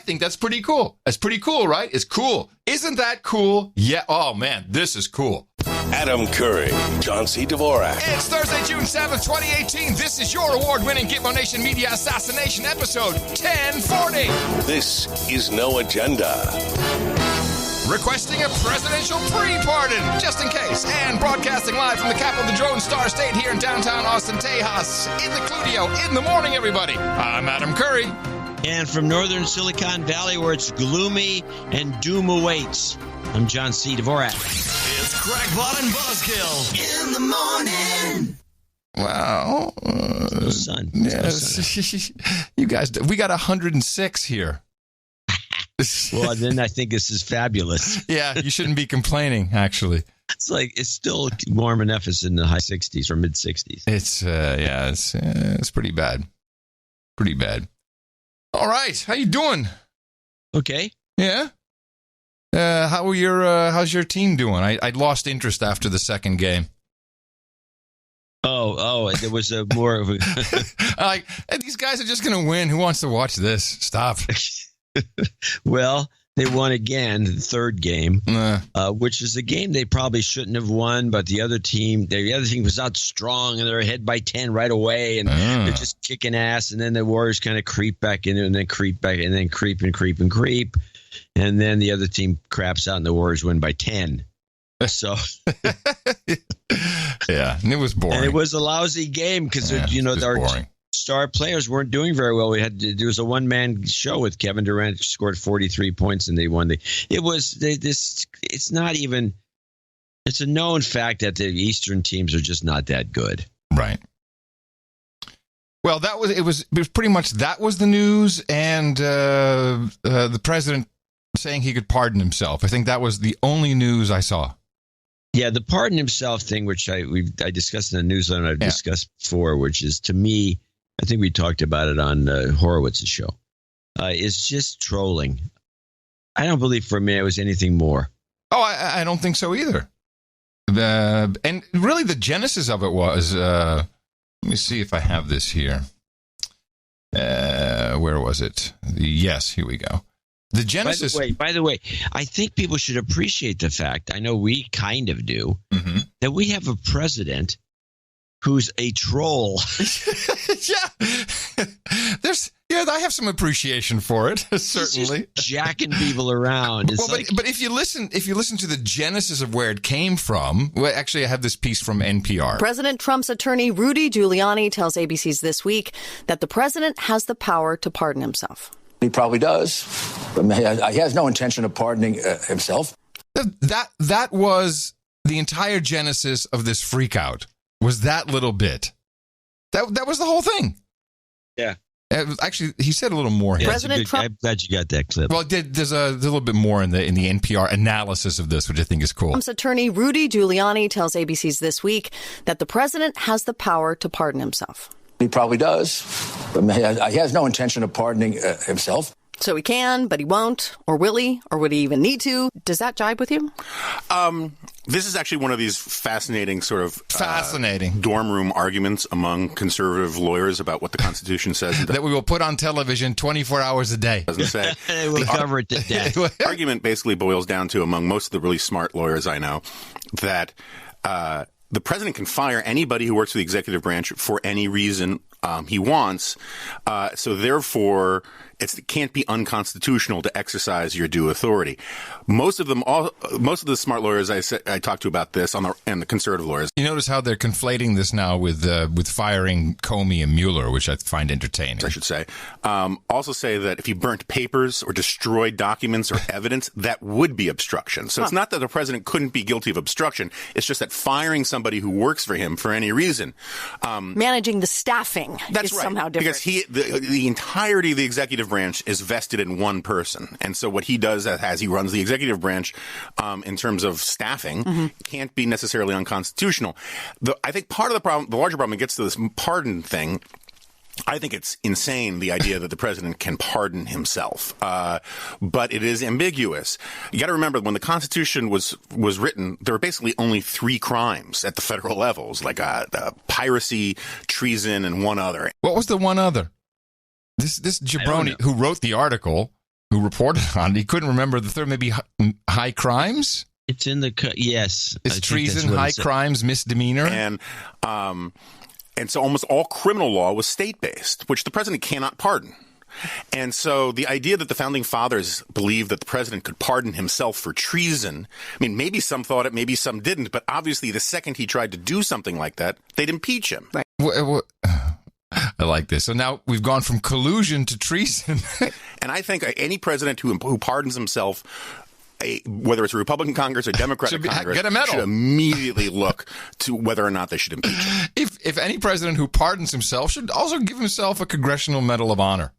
think that's pretty cool. That's pretty cool, right? It's cool. Isn't that cool? Yeah. Oh, man, this is cool. Adam Curry, John C. Dvorak. It's Thursday, June 7th, 2018. This is your award-winning Gitmo Nation Media Assassination episode 1040. This is No Agenda. Requesting a presidential pre-pardon, just in case, and broadcasting live from the capital of the Drone Star State here in downtown Austin, Tejas, in the Cludio. In the morning, everybody. I'm Adam Curry. And from northern Silicon Valley, where it's gloomy and doom awaits, I'm John C. Dvorak. It's Crackpot and Buzzkill in the morning. Wow. Sun. Yes. You guys, we got 106 here. Well, then I think this is fabulous. Yeah, you shouldn't be complaining, actually. It's still warm enough. It's in the high 60s or mid 60s. It's pretty bad. Pretty bad. All right, how you doing? Okay. Yeah. How's your team doing? I lost interest after the second game. Oh, there was a more of a like, hey, these guys are just gonna win. Who wants to watch this? Stop. Well, they won again, the third game, which is a game they probably shouldn't have won, but the other team was out strong, and they're ahead by 10 right away, and they're just kicking ass, and then the Warriors kind of creep back in, and then creep back, and then creep, and then the other team craps out, and the Warriors win by 10. So, yeah, and it was boring. And it was a lousy game because our star players weren't doing very well. There was a one-man show with Kevin Durant, scored 43 points, and they won. It's a known fact that the Eastern teams are just not that good. Right. Well, it was pretty much that was the news, and the president saying he could pardon himself. I think that was the only news I saw. Yeah, the pardon himself thing, which I discussed in the newsletter, I've discussed before, which is, to me, I think we talked about it on Horowitz's show, is just trolling. I don't believe for me it was anything more. Oh, I don't think so either. And really the genesis of it was, let me see if I have this here. Where was it? Yes, here we go. The genesis. By the way, I think people should appreciate the fact, I know we kind of do, that we have a president who's a troll. Yeah. I have some appreciation for it, certainly. He's just jacking people around. But if you listen to the genesis of where it came from, well, actually, I have this piece from NPR. President Trump's attorney, Rudy Giuliani, tells ABC's This Week that the president has the power to pardon himself. He probably does. But he has no intention of pardoning himself. That was the entire genesis of this freakout. Was that little bit? That was the whole thing. Yeah. Actually, he said a little more. Yeah, President Trump. I'm glad you got that clip. Well, there's a little bit more in the NPR analysis of this, which I think is cool. Trump's attorney, Rudy Giuliani, tells ABC's This Week that the president has the power to pardon himself. He probably does. But he has no intention of pardoning himself. So he can, but he won't, or will he, or would he even need to? Does that jibe with you? This is actually one of these fascinating dorm room arguments among conservative lawyers about what the Constitution says. That we will put on television 24 hours a day. Doesn't say. We'll cover it to death. The argument basically boils down to, among most of the really smart lawyers I know, that the president can fire anybody who works for the executive branch for any reason he wants. So therefore, it can't be unconstitutional to exercise your due authority. Most of the smart lawyers I talked to about this and the conservative lawyers. You notice how they're conflating this now with firing Comey and Mueller, which I find entertaining. I should say. Also say that if you burnt papers or destroyed documents or evidence, that would be obstruction. So it's not that the president couldn't be guilty of obstruction. It's just that firing somebody who works for him for any reason. Managing the staffing is somehow different. Because the entirety of the executive branch is vested in one person. And so what he does as he runs the executive branch in terms of staffing can't be necessarily unconstitutional. I think part of the problem, the larger problem, it gets to this pardon thing. I think it's insane, the idea that the president can pardon himself. But it is ambiguous. You got to remember, when the Constitution was written, there were basically only 3 crimes at the federal levels, like piracy, treason, and one other. What was the one other? This jabroni who wrote the article, who reported on it. He couldn't remember the third, maybe high crimes? It's in the yes. It's treason, high crimes, misdemeanor. And so almost all criminal law was state-based, which the president cannot pardon. And so the idea that the founding fathers believed that the president could pardon himself for treason, I mean, maybe some thought it, maybe some didn't, but obviously the second he tried to do something like that, they'd impeach him. Right. I like this. So now we've gone from collusion to treason. And I think any president who pardons himself, whether it's a Republican Congress or Democratic Congress, get a medal. Should immediately look to whether or not they should impeach him. If any president who pardons himself should also give himself a Congressional Medal of Honor.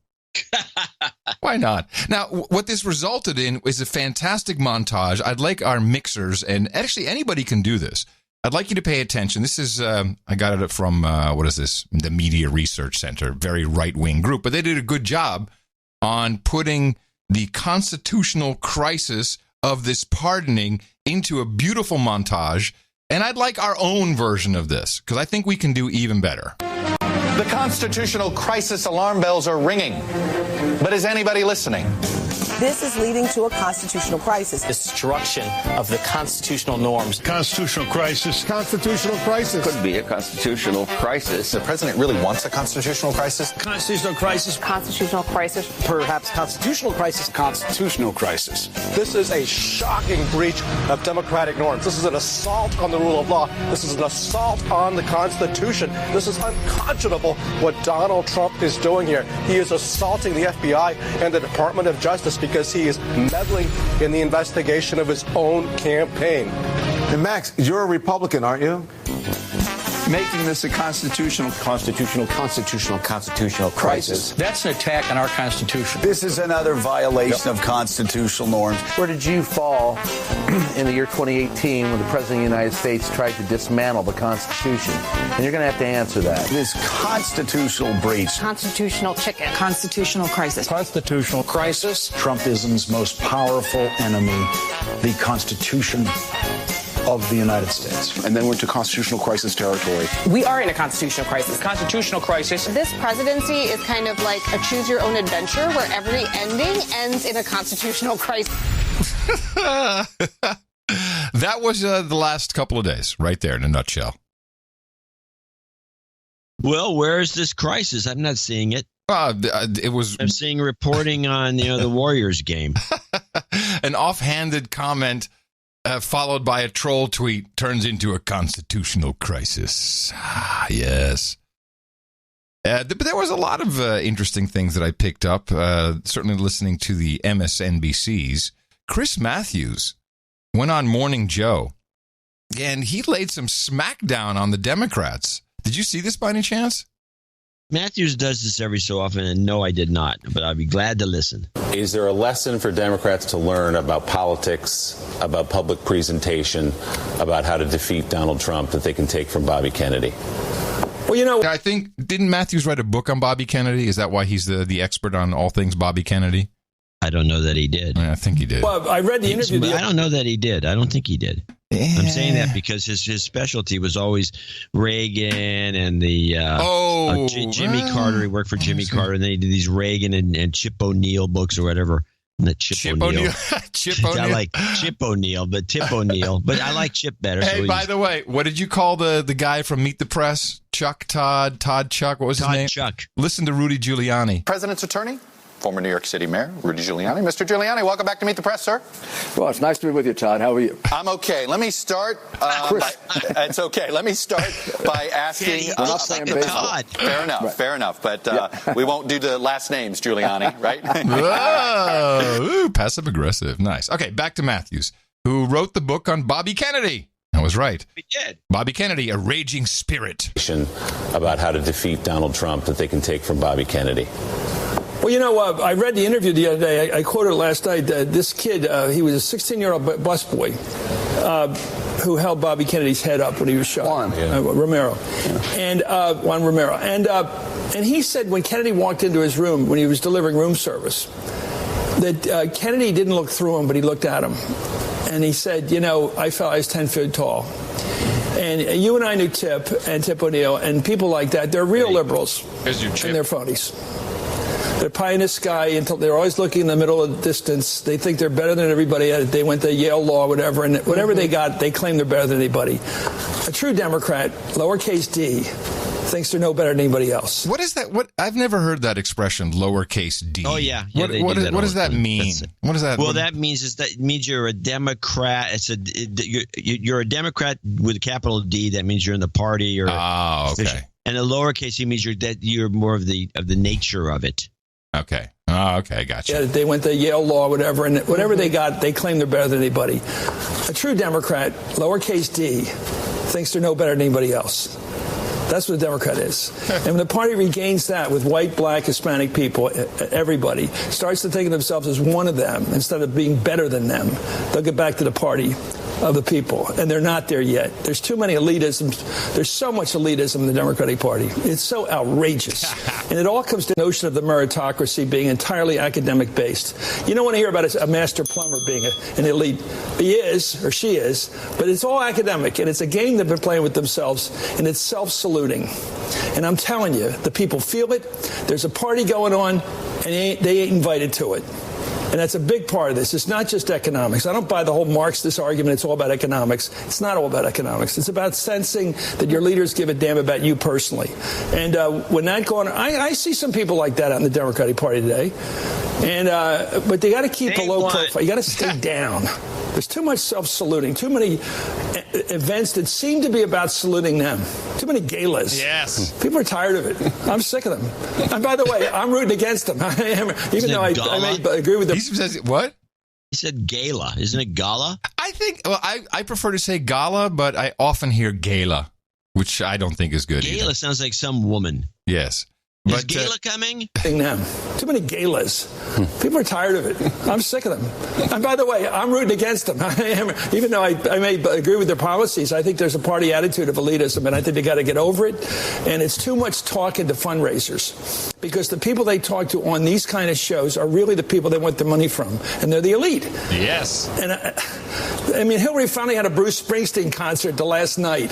Why not? Now, what this resulted in is a fantastic montage. I'd like our mixers, and actually anybody can do this. I'd like you to pay attention. This is, I got it from, what is this? The Media Research Center, very right-wing group. But they did a good job on putting the constitutional crisis of this pardoning into a beautiful montage. And I'd like our own version of this, because I think we can do even better. The constitutional crisis alarm bells are ringing. But is anybody listening? This is leading to a constitutional crisis. Destruction of the constitutional norms. Constitutional crisis. Constitutional crisis. Could be a constitutional crisis. The president really wants a constitutional crisis? Constitutional crisis. Constitutional crisis. Perhaps constitutional crisis. Constitutional crisis. This is a shocking breach of democratic norms. This is an assault on the rule of law. This is an assault on the Constitution. This is unconscionable what Donald Trump is doing here. He is assaulting the FBI and the Department of Justice because he is meddling in the investigation of his own campaign. And Max, you're a Republican, aren't you? Making this a constitutional crisis. That's an attack on our Constitution. This is another violation of constitutional norms. Where did you fall in the year 2018 when the President of the United States tried to dismantle the Constitution? And you're going to have to answer that. This constitutional breach. Constitutional chicken. Constitutional crisis. Constitutional crisis. Trumpism's most powerful enemy, the Constitution of the United States. And then we're into constitutional crisis territory. We are in a constitutional crisis. Constitutional crisis. This presidency is kind of like a choose-your-own-adventure where every ending ends in a constitutional crisis. That was the last couple of days, right there in a nutshell. Well, where is this crisis? I'm not seeing it. It was. I'm seeing reporting on the Warriors game. An offhanded comment followed by a troll tweet turns into a constitutional crisis. Yes. But there was a lot of interesting things that I picked up, certainly listening to the MSNBCs. Chris Matthews went on Morning Joe, and he laid some smackdown on the Democrats. Did you see this by any chance? Matthews does this every so often, and no, I did not, but I'd be glad to listen. Is there a lesson for Democrats to learn about politics, about public presentation, about how to defeat Donald Trump that they can take from Bobby Kennedy? Well, you know, I think, didn't Matthews write a book on Bobby Kennedy? Is that why he's the expert on all things Bobby Kennedy? I don't know that he did. I think he did. Well, I read the interview. I don't know that he did. I don't think he did. Yeah. I'm saying that because his specialty was always Reagan and the Jimmy Carter. He worked for Jimmy Carter, and then he did these Reagan and Chip O'Neill books or whatever. Not Chip O'Neill. Chip O'Neill. I like Chip O'Neill, but Tip O'Neill. But I like Chip better. Hey, so by the way, what did you call the guy from Meet the Press? Todd Chuck. What was his name? Chuck. Listen to Rudy Giuliani. President's attorney? Former New York City Mayor, Rudy Giuliani. Mr. Giuliani, welcome back to Meet the Press, sir. Well, it's nice to be with you, Todd. How are you? I'm okay. Let me start. It's okay. Let me start by asking. We're not playing baseball. Fair enough. Right. Fair enough. But we won't do the last names, Giuliani, right? Whoa, passive aggressive. Nice. Okay, back to Matthews, who wrote the book on Bobby Kennedy. I was right. We did. Bobby Kennedy, a raging spirit. About how to defeat Donald Trump that they can take from Bobby Kennedy. Well, you know, I read the interview the other day. I quoted it last night. This kid, he was a 16-year-old busboy who held Bobby Kennedy's head up when he was shot. Juan Romero. Yeah. Juan Romero. And he said when Kennedy walked into his room, when he was delivering room service, that Kennedy didn't look through him, but he looked at him. And he said, you know, I felt I was 10 feet tall. And you and I knew Tip O'Neill and people like that. They're real liberals. Here's your Chip. And they're phonies. They're pie in the sky until they're always looking in the middle of the distance. They think they're better than everybody. They went to Yale Law, whatever, and whatever they got, they claim they're better than anybody. A true Democrat, lowercase d, thinks they're no better than anybody else. What is that? What I've never heard that expression, lowercase d. Oh yeah. What does that mean? What does that? Well, that means you're a Democrat. You're a Democrat with a capital D. That means you're in the party. Or okay. And the lowercase d means you're more of the nature of it. Okay. Oh, okay. Gotcha. Yeah, they went to Yale Law, whatever, and whatever they got, they claim they're better than anybody. A true Democrat, lowercase d, thinks they're no better than anybody else. That's what a Democrat is. And when the party regains that with white, black, Hispanic people, everybody starts to think of themselves as one of them instead of being better than them, they'll get back to the party of the people. And they're not there yet. There's too many elitisms. There's so much elitism in the Democratic Party. It's so outrageous. And it all comes to the notion of the meritocracy being entirely academic based. You don't want to hear about a master plumber being an elite. He is, or she is, but it's all academic. And it's a game they've been playing with themselves, and it's self-saluting. And I'm telling you, the people feel it. There's a party going on, and they ain't invited to it. And that's a big part of this. It's not just economics. I don't buy the whole Marxist argument. It's all about economics. It's not all about economics. It's about sensing that your leaders give a damn about you personally. And when that going on, I see some people like that out in the Democratic Party today. And but they got to keep a low profile. You got to stay down. There's too much self-saluting, too many events that seem to be about saluting them, too many galas. Yes. People are tired of it. I'm sick of them. And by the way, I'm rooting against them. I am, even though I may agree with them. He says, what? He said gala. Isn't it gala? I think, well, I prefer to say gala, but I often hear gala, which I don't think is good. Gala sounds like some woman. Yes. Is gala coming? Too many galas. People are tired of it. I'm sick of them. And by the way, I'm rooting against them. I am, even though I may agree with their policies. I think there's a party attitude of elitism, and I think they got to get over it. And it's too much talking to fundraisers, because the people they talk to on these kind of shows are really the people they want the money from, and they're the elite. Yes. And I mean, Hillary finally had a Bruce Springsteen concert the last night.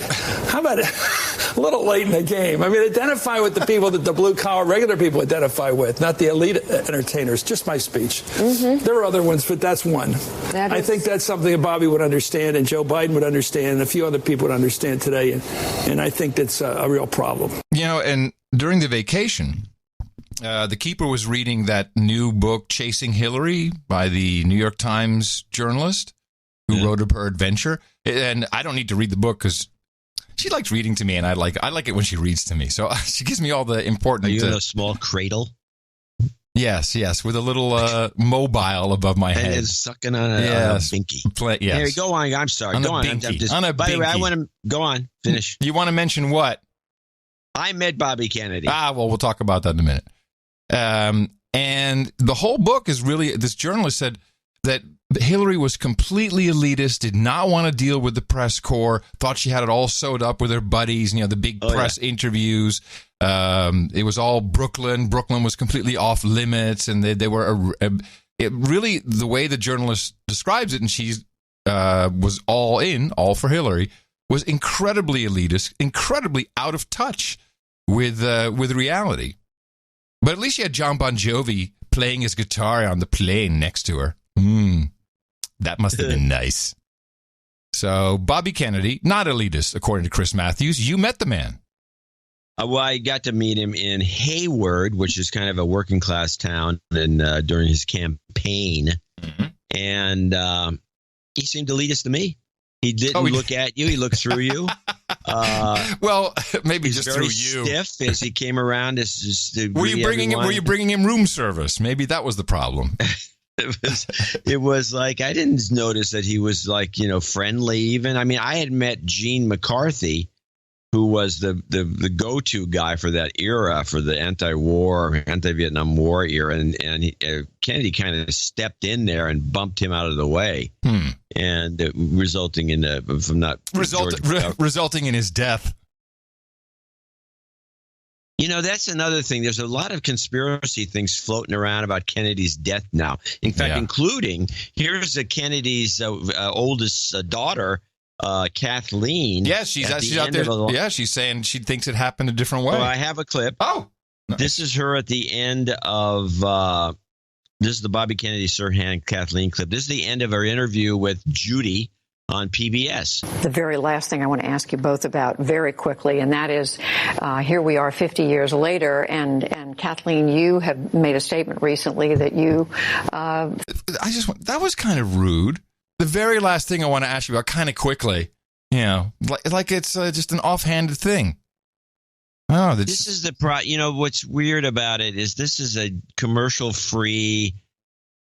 How about it? A little late in the game. I mean, identify with the people that the blue-collar regular people identify with, not the elite entertainers. Just my speech. Mm-hmm. There are other ones, but that's one. I think that's something that Bobby would understand, and Joe Biden would understand, and a few other people would understand today, and I think that's a real problem. You know, and during the vacation, the Keeper was reading that new book, Chasing Hillary, by the New York Times journalist who wrote of her adventure. And I don't need to read the book because she likes reading to me, and I like it when she reads to me. So she gives me all the important... Are you in a small cradle? Yes, with a little mobile above my head. And it's sucking on a binky. Yes. Hey, go on. I'm sorry. On go on. By the way, I want to... Go on. Finish. You want to mention what? I met Bobby Kennedy. Well, we'll talk about that in a minute. And the whole book is really... This journalist said that Hillary was completely elitist, did not want to deal with the press corps, thought she had it all sewed up with her buddies, the big press interviews. It was all Brooklyn. Brooklyn was completely off limits, and they were really the way the journalist describes it, and she was all for Hillary, was incredibly elitist, incredibly out of touch with reality. But at least she had John Bon Jovi playing his guitar on the plane next to her. That must have been nice. So, Bobby Kennedy, not elitist, according to Chris Matthews. You met the man. Well, I got to meet him in Hayward, which is kind of a working class town, and during his campaign. Mm-hmm. And he seemed elitist to me. He didn't look at you. He looked through you. Well, maybe just through you. Stiff as he came around. Were you bringing him room service? Maybe that was the problem. It was like I didn't notice that he was like, friendly even. I mean, I had met Gene McCarthy, who was the go-to guy for that era, for the anti-Vietnam War era, and Kennedy kind of stepped in there and bumped him out of the way, and resulting in resulting in his death. That's another thing. There's a lot of conspiracy things floating around about Kennedy's death now. In fact, including here's Kennedy's oldest daughter, Kathleen. Yes, she's out there. She's saying she thinks it happened a different way. Well, I have a clip. Oh, This is her at the end of this is the Bobby Kennedy Sirhan Kathleen clip. This is the end of her interview with Judy on PBS. The very last thing I want to ask you both about very quickly, and that is, here we are 50 years later, and Kathleen, you have made a statement recently that you... that was kind of rude. The very last thing I want to ask you about kind of quickly, like it's just an offhanded thing. Oh, this is the what's weird about it is this is a commercial-free.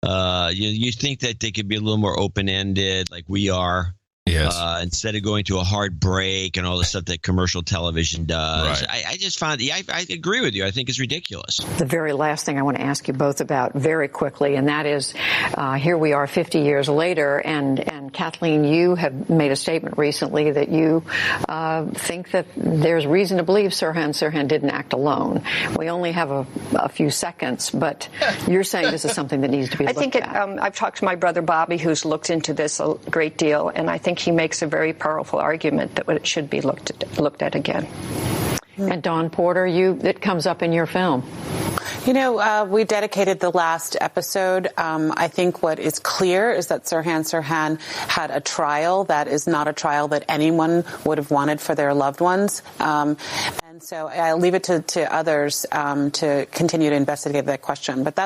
You think that they could be a little more open-ended, like we are. Yes. Instead of going to a hard break and all the stuff that commercial television does. Right. I just found I agree with you. I think it's ridiculous. The very last thing I want to ask you both about very quickly, and that is, here we are 50 years later, and Kathleen, you have made a statement recently that you think that there's reason to believe Sirhan didn't act alone. We only have a few seconds, but you're saying this is something that needs to be looked at. I've talked to my brother Bobby, who's looked into this a great deal, and I think he makes a very powerful argument that it should be looked at again. And Dawn Porter, it comes up in your film. We dedicated the last episode. I think what is clear is that Sirhan had a trial that is not a trial that anyone would have wanted for their loved ones. And so I'll leave it to others to continue to investigate that question. But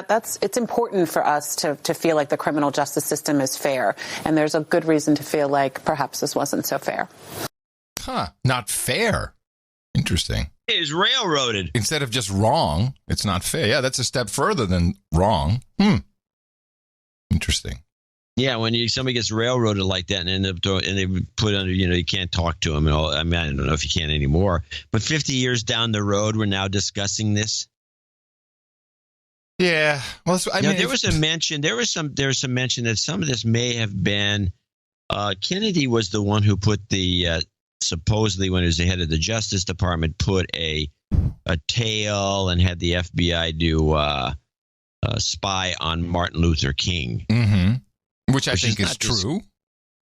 it's important for us to feel like the criminal justice system is fair. And there's a good reason to feel like perhaps this wasn't so fair. Not fair. Interesting. It is railroaded. Instead of just wrong, it's not fair. Yeah, that's a step further than wrong. Interesting. Yeah, when somebody gets railroaded like that and they put under, you can't talk to them and all. I mean, I don't know if you can anymore. But 50 years down the road, we're now discussing this. Yeah. Well, there was some mention that some of this may have been Kennedy was the one who put the supposedly when he was the head of the Justice Department put a tail and had the FBI do spy on Martin Luther King. Mm-hmm. Which I think is true.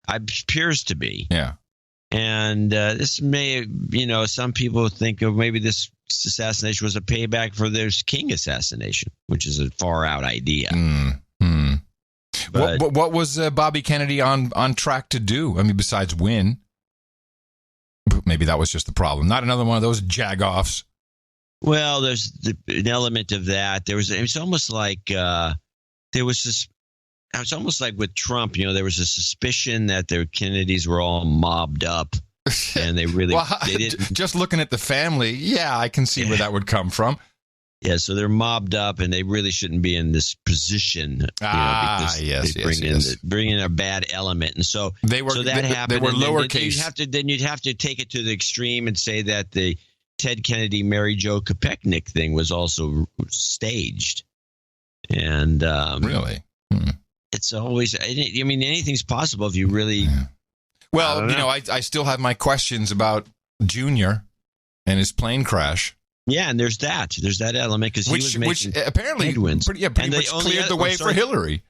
Appears to be. Yeah. And this may, some people think of maybe this assassination was a payback for their King assassination, which is a far out idea. But, what was Bobby Kennedy on track to do? I mean, besides win? Maybe that was just the problem. Not another one of those jagoffs. Well, there's an element of that. It's almost like there was this. It's almost like with Trump, there was a suspicion that the Kennedys were all mobbed up, and they really they didn't. Just looking at the family, yeah, I can see where that would come from. Yeah, so they're mobbed up, and they really shouldn't be in this position. Because they bring in a bad element, and so they were. So that happened. They were lowercase. Then you'd have to take it to the extreme and say that the Ted Kennedy, Mary Jo Kopechne thing was also staged, and really. It's always, anything's possible if you really. Yeah. Well, I still have my questions about Junior and his plane crash. Yeah, and there's that element because he was making apparently headwinds. Pretty much cleared the way for Hillary.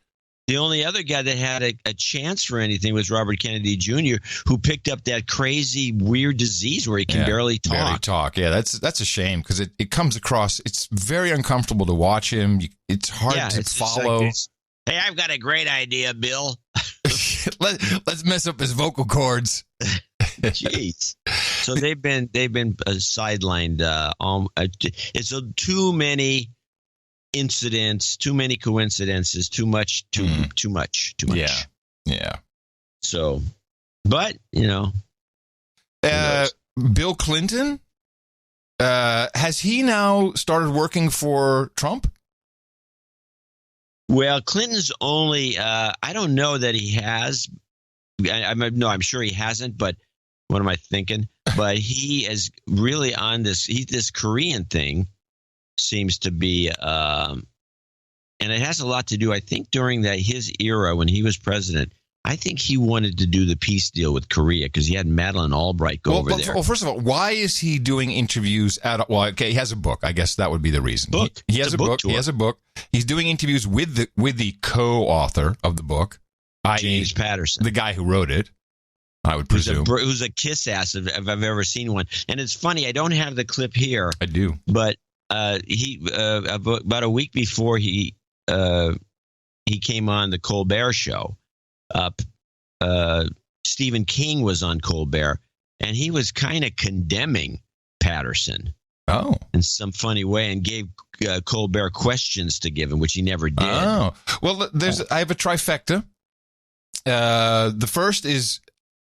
The only other guy that had a chance for anything was Robert Kennedy Jr., who picked up that crazy, weird disease where he can barely talk. Yeah, that's a shame because it comes across. It's very uncomfortable to watch him. It's hard to follow. Hey, I've got a great idea, Bill. Let's mess up his vocal cords. Jeez. So they've been sidelined. It's too many incidents, too many coincidences, too much. Yeah. So, but Bill Clinton, has he now started working for Trump? Well, Clinton's only, I don't know that he has. I'm sure he hasn't, but what am I thinking? But he is really on this Korean thing seems to be, and it has a lot to do, I think, during his era when he was president. I think he wanted to do the peace deal with Korea because he had Madeleine Albright go over there. Well, first of all, why is he doing interviews he has a book. I guess that would be the reason. He has a book. He has a book. He's doing interviews with the co-author of the book, James Patterson, the guy who wrote it, I would presume. Who's a kiss ass if I've ever seen one. And it's funny, I don't have the clip here. I do. But he about a week before he came on the Colbert Show, Stephen King was on Colbert, and he was kind of condemning Patterson. Oh, in some funny way, and gave Colbert questions to give him, which he never did. Oh, well, I have a trifecta. The first is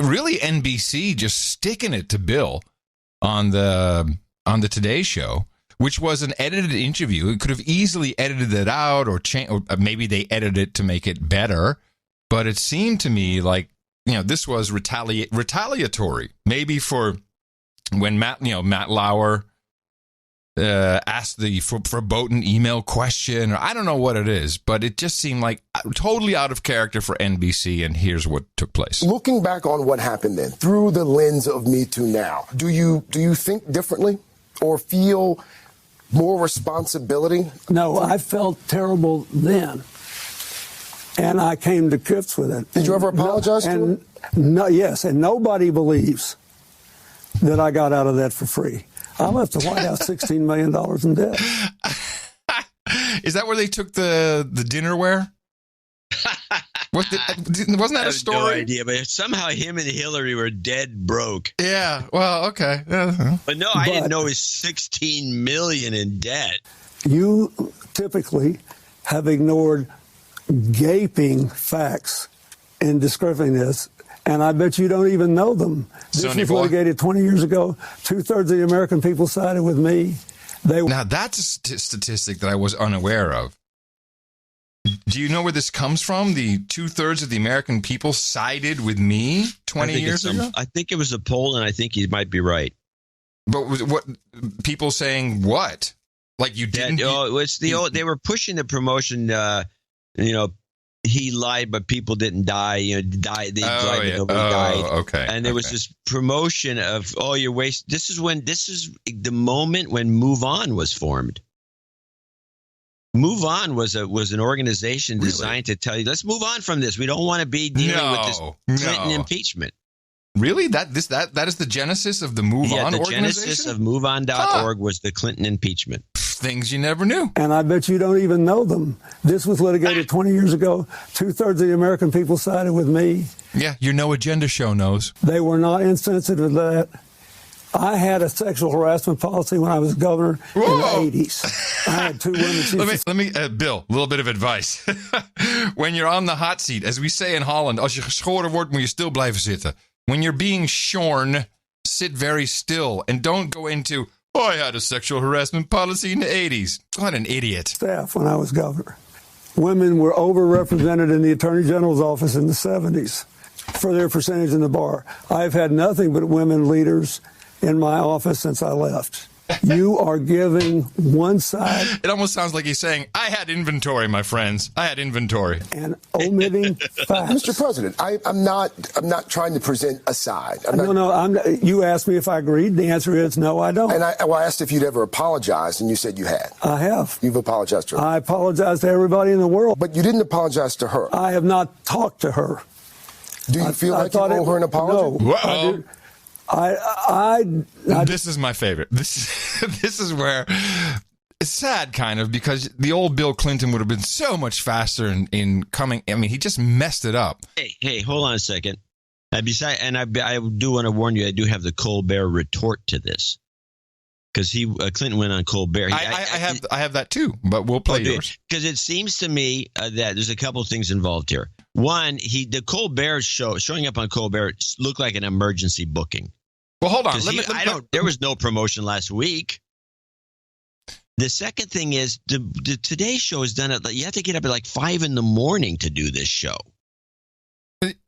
really NBC just sticking it to Bill on the Today Show, which was an edited interview. It could have easily edited it out, or maybe they edited it to make it better. But it seemed to me like, this was retaliatory, maybe for when Matt Lauer asked the verboten email question, or I don't know what it is, but it just seemed like totally out of character for NBC, and here's what took place. Looking back on what happened then, through the lens of Me Too now, do you think differently or feel more responsibility? No, I felt terrible then, and I came to grips with it. Did you ever apologize to him? No, yes, and nobody believes that I got out of that for free. I left the White House $16 million in debt. Is that where they took the dinnerware? Wasn't that a story? No idea, but somehow him and Hillary were dead broke. Yeah, well, okay. But no, I didn't know he was $16 million in debt. You typically have ignored gaping facts in describing this, and I bet you don't even know them. This was litigated 20 years ago. 2/3 of the American people sided with me. Now, that's a statistic that I was unaware of. Do you know where this comes from? The 2/3 of the American people sided with me 20 years ago? I think it was a poll, and I think you might be right. But what people saying what? Like you didn't? It's they were pushing the promotion, he lied, but people didn't die. They lied, but nobody died. Okay. And there was this promotion of, you're wasting. This is the moment when Move On was formed. Move On was an organization designed to tell you, let's move on from this. We don't want to be dealing with this Clinton impeachment. Really? That is the genesis of the Move On the organization? Genesis of MoveOn.org was the Clinton impeachment. Things you never knew. And I bet you don't even know them. This was litigated 20 years ago. 2/3 of the American people sided with me. Yeah, your No Agenda show knows. They were not insensitive to that. I had a sexual harassment policy when I was governor in the 80s. I had 2 women. Let me, Bill, a little bit of advice. When you're on the hot seat, as we say in Holland, als je geschoren wordt, moet je stil blijven zitten. When you're being shorn, sit very still and don't go into, I had a sexual harassment policy in the 80s. What an idiot. Staff when I was governor. Women were overrepresented in the Attorney General's office in the 70s for their percentage in the bar. I've had nothing but women leaders in my office since I left. You are giving one side. It almost sounds like he's saying, I had inventory, my friends. I had inventory. And omitting facts. Mr. President, I'm not trying to present a side. You asked me if I agreed. The answer is no, I don't. And I asked if you'd ever apologized, and you said you had. I have. You've apologized to her. I apologize to everybody in the world. But you didn't apologize to her. I have not talked to her. Do you feel like you owe her an apology? No, I do. This is my favorite. This is where it's sad, kind of, because the old Bill Clinton would have been so much faster in coming. I mean, he just messed it up. Hey, hold on a second. I do want to warn you, I do have the Colbert retort to this, because Clinton went on Colbert. I have that too, but we'll play yours. Because it seems to me that there's a couple of things involved here. One, the Colbert show, showing up on Colbert, looked like an emergency booking. Well, hold on. There was no promotion last week. The second thing is the Today Show is done you have to get up at like 5 a.m. to do this show.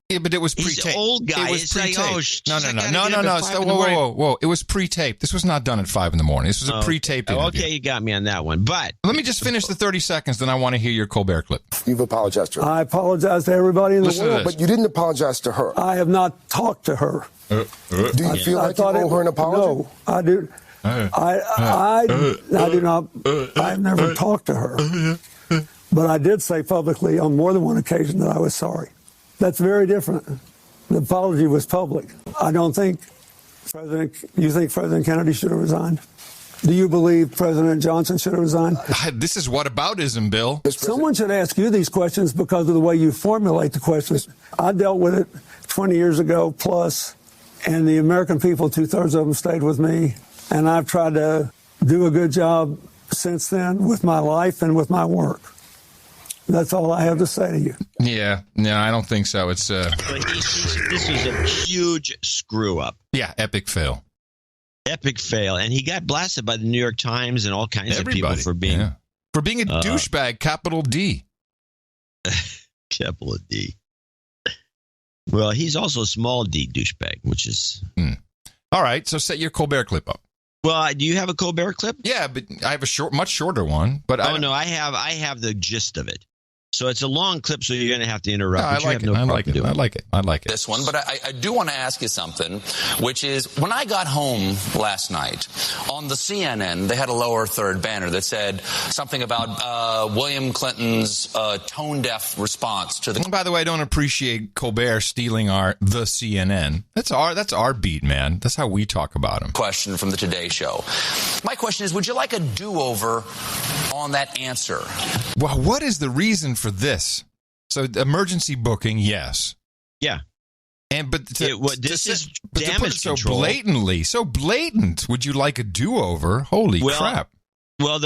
Yeah, but it was pre-taped. He's an old guy. It was pre-taped. No. Whoa. It was pre-taped. This was not done at 5 a.m. This was a pre-taped interview. Okay, you got me on that one. But let me just finish the 30 seconds, then I want to hear your Colbert clip. You've apologized to her. I apologize to everybody in the world. But you didn't apologize to her. I have not talked to her. Do you feel like you owe her an apology? No, I do. I do not. I've never talked to her. But I did say publicly on more than one occasion that I was sorry. That's very different. The apology was public. I don't think you think President Kennedy should have resigned? Do you believe President Johnson should have resigned? This is whataboutism, Bill. Someone should ask you these questions because of the way you formulate the questions. I dealt with it 20 years ago plus, and the American people, 2/3 of them stayed with me, and I've tried to do a good job since then with my life and with my work. That's all I have to say to you. Yeah, no, I don't think so. It's this was a huge screw up. Yeah, epic fail. Epic fail, and he got blasted by the New York Times and all kinds of people for being a douchebag, capital D. Capital D. Well, he's also a small D douchebag, which is all right. So set your Colbert clip up. Well, do you have a Colbert clip? Yeah, but I have a much shorter one. But I have the gist of it. So it's a long clip, so you're going to have to interrupt. I like it. I like it. This one, but I do want to ask you something, which is when I got home last night on the CNN, they had a lower third banner that said something about William Clinton's tone-deaf response to the. By the way, I don't appreciate Colbert stealing the CNN. That's our beat, man. That's how we talk about him. Question from the Today Show. My question is, would you like a do-over on that answer? Well, what is the reason for this? So emergency booking, yes. Yeah. But this is damage so control. So blatant. Would you like a do-over? Holy crap. Well,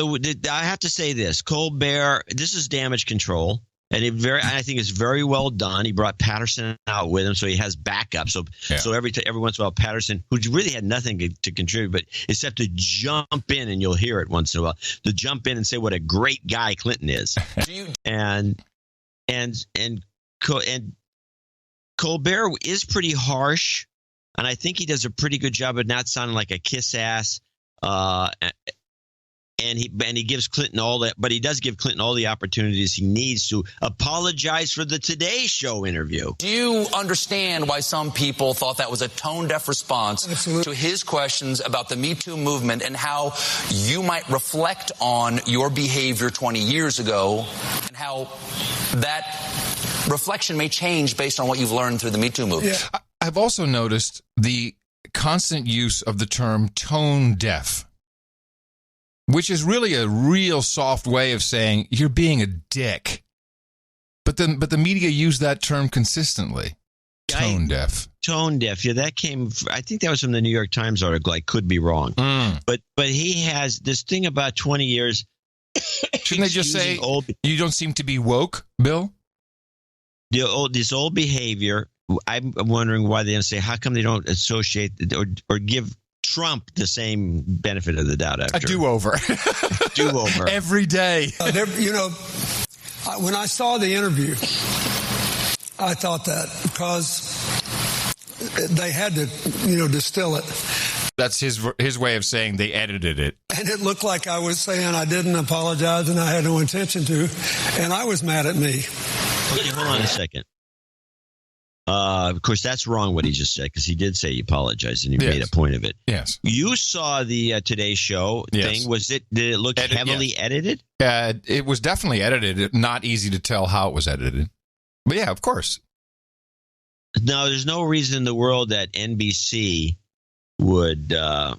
I have to say this. Colbert, this is damage control. And I think it's very well done. He brought Patterson out with him, so he has backup. So every once in a while, Patterson, who really had nothing to contribute, but except to jump in, and you'll hear it once in a while, to jump in and say what a great guy Clinton is. and Colbert is pretty harsh, and I think he does a pretty good job of not sounding like a kiss ass. And he gives Clinton all that, but he does give Clinton all the opportunities he needs to apologize for the Today Show interview. Do you understand why some people thought that was a tone-deaf response to his questions about the Me Too movement and how you might reflect on your behavior 20 years ago and how that reflection may change based on what you've learned through the Me Too movement? Yeah. I've also noticed the constant use of the term tone-deaf, which is really a real soft way of saying you're being a dick. But the media use that term consistently. Tone deaf. Tone deaf. Yeah, that came. I think that was from the New York Times article. I could be wrong. But he has this thing about 20 years. Shouldn't they just say you don't seem to be woke, Bill? This old behavior. I'm wondering why they don't say how come they don't associate or give Trump the same benefit of the doubt after. A do-over. Do-over. Every day. When I saw the interview, I thought that because they had to, distill it. That's his way of saying they edited it. And it looked like I was saying I didn't apologize and I had no intention to, and I was mad at me. Okay, hold on a second. Of course, that's wrong what he just said because he did say he apologized and he made a point of it. Yes. You saw the Today Show thing. Did it look heavily edited? It was definitely edited. Not easy to tell how it was edited. But yeah, of course. No, there's no reason in the world that NBC would do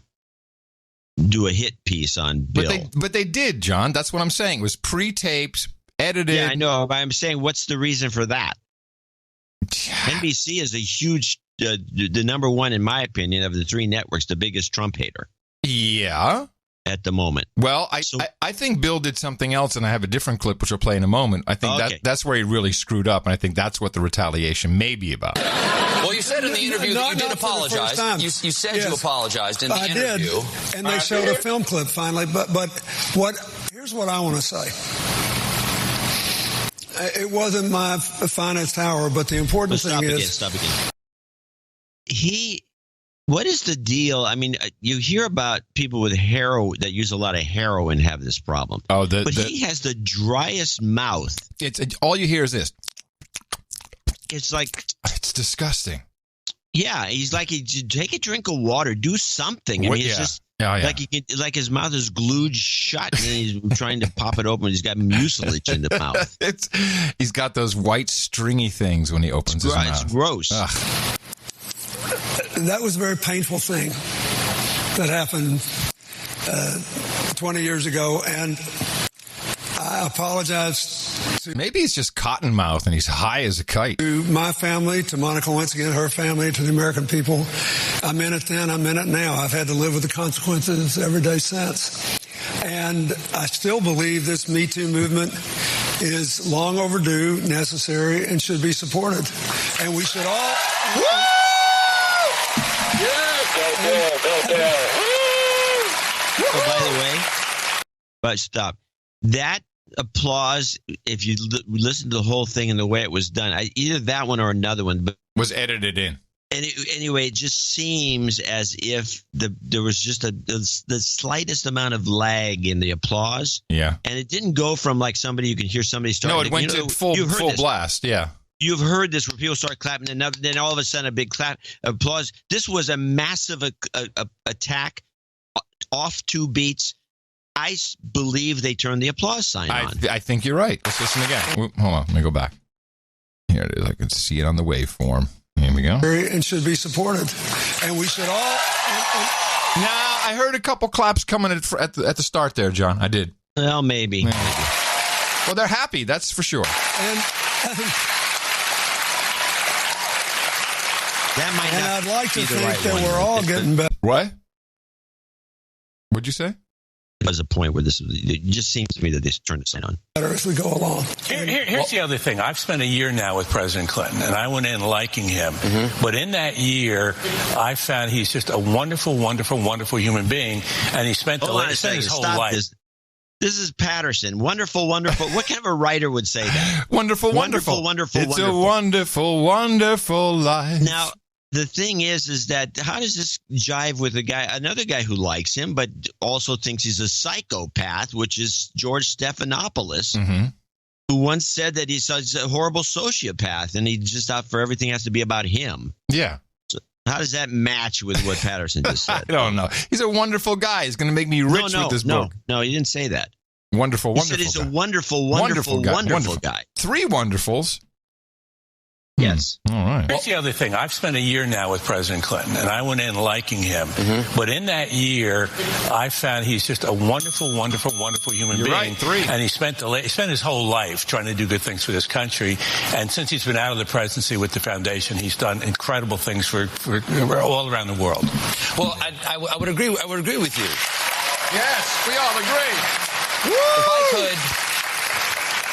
a hit piece on Bill. But they did, John. That's what I'm saying. It was pre-taped, edited. Yeah, I know. But I'm saying what's the reason for that? NBC is a huge, the number one, in my opinion, of the three networks, the biggest Trump hater. Yeah. At the moment. Well, I think Bill did something else, and I have a different clip, which we'll play in a moment. I think that's where he really screwed up, and I think that's what the retaliation may be about. Well, you said in the interview that you did apologize. You said you apologized in the interview. I did, and they showed a film clip finally. But here's what I want to say. It wasn't my finest hour, but the important thing is... Stop again. What is the deal? I mean, you hear about people with that use a lot of heroin have this problem. But he has the driest mouth. All you hear is this. It's like... It's disgusting. Yeah, he's like, take a drink of water, do something. I mean, it's just... Like his mouth is glued shut, and he's trying to pop it open. He's got mucilage in the mouth. He's got those white stringy things when he opens his mouth. It's gross. Ugh. That was a very painful thing that happened 20 years ago, and I apologize. Maybe he's just cottonmouth and he's high as a kite. To my family, to Monica Lewinsky and her family, to the American people. I meant it then, I meant it now. I've had to live with the consequences every day since. And I still believe this Me Too movement is long overdue, necessary, and should be supported. And we should all... Woo! Yeah, Oh, by the way, but stop. That applause, if you listen to the whole thing and the way it was done, either that one or another one, but was edited in. Anyway, it just seems as if there was just the slightest amount of lag in the applause. Yeah. And it didn't go from like somebody you can hear somebody start. No, it went to full blast. Yeah. You've heard this where people start clapping, and then all of a sudden a big clap, applause. This was a massive attack off 2 beats. I believe they turned the applause sign on. I think you're right. Let's listen again. Hold on. Let me go back. Here it is. I can see it on the waveform. Here we go. And should be supported. And we should all... Nah, I heard a couple claps coming at the start there, John. I did. Well, maybe. Well, they're happy. That's for sure. And that might not I'd like to be the think right that one. we're all getting better. What? What'd you say? There's a point where it just seems to me that they turned the sign on. Better as we go along. Here's the other thing. I've spent a year now with President Clinton, and I went in liking him. But in that year, I found he's just a wonderful, wonderful, wonderful human being, and he spent his whole life. This is Patterson. Wonderful, wonderful. What kind of a writer would say that? Wonderful. It's a wonderful, wonderful life. Now, the thing is that how does this jive with another guy who likes him, but also thinks he's a psychopath, which is George Stephanopoulos, who once said that he's a horrible sociopath and he just thought for everything has to be about him. Yeah. So how does that match with what Patterson just said? I don't know. He's a wonderful guy. He's going to make me rich with this book. No, he didn't say that. Wonderful, wonderful. He said he's a wonderful, wonderful guy. 3 wonderfuls. Yes. All right. Here's the other thing. I've spent a year now with President Clinton, and I went in liking him. But in that year, I found he's just a wonderful, wonderful, wonderful human being. Right, 3. And he spent his whole life trying to do good things for this country. And since he's been out of the presidency with the foundation, he's done incredible things for all around the world. Well, I would agree. I would agree with you. Yes, we all agree. Woo! If I could,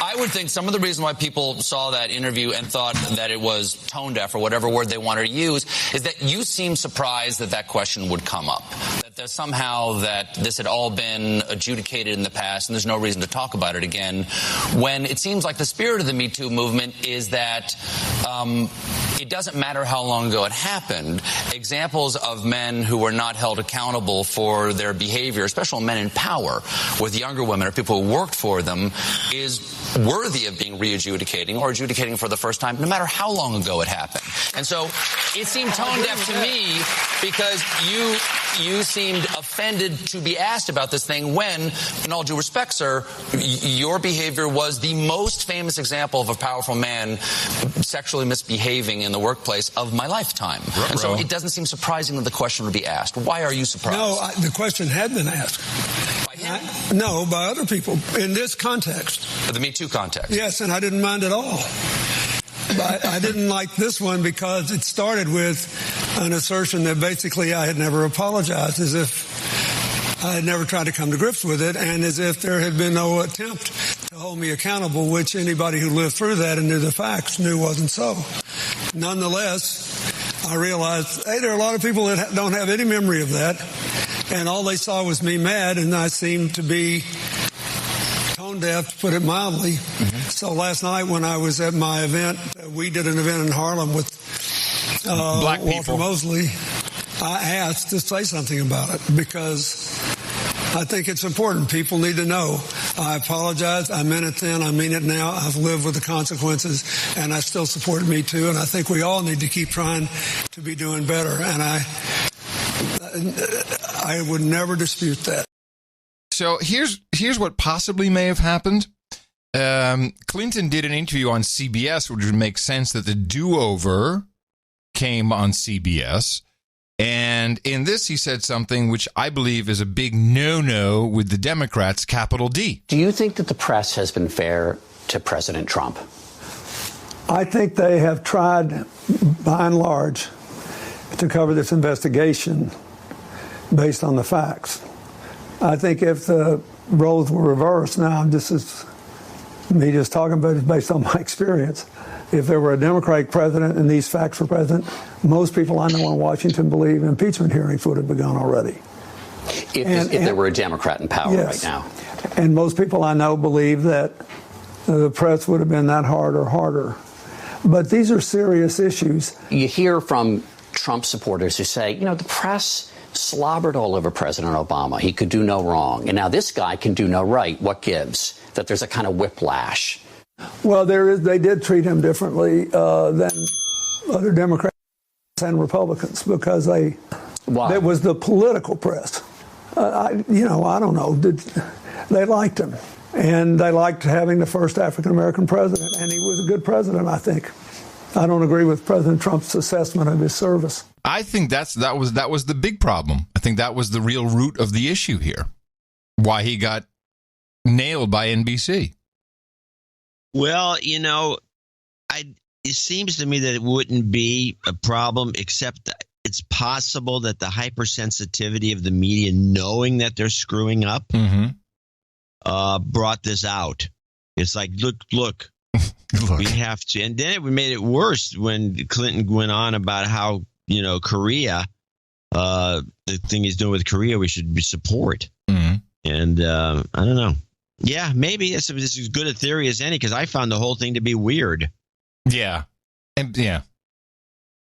I would think some of the reason why people saw that interview and thought that it was tone deaf or whatever word they wanted to use is that you seem surprised that question would come up. That there's somehow that this had all been adjudicated in the past and there's no reason to talk about it again, when it seems like the spirit of the Me Too movement is that it doesn't matter how long ago it happened. Examples of men who were not held accountable for their behavior, especially men in power with younger women or people who worked for them, is worthy of being re-adjudicating or adjudicating for the first time, no matter how long ago it happened. And so it seemed tone deaf to me because you seemed offended to be asked about this thing when, in all due respect, sir, your behavior was the most famous example of a powerful man sexually misbehaving in the workplace of my lifetime. And so it doesn't seem surprising that the question would be asked. Why are you surprised? No, the question had been asked. By him? No, by other people in this context. The Me Too context? Yes, and I didn't mind at all. But I didn't like this one because it started with an assertion that basically I had never apologized, as if I had never tried to come to grips with it, and as if there had been no attempt to hold me accountable, which anybody who lived through that and knew the facts knew wasn't so. Nonetheless, I realized, hey, there are a lot of people that don't have any memory of that, and all they saw was me mad, and I seemed to be tone deaf, to put it mildly. So last night when I was at my event, we did an event in Harlem with Black Walter people. Mosley. I asked to say something about it because I think it's important. People need to know. I apologize. I meant it then. I mean it now. I've lived with the consequences, and I still support Me Too. And I think we all need to keep trying to be doing better. And I would never dispute that. So here's what possibly may have happened. Clinton did an interview on CBS, which would make sense that the do-over came on CBS. And in this, he said something which I believe is a big no-no with the Democrats, capital D. Do you think that the press has been fair to President Trump? I think they have tried, by and large, to cover this investigation based on the facts. I think if the roles were reversed, now this is me just talking about it based on my experience. If there were a Democratic president and these facts were present, most people I know in Washington believe impeachment hearings would have begun already. If there were a Democrat in power yes. right now. And most people I know believe that the press would have been that hard or harder. But these are serious issues. You hear from Trump supporters who say, you know, the press slobbered all over President Obama. He could do no wrong. And now this guy can do no right. What gives? That there's a kind of whiplash. Well, they did treat him differently than other Democrats and Republicans because it was the political press. I don't know. They liked him. And they liked having the first African-American president. And he was a good president, I think. I don't agree with President Trump's assessment of his service. I think that was the big problem. I think that was the real root of the issue here. Why he got nailed by NBC. Well, you know, it seems to me that it wouldn't be a problem, except that it's possible that the hypersensitivity of the media, knowing that they're screwing up, brought this out. It's like, look, we have to. And then it made it worse when Clinton went on about how, you know, Korea, the thing he's doing with Korea, we should support. And I don't know. Yeah, maybe this is as good a theory as any, because I found the whole thing to be weird. Yeah. And yeah.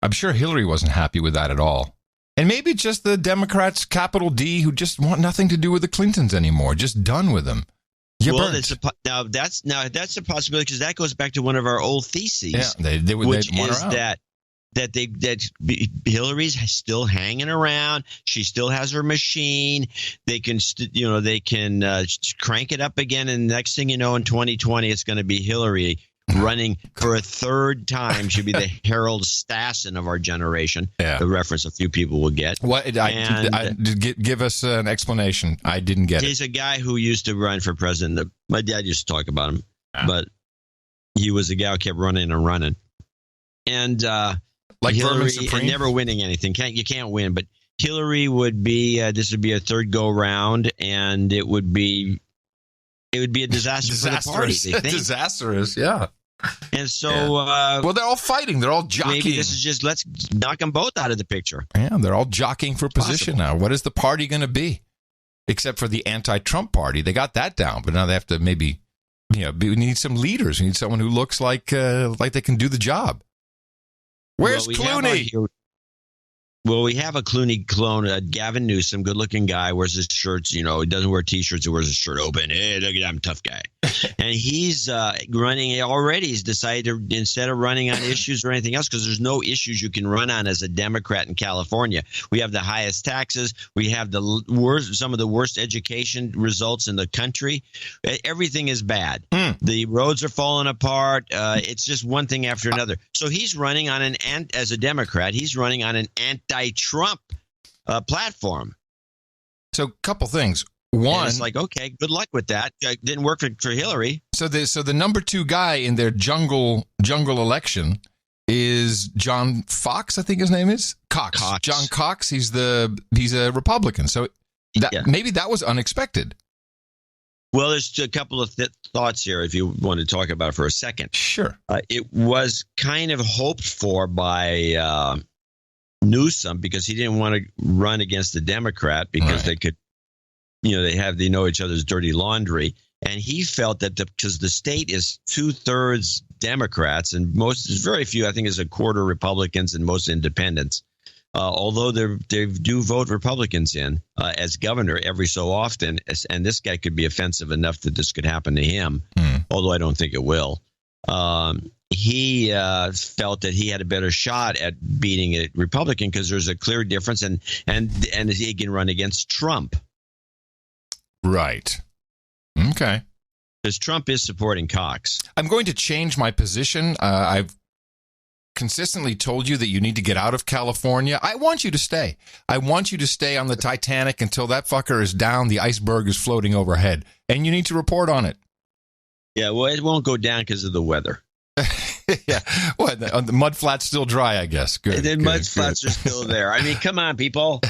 I'm sure Hillary wasn't happy with that at all. And maybe just the Democrats, capital D, who just want nothing to do with the Clintons anymore. Just done with them. That's a possibility, because that goes back to one of our old theses. Yeah, which is that Hillary's still hanging around. She still has her machine. They can, crank it up again. And next thing you know, in 2020, it's going to be Hillary running for a third time. She'll be the Harold Stassen of our generation. Yeah. The reference a few people will get. Give us an explanation. I didn't get it. He's a guy who used to run for president. My dad used to talk about him, but he was a guy who kept running and running. And like Hillary, Supreme? and never winning anything. You can't win. But Hillary would be this would be a third go round, and it would be a disaster for the party. They think. Disastrous, yeah. And so, well, they're all fighting. They're all jockeying. Maybe this is just let's knock them both out of the picture. Yeah, they're all jockeying for position now. What is the party going to be? Except for the anti-Trump party, they got that down, but now they have to maybe, we need some leaders. We need someone who looks like they can do the job. Where's Clooney? We have a Clooney clone, Gavin Newsom, good-looking guy, wears his shirts, he doesn't wear T-shirts, he wears his shirt open. Hey, look at that, I'm a tough guy. And he's running already. He's decided to, instead of running on issues or anything else, because there's no issues you can run on as a Democrat in California. We have the highest taxes. We have some of the worst education results in the country. Everything is bad. The roads are falling apart. It's just one thing after another. So he's running on as a Democrat, he's running on an anti-Trump platform. So, couple things. One, and it's like, okay, good luck with that. It didn't work for Hillary. So the number 2 guy in their jungle election is John Fox, I think his name is Cox. John Cox. He's a Republican. So maybe that was unexpected. Well, there's a couple of thoughts here, if you want to talk about it for a second. Sure. It was kind of hoped for by Newsom, because he didn't want to run against the Democrat because they could, they know each other's dirty laundry. And he felt that because the state is 2/3 Democrats and very few, I think, is a quarter Republicans and most independents. Although they do vote Republicans in as governor every so often, and this guy could be offensive enough that this could happen to him, although I don't think it will. He felt that he had a better shot at beating a Republican because there's a clear difference, and he can run against Trump. Right. Okay. Because Trump is supporting Cox. I'm going to change my position. consistently told you that you need to get out of California, I want you to stay. I want you to stay on the Titanic until that fucker is down, the iceberg is floating overhead, and you need to report on it. Yeah, well, it won't go down because of the weather. Yeah, what? The mud flats still dry, I guess. Good. The mud flats are still there. I mean, come on, people.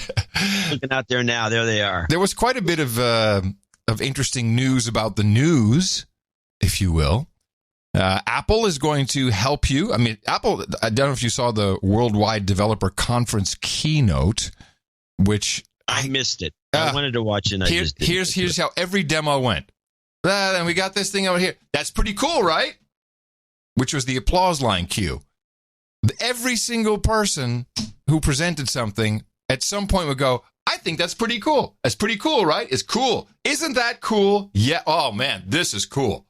Looking out there now, there they are. There was quite a bit of interesting news about the news, if you will. Apple is going to help you. I mean, Apple, I don't know if you saw the Worldwide Developer Conference keynote, which I missed it. I wanted to watch it. Here's how every demo went. And we got this thing over here. That's pretty cool, right? Which was the applause line cue. Every single person who presented something at some point would go, I think that's pretty cool. That's pretty cool, right? It's cool. Isn't that cool? Yeah. Oh, man, this is cool.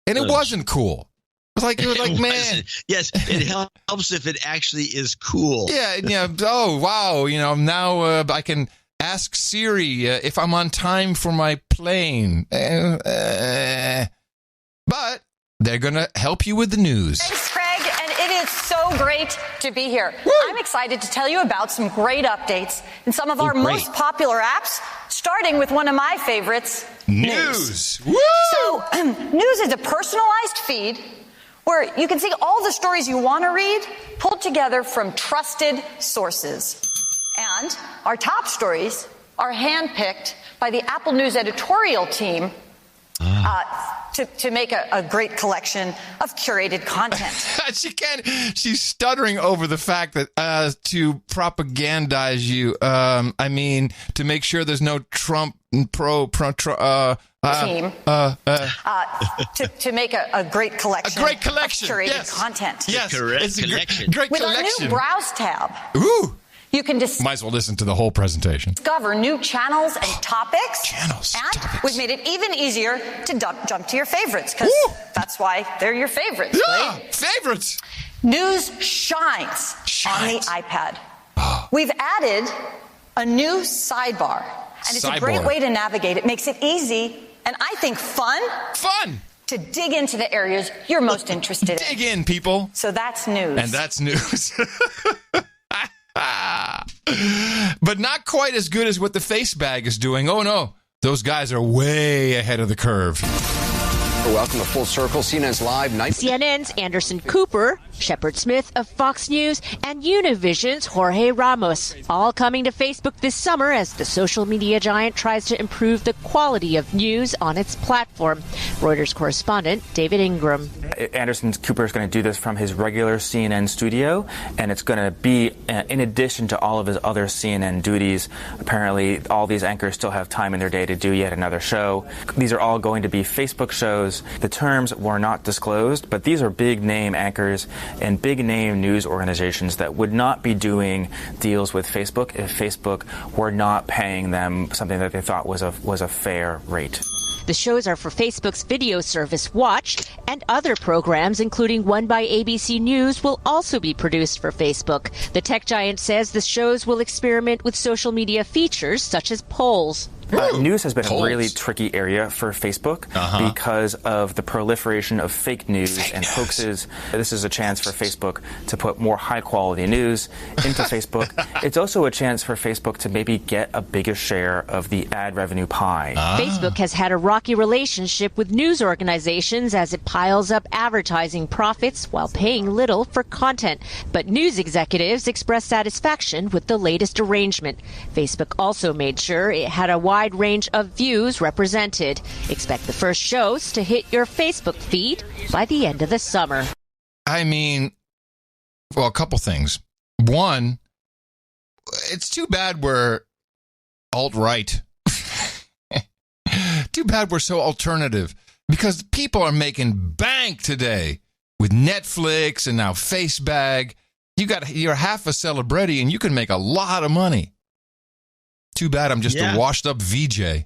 And it wasn't cool. It was like, man. Yes, it helps if it actually is cool. Yeah. Oh, wow. Now I can ask Siri if I'm on time for my plane. But they're going to help you with the news. Thanks, Craig, and it is so great to be here. Woo! I'm excited to tell you about some great updates in some of our most popular apps, starting with one of my favorites, News. Woo! So, News is a personalized feed where you can see all the stories you want to read pulled together from trusted sources. And our top stories are handpicked by the Apple News editorial team to make a great collection of curated content. She's stuttering over the fact that to propagandize you, to make sure there's no Trump team to make a great collection. Of curated content. Yes, it's a great collection. With our new Browse tab. Ooh. You can might as well listen to the whole presentation. Discover new channels and topics. We've made it even easier to jump to your favorites, because that's why they're your favorites, right? Favorites. News shines on the iPad. We've added a new sidebar, and it's a great way to navigate. It makes it easy and I think fun to dig into the areas you're most interested in. Dig in, people. So that's news. And that's news. But not quite as good as what the Face Bag is doing. Oh, no. Those guys are way ahead of the curve. Welcome to Full Circle, CNN's live night. CNN's Anderson Cooper, Shepard Smith of Fox News, and Univision's Jorge Ramos, all coming to Facebook this summer as the social media giant tries to improve the quality of news on its platform. Reuters correspondent David Ingram. Anderson Cooper is going to do this from his regular CNN studio, and it's going to be in addition to all of his other CNN duties. Apparently, all these anchors still have time in their day to do yet another show. These are all going to be Facebook shows. The terms were not disclosed, but these are big-name anchors and big-name news organizations that would not be doing deals with Facebook if Facebook were not paying them something that they thought was a fair rate. The shows are for Facebook's video service Watch, and other programs, including one by ABC News, will also be produced for Facebook. The tech giant says the shows will experiment with social media features such as polls. News has been a really tricky area for Facebook because of the proliferation of fake news and hoaxes. This is a chance for Facebook to put more high-quality news into Facebook. It's also a chance for Facebook to maybe get a bigger share of the ad revenue pie. Facebook has had a rocky relationship with news organizations as it piles up advertising profits while paying little for content. But news executives expressed satisfaction with the latest arrangement. Facebook also made sure it had a wide range of views represented. Expect the first shows to hit your Facebook feed by the end of the summer. I mean, well, a couple things. One, it's too bad we're alt-right. Too bad we're so alternative, because people are making bank today with Netflix and now FaceBag. You're half a celebrity and you can make a lot of money. Too bad I'm just a washed-up VJ.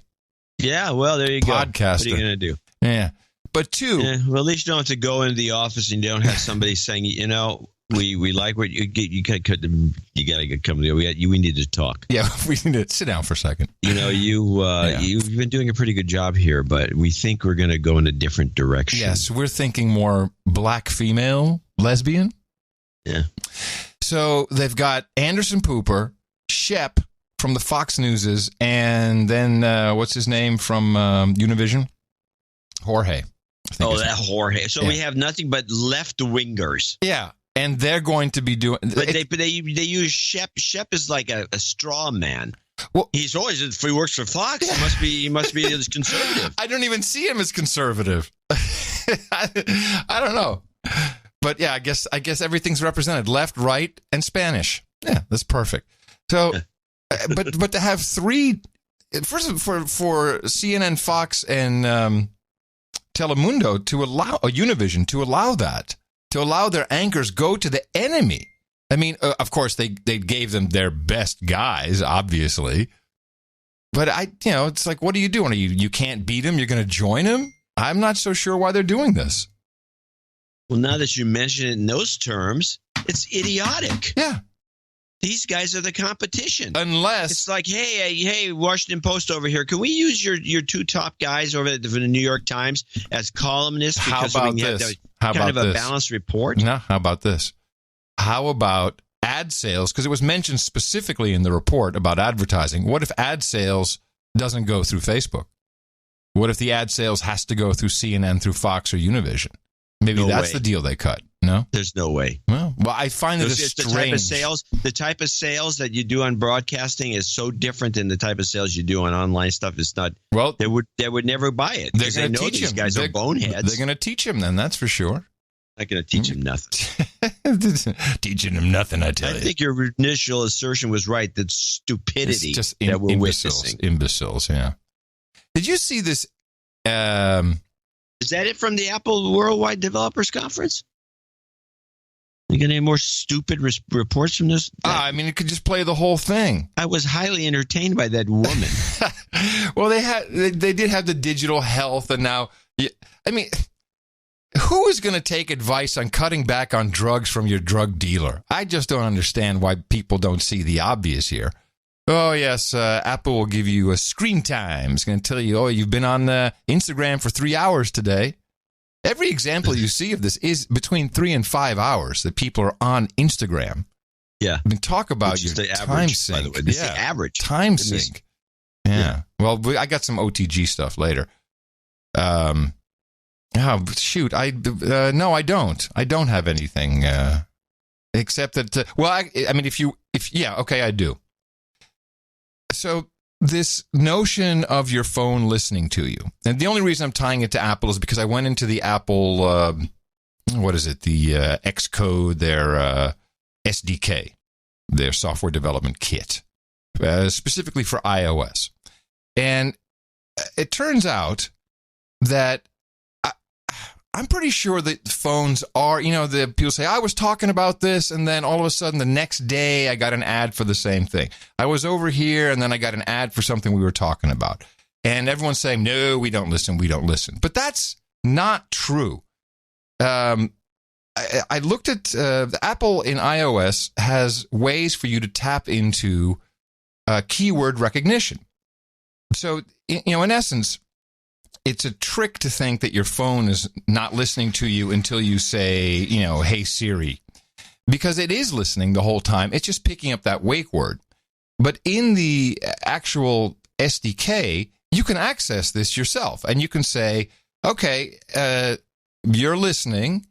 Yeah, well, there you go. Podcaster. What are you going to do? Yeah. But two... Yeah, well, at least you don't have to go into the office and you don't have somebody saying, we like what you get. You got to come here. We need to talk. Yeah, we need to sit down for a second. You've been doing a pretty good job here, but we think we're going to go in a different direction. Yes, we're thinking more black female lesbian. Yeah. So they've got Anderson Cooper, Shep from the Fox Newses, and then what's his name from Univision? Jorge. That Jorge. So we have nothing but left-wingers. Yeah. And they're going to be doing... But they use Shep. Shep is like a straw man. Well, he's always, if he works for Fox, he must be as conservative. I don't even see him as conservative. I don't know. But yeah, I guess everything's represented. Left, right, and Spanish. Yeah, that's perfect. So, but to have three... First, for CNN, Fox, and Telemundo to allow... Univision to allow that. To allow their anchors go to the enemy. I mean, of course, they gave them their best guys, obviously. But it's like, what are you doing? You can't beat him? You're going to join him? I'm not so sure why they're doing this. Well, now that you mention it in those terms, it's idiotic. Yeah. These guys are the competition. Unless it's like, hey, Washington Post over here, can we use your two top guys over at the New York Times as columnists? How about this? How about a balanced report? No, how about this? How about ad sales? Because it was mentioned specifically in the report about advertising. What if ad sales doesn't go through Facebook? What if the ad sales has to go through CNN, through Fox, or Univision? Maybe that's the deal they cut. No? There's no way. Well, I find it strange. The type of sales that you do on broadcasting is so different than the type of sales you do on online stuff. It's not. Well, they would never buy it. They're going to teach these guys are boneheads. They're going to teach him then. That's for sure. Not going to teach him nothing. Teaching him nothing, I tell you. I think your initial assertion was right. That stupidity that we're witnessing. Imbeciles, yeah. Did you see this? Is that it from the Apple Worldwide Developers Conference? You got any more stupid reports from this? I mean, it could just play the whole thing. I was highly entertained by that woman. Well, they did have the digital health, and now, I mean, who is going to take advice on cutting back on drugs from your drug dealer? I just don't understand why people don't see the obvious here. Oh, yes, Apple will give you a screen time. It's going to tell you, you've been on Instagram for 3 hours today. Every example you see of this is between 3 and 5 hours that people are on Instagram. Yeah. I mean, talk about your time sink. By the way. This is the average. Time sink. Yeah. Well, I got some OTG stuff later. Oh, shoot. No, I don't. I don't have anything except that, I mean, I do. So this notion of your phone listening to you, and the only reason I'm tying it to Apple is because I went into the Apple, the Xcode, their SDK, their software development kit, specifically for iOS. And it turns out that I'm pretty sure that phones are, the people say, I was talking about this, and then all of a sudden the next day I got an ad for the same thing. I was over here, and then I got an ad for something we were talking about. And everyone's saying, no, we don't listen. But that's not true. I looked at Apple in iOS has ways for you to tap into keyword recognition. So, in essence, it's a trick to think that your phone is not listening to you until you say, hey, Siri, because it is listening the whole time. It's just picking up that wake word. But in the actual SDK, you can access this yourself, and you can say, okay, you're listening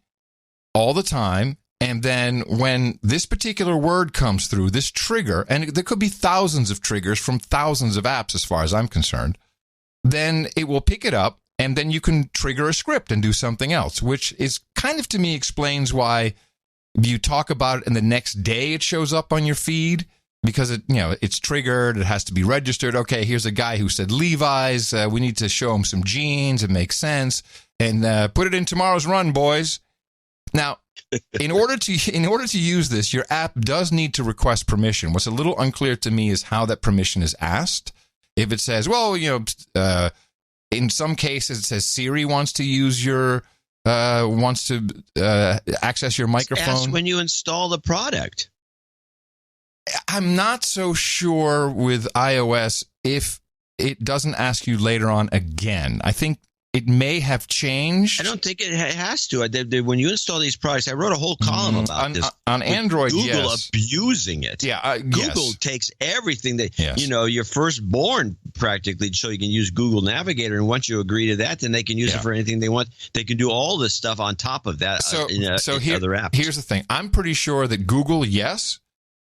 all the time, and then when this particular word comes through, this trigger, and there could be thousands of triggers from thousands of apps as far as I'm concerned, then it will pick it up, and then you can trigger a script and do something else, which is kind of, to me, explains why you talk about it and the next day it shows up on your feed, because it's triggered, it has to be registered. Okay, here's a guy who said Levi's, we need to show him some jeans, it makes sense, and put it in tomorrow's run, boys. Now, in order to use this, your app does need to request permission. What's a little unclear to me is how that permission is asked. If it says, in some cases it says Siri wants to use access your microphone. Ask when you install the product. I'm not so sure with iOS if it doesn't ask you later on again. I think it may have changed. I don't think it has to. When you install these products, I wrote a whole column about this. On Android, Google yes. abusing it. Yeah, Google takes everything that, your firstborn practically, so you can use Google Navigator. And once you agree to that, then they can use it for anything they want. They can do all this stuff on top of that in other apps. Here's the thing. I'm pretty sure that Google, yes.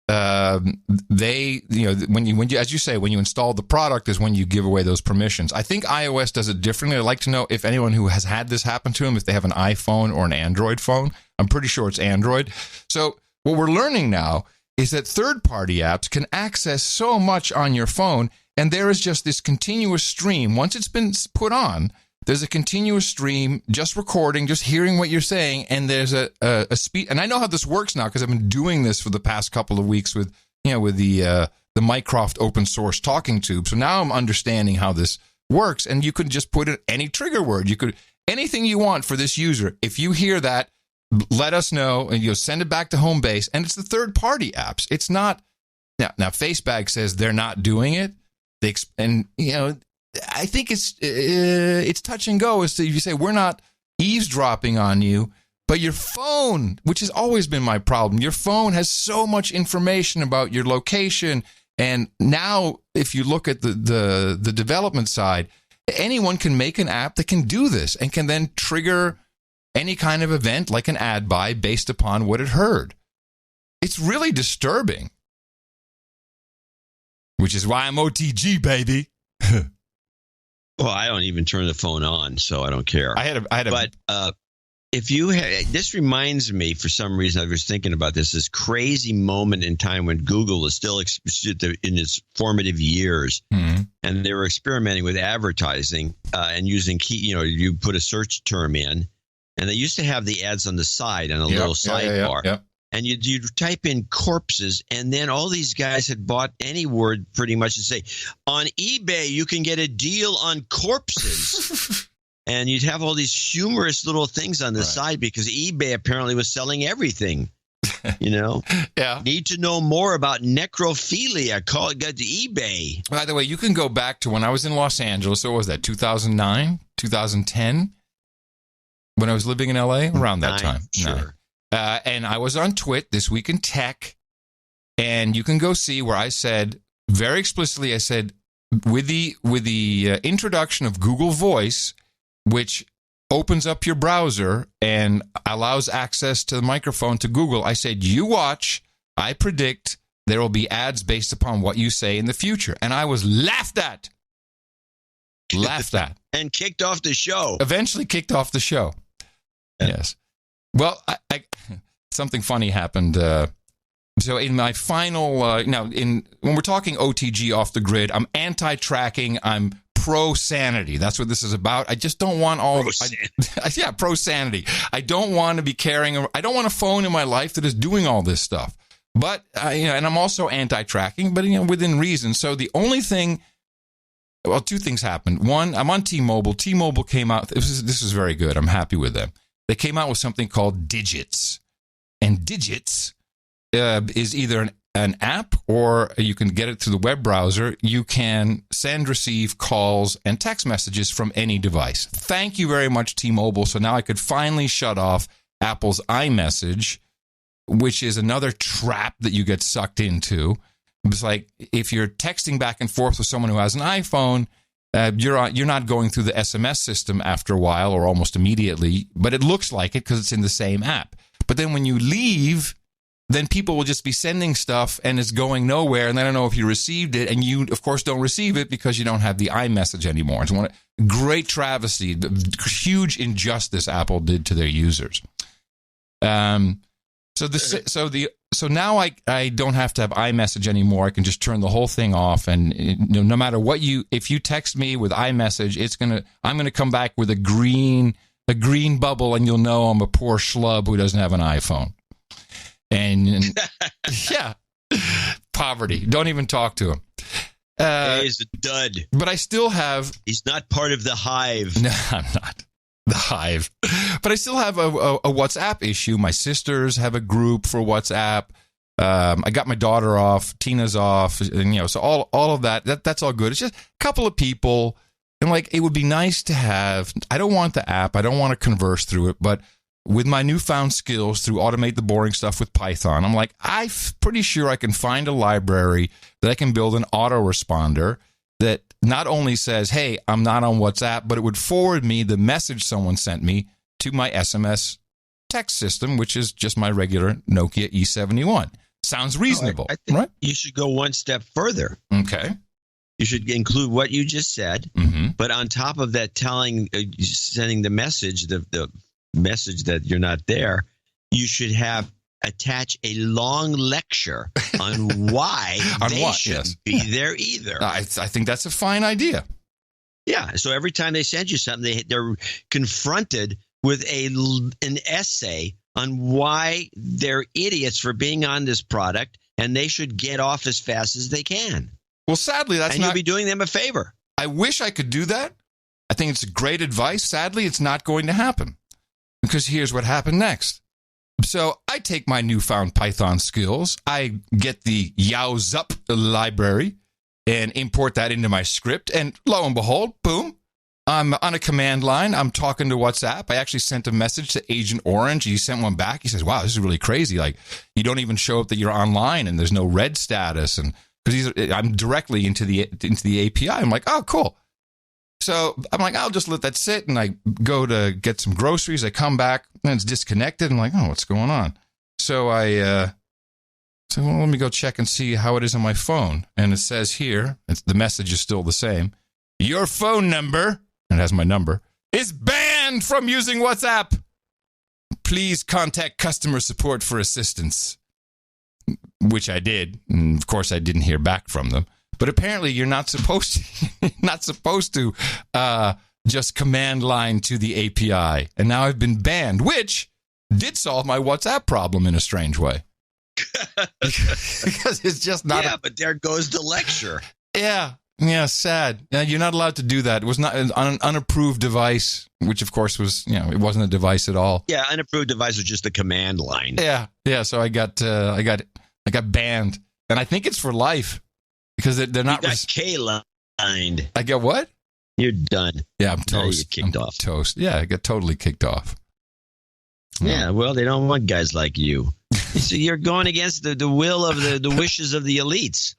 They, when you, as you say, when you install the product is when you give away those permissions. I think iOS does it differently. I'd like to know if anyone who has had this happen to them, if they have an iPhone or an Android phone. I'm pretty sure it's Android. So what we're learning now is that third-party apps can access so much on your phone, and there is just this continuous stream. Once it's been put on, there's a continuous stream, just recording, just hearing what you're saying, and there's a speed. And I know how this works now because I've been doing this for the past couple of weeks with the Mycroft open source talking tube. So now I'm understanding how this works, and you could just put in any trigger word. You could anything you want for this user. If you hear that, let us know, and you'll send it back to home base. And it's the third-party apps. It's not now. Facebag says they're not doing it. I think it's touch and go. Is if you say we're not eavesdropping on you, but your phone, which has always been my problem, your phone has so much information about your location. And now, if you look at the development side, anyone can make an app that can do this and can then trigger any kind of event like an ad buy based upon what it heard. It's really disturbing, which is why I'm OTG, baby. Well, I don't even turn the phone on, so I don't care. But if you this reminds me, for some reason, I was thinking about this crazy moment in time when Google is still in its formative years, and they were experimenting with advertising and using you put a search term in, and they used to have the ads on the side on a little sidebar. Yep. And you'd type in corpses, and then all these guys had bought any word pretty much and say, on eBay, you can get a deal on corpses. And you'd have all these humorous little things on the side because eBay apparently was selling everything. Yeah. Need to know more about necrophilia? Go to eBay. By the way, you can go back to when I was in Los Angeles. So what was that, 2009, 2010? When I was living in LA? Around that time. Sure. No. And I was on Twit, This Week in Tech, and you can go see where I said, very explicitly, I said, with the introduction of Google Voice, which opens up your browser and allows access to the microphone to Google, I said, you watch, I predict there will be ads based upon what you say in the future. And I was laughed at. And kicked off the show. Eventually kicked off the show. Yes. Well, something funny happened. So in my final, when we're talking OTG off the grid, I'm anti-tracking. I'm pro-sanity. That's what this is about. I just don't want pro-sanity. I don't want to be carrying. I don't want a phone in my life that is doing all this stuff. But and I'm also anti-tracking, but within reason. So the only thing. Well, two things happened. One, I'm on T-Mobile. T-Mobile came out. This is very good. I'm happy with them. They came out with something called Digits. And Digits is either an app or you can get it through the web browser. You can send, receive calls and text messages from any device. Thank you very much, T-Mobile. So now I could finally shut off Apple's iMessage, which is another trap that you get sucked into. It's like if you're texting back and forth with someone who has an iPhone, you're not going through the SMS system after a while or almost immediately, but it looks like it because it's in the same app. But then when you leave, then people will just be sending stuff and it's going nowhere, and they don't know if you received it, and you, of course, don't receive it because you don't have the iMessage anymore. It's one great travesty, the huge injustice Apple did to their users. So now I don't have to have iMessage anymore. I can just turn the whole thing off, and no matter what if you text me with iMessage, I'm gonna come back with a green bubble, and you'll know I'm a poor schlub who doesn't have an iPhone. And yeah, poverty. Don't even talk to him. He's a dud. But I still have. He's not part of the hive. No, I'm not. The hive. But I still have a WhatsApp issue. My sisters have a group for WhatsApp. I got my daughter off. Tina's off. And, so all of that's all good. It's just a couple of people And like, it would be nice to have, I don't want the app, I don't want to converse through it, but with my newfound skills through Automate the Boring Stuff with Python, I'm like, I'm pretty sure I can find a library that I can build an autoresponder that not only says, hey, I'm not on WhatsApp, but it would forward me the message someone sent me to my SMS text system, which is just my regular Nokia E71. Sounds reasonable, I think right? You should go one step further. Okay. You should include what you just said, but on top of that, sending the message, the message that you're not there, you should attach a long lecture on why they shouldn't be there either. I think that's a fine idea. Yeah. So every time they send you something, they're confronted with an essay on why they're idiots for being on this product, and they should get off as fast as they can. Well, sadly, you'll be doing them a favor. I wish I could do that. I think it's great advice. Sadly, it's not going to happen, because here's what happened next. So I take my newfound Python skills. I get the Yowzup library and import that into my script. And lo and behold, boom, I'm on a command line. I'm talking to WhatsApp. I actually sent a message to Agent Orange. He sent one back. He says, wow, this is really crazy. Like, you don't even show up that you're online and there's no red status. And because I'm directly into the API. I'm like, oh, cool. So I'm like, I'll just let that sit. And I go to get some groceries. I come back and it's disconnected. I'm like, oh, what's going on? So I said, well, let me go check and see how it is on my phone. And it says here, the message is still the same. Your phone number, and it has my number, is banned from using WhatsApp. Please contact customer support for assistance. Which I did. And of course, I didn't hear back from them. But apparently, you're not supposed to just command line to the API. And now I've been banned, which did solve my WhatsApp problem in a strange way. Because it's just not. Yeah, but there goes the lecture. Yeah, sad. You're not allowed to do that. It was not an unapproved device, which of course was, it wasn't a device at all. Yeah, unapproved device was just a command line. Yeah. So I got banned, and I think it's for life. Because they're not. You got K-lined. I get what? You're done. Yeah, I'm toast. You're kicked off. Toast. Yeah, I got totally kicked off. Yeah, well, they don't want guys like you. So you're going against the will of the wishes of the elites.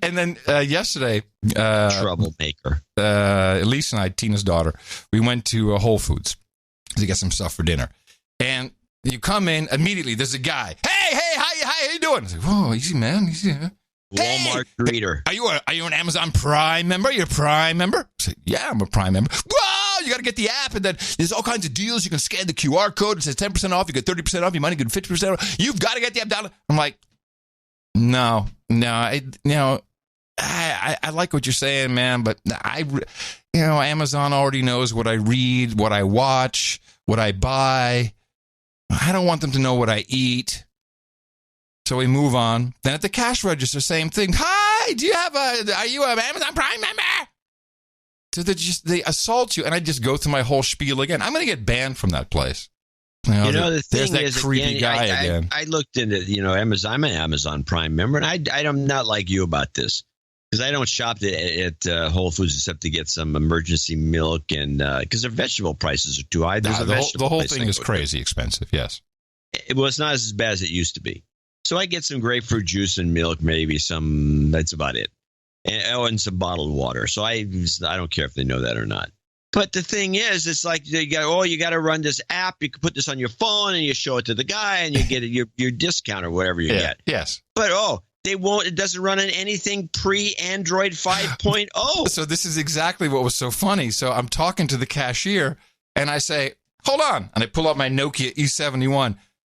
And then yesterday, troublemaker. Elise and I, Tina's daughter, we went to Whole Foods to get some stuff for dinner. And you come in immediately. There's a guy. Hey, how you doing? I was like, whoa, easy, man, easy. Walmart greeter. Are you an Amazon Prime member? You're a Prime member? I said, yeah, I'm a Prime member. Whoa, you got to get the app, and then there's all kinds of deals. You can scan the QR code. It says 10% off. You get 30% off. You might get 50% off. You've got to get the app down. I'm like, no. I like what you're saying, man, but Amazon already knows what I read, what I watch, what I buy. I don't want them to know what I eat. So we move on. Then at the cash register, same thing. Hi, are you an Amazon Prime member? So they assault you, and I just go through my whole spiel again. I'm going to get banned from that place. The thing there's that is, creepy guy again. I looked into, Amazon. I'm an Amazon Prime member, and I'm not like you about this. Because I don't shop at Whole Foods except to get some emergency milk, and because their vegetable prices are too high. The whole thing is crazy expensive, yes. Well, it's not as bad as it used to be. So I get some grapefruit juice and milk, maybe that's about it. And some bottled water. So I don't care if they know that or not. But the thing is, it's like you got to run this app. You can put this on your phone and you show it to the guy and you get your discount or whatever you get. Yes. But it doesn't run on anything pre-Android 5.0. So this is exactly what was so funny. So I'm talking to the cashier and I say, hold on. And I pull out my Nokia E71.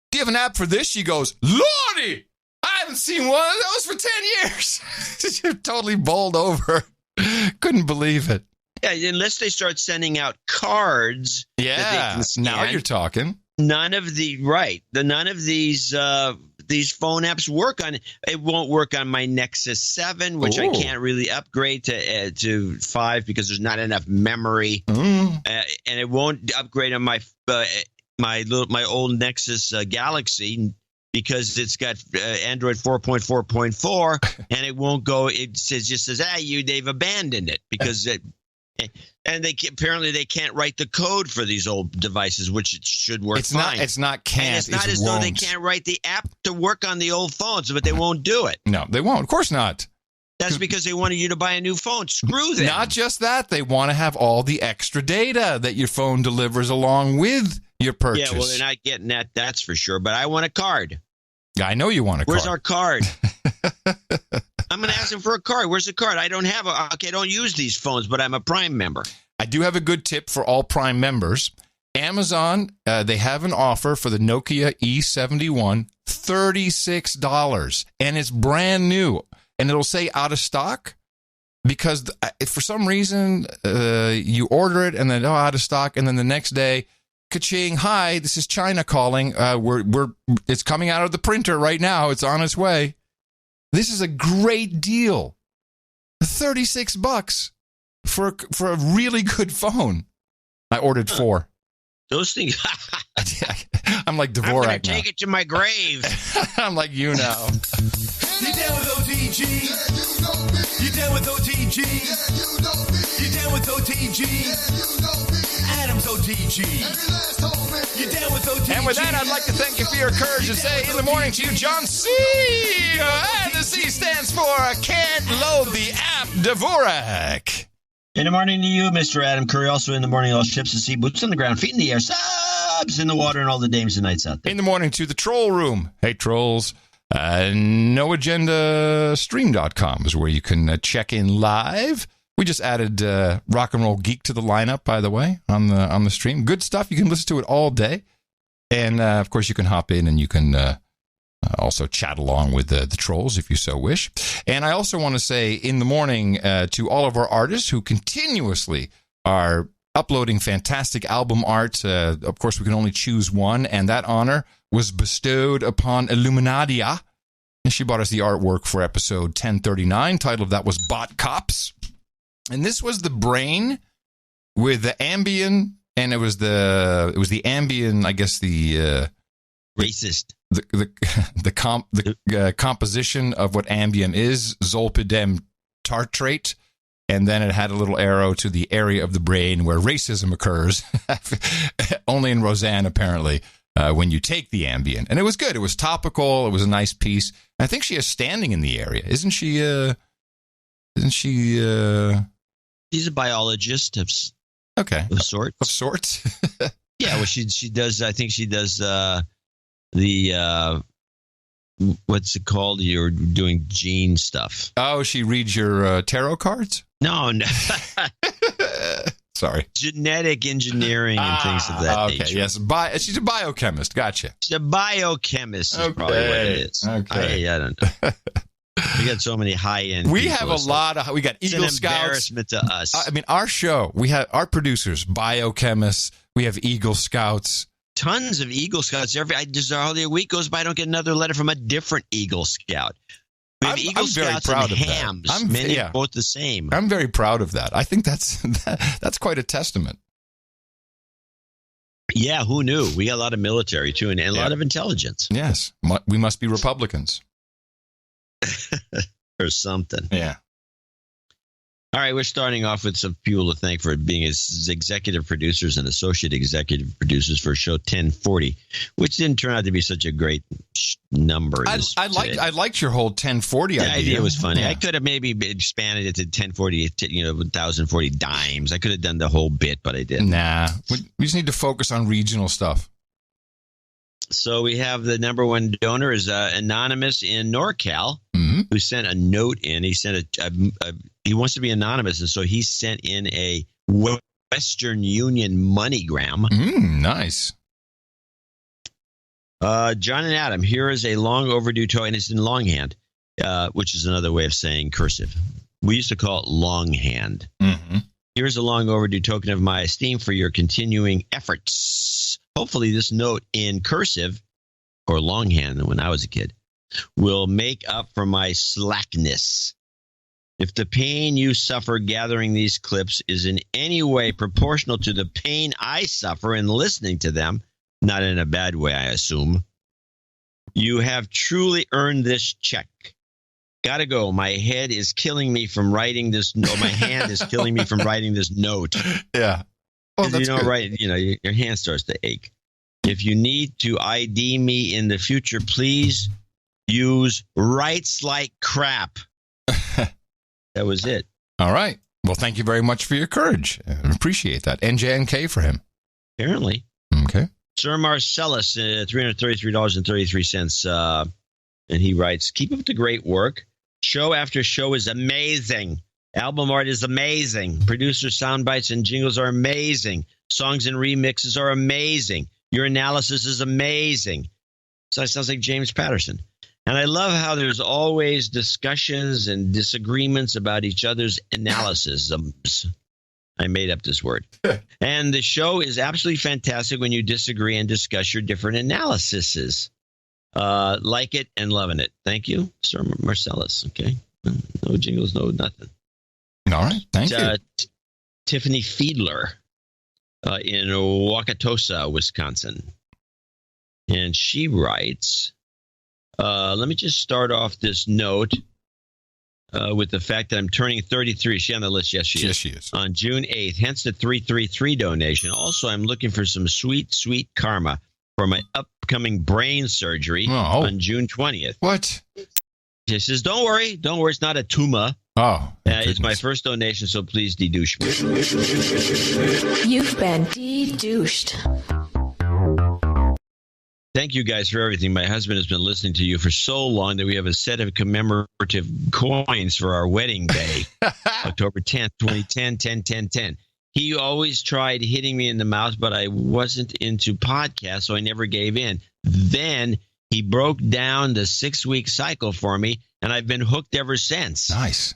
Do you have an app for this? She goes, Lordy, I haven't seen one of those for 10 years. She's totally bowled over. Couldn't believe it. Yeah, unless they start sending out cards. Yeah, that they can scan, now you're talking. None of these phone apps work on it. It won't work on my Nexus 7, which I can't really upgrade to 5 because there's not enough memory, and it won't upgrade on my old Nexus Galaxy because it's got Android 4.4.4, and it won't go. It just says, they've abandoned it because and apparently they can't write the code for these old devices, which it should work fine. It's not can't. And it's not as though they can't write the app to work on the old phones, but they won't do it. No, they won't. Of course not. That's because they wanted you to buy a new phone. Screw them. Not just that. They want to have all the extra data that your phone delivers along with your purchase. Yeah, well, they're not getting that. That's for sure. But I want a card. I know you want a card. Where's our card? I'm going to ask him for a card. Where's the card? I don't have a. Okay, I don't use these phones, but I'm a Prime member. I do have a good tip for all Prime members. Amazon, they have an offer for the Nokia E71, $36, and it's brand new. And it'll say out of stock because if for some reason you order it and then out of stock, and then the next day, ka-ching, hi, this is China calling. It's coming out of the printer right now. It's on its way. This is a great deal. $36 for a really good phone. I ordered 4. Those things. I'm like Dvorak I'm going to take it to my grave. I'm like you now. You down with OTG? You down with OTG? You down with OTG? Adam's OTG. You down with OTG? And with that, I'd like to thank you for your courage and say in the morning to you, John C. And the C stands for Can't Load the App, Dvorak. In the morning to you, Mr. Adam Curry. Also in the morning, all ships and sea, boots on the ground, feet in the air, subs in the water, and all the dames and knights out there. In the morning to the troll room. Hey, trolls. NoAgendaStream.com is where you can check in live. We just added Rock and Roll Geek to the lineup, by the way, on the stream. Good stuff. You can listen to it all day. And, of course, you can hop in and you can also chat along with the trolls if you so wish. And I also want to say in the morning to all of our artists who continuously are uploading fantastic album art. Of course, we can only choose one, and that honor was bestowed upon Illuminadia. And she brought us the artwork for episode 1039. Title of that was Bot Cops. And this was the brain with the Ambien, and it was the Ambien, I guess the racist. The composition of what Ambien is, zolpidem tartrate, and then it had a little arrow to the area of the brain where racism occurs, only in Roseanne, apparently, when you take the Ambien. And it was good. It was topical. It was a nice piece. I think she is standing in the area. Isn't she? She's a biologist of sorts. Of sorts? Yeah, well, she does, I think she does the what's it called? You're doing gene stuff. Oh, she reads your tarot cards? No. Sorry. Genetic engineering and things of that nature. Yes. She's a biochemist. Gotcha. She's a biochemist is probably what it is. Okay. I don't know. We got so many high-end We people, have a lot of... We got Eagle Scouts. It's an embarrassment to us. I mean, our show, we have our producers, biochemists. We have Eagle Scouts. Tons of Eagle Scouts. Hardly a week goes by, I don't get another letter from a different Eagle Scout. We have Eagle Scouts and hams. Both the same. I'm very proud of that. I think that's quite a testament. Yeah, who knew? We got a lot of military, too, and a lot of intelligence. Yes. We must be Republicans. Or something. Yeah. All right, we're starting off with some people to thank for being as executive producers and associate executive producers for show 1040, which didn't turn out to be such a great number. I liked your whole 1040 idea. The idea was funny. Yeah. I could have maybe expanded it to 1040, 1040 dimes. I could have done the whole bit, but I didn't. Nah, we just need to focus on regional stuff. So we have the number one donor is Anonymous in NorCal, who sent a note in. He sent he wants to be anonymous, and so he sent in a Western Union MoneyGram. Nice. John and Adam, here is a long overdue token. It's in longhand, which is another way of saying cursive. We used to call it longhand. Mm-hmm. Here's a long overdue token of my esteem for your continuing efforts. Hopefully this note in cursive or longhand when I was a kid will make up for my slackness. If the pain you suffer gathering these clips is in any way proportional to the pain I suffer in listening to them, not in a bad way, I assume, You have truly earned this check. Gotta go. My head is killing me from writing this. No, my hand is killing me from writing this note. Yeah. Oh, that's good. Right. Your hand starts to ache. If you need to ID me in the future, please use writes like crap. That was it. All right. Well, thank you very much for your courage. I appreciate that. NJNK for him. Apparently. Okay. Sir Marcellus, $333.33. And he writes, keep up the great work. Show after show is amazing. Album art is amazing. Producer sound bites and jingles are amazing. Songs and remixes are amazing. Your analysis is amazing. So it sounds like James Patterson. And I love how there's always discussions and disagreements about each other's analysis. I made up this word. And the show is absolutely fantastic when you disagree and discuss your different analyses. Like it and loving it. Thank you, Sir Marcellus. Okay. No jingles, no nothing. All right. Thank you. Tiffany Fiedler in Wauwatosa, Wisconsin. And she writes, let me just start off this note with the fact that I'm turning 33. Is she on the list? Yes, she is. Yes, she is. On June 8th, hence the 333 donation. Also, I'm looking for some sweet, sweet karma for my upcoming brain surgery on June 20th. What? She says, don't worry. It's not a tumor. Oh. It's my first donation, so please de-douche me. You've been de-douched. Thank you guys for everything. My husband has been listening to you for so long that we have a set of commemorative coins for our wedding day, October 10th, 2010, 10-10-10. He always tried hitting me in the mouth, but I wasn't into podcasts, so I never gave in. Then he broke down the 6-week cycle for me, and I've been hooked ever since. Nice.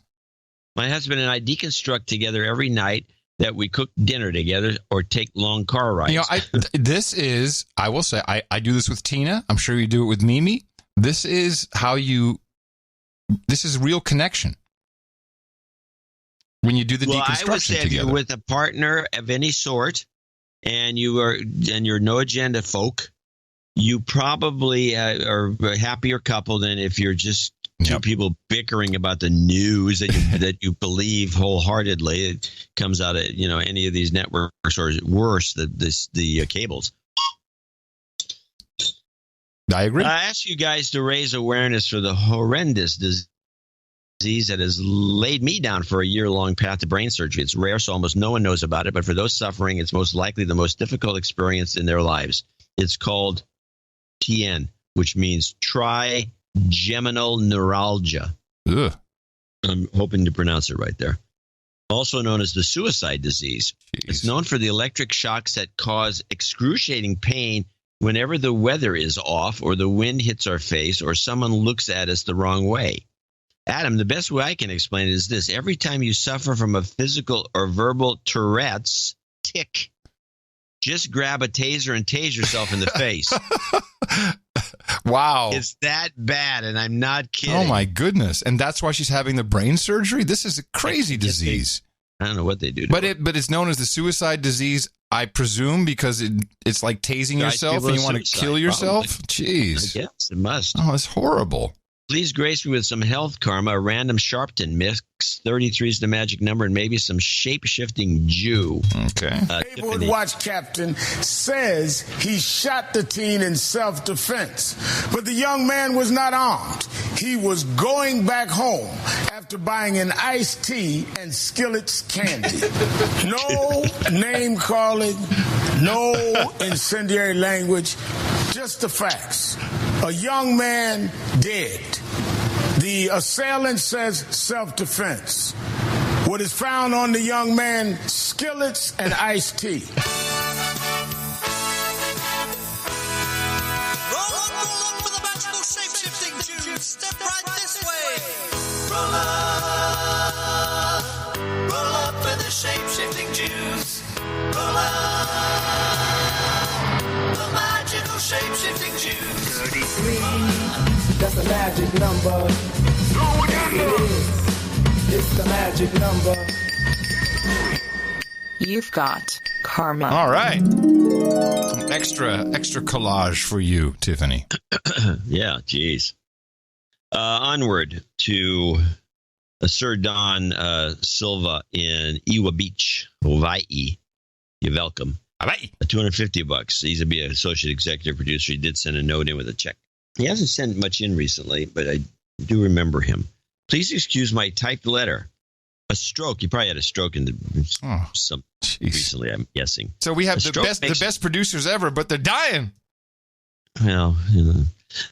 My husband and I deconstruct together every night that we cook dinner together or take long car rides. I will say, I do this with Tina. I'm sure you do it with Mimi. This is real connection. When you do the deconstruction I would say together. if you're with a partner of any sort and you're no agenda folk, you probably are a happier couple than if you're just two people bickering about the news that you believe wholeheartedly. It comes out of any of these networks, or worse, the cables. I agree. I ask you guys to raise awareness for the horrendous disease that has laid me down for a year-long path to brain surgery. It's rare, so almost no one knows about it. But for those suffering, it's most likely the most difficult experience in their lives. It's called TN, which means trigeminal neuralgia. Ugh. I'm hoping to pronounce it right there. Also known as the suicide disease. Jeez. It's known for the electric shocks that cause excruciating pain whenever the weather is off or the wind hits our face or someone looks at us the wrong way. Adam, the best way I can explain it is this. Every time you suffer from a physical or verbal Tourette's tick, just grab a taser and tase yourself in the face. Wow. It's that bad, and I'm not kidding. Oh, my goodness. And that's why she's having the brain surgery? This is a crazy disease. I don't know what they do. But it's known as the suicide disease, I presume, because it's like tasing yourself and you want to kill yourself? Probably. Jeez. I guess it must. Oh, it's horrible. Please grace me with some health karma, a random Sharpton mix, 33 is the magic number, and maybe some shape-shifting Jew. Okay. Neighborhood Watch captain says he shot the teen in self-defense, but the young man was not armed. He was going back home after buying an iced tea and Skillet's candy. No name-calling, no incendiary language, just the facts. A young man dead. The assailant says self-defense. What is found on the young man? Skillets and iced tea. Roll up for the magical shape-shifting Jews. Step right this way. Roll up for the shape-shifting Jews. Roll up. The magical shape-shifting Jews. 33, that's the magic number. It's the magic number. You've got karma. All right. Some extra collage for you, Tiffany. Yeah, geez. Onward to Sir Don Silva in Iwa Beach, Hawaii. You're welcome. Hawaii. $250. He's a associate executive producer. He did send a note in with a check. He hasn't sent much in recently, but I do remember him. Please excuse my typed letter. A stroke. He probably had a stroke recently, I'm guessing. So we have the best producers ever, but they're dying. Well,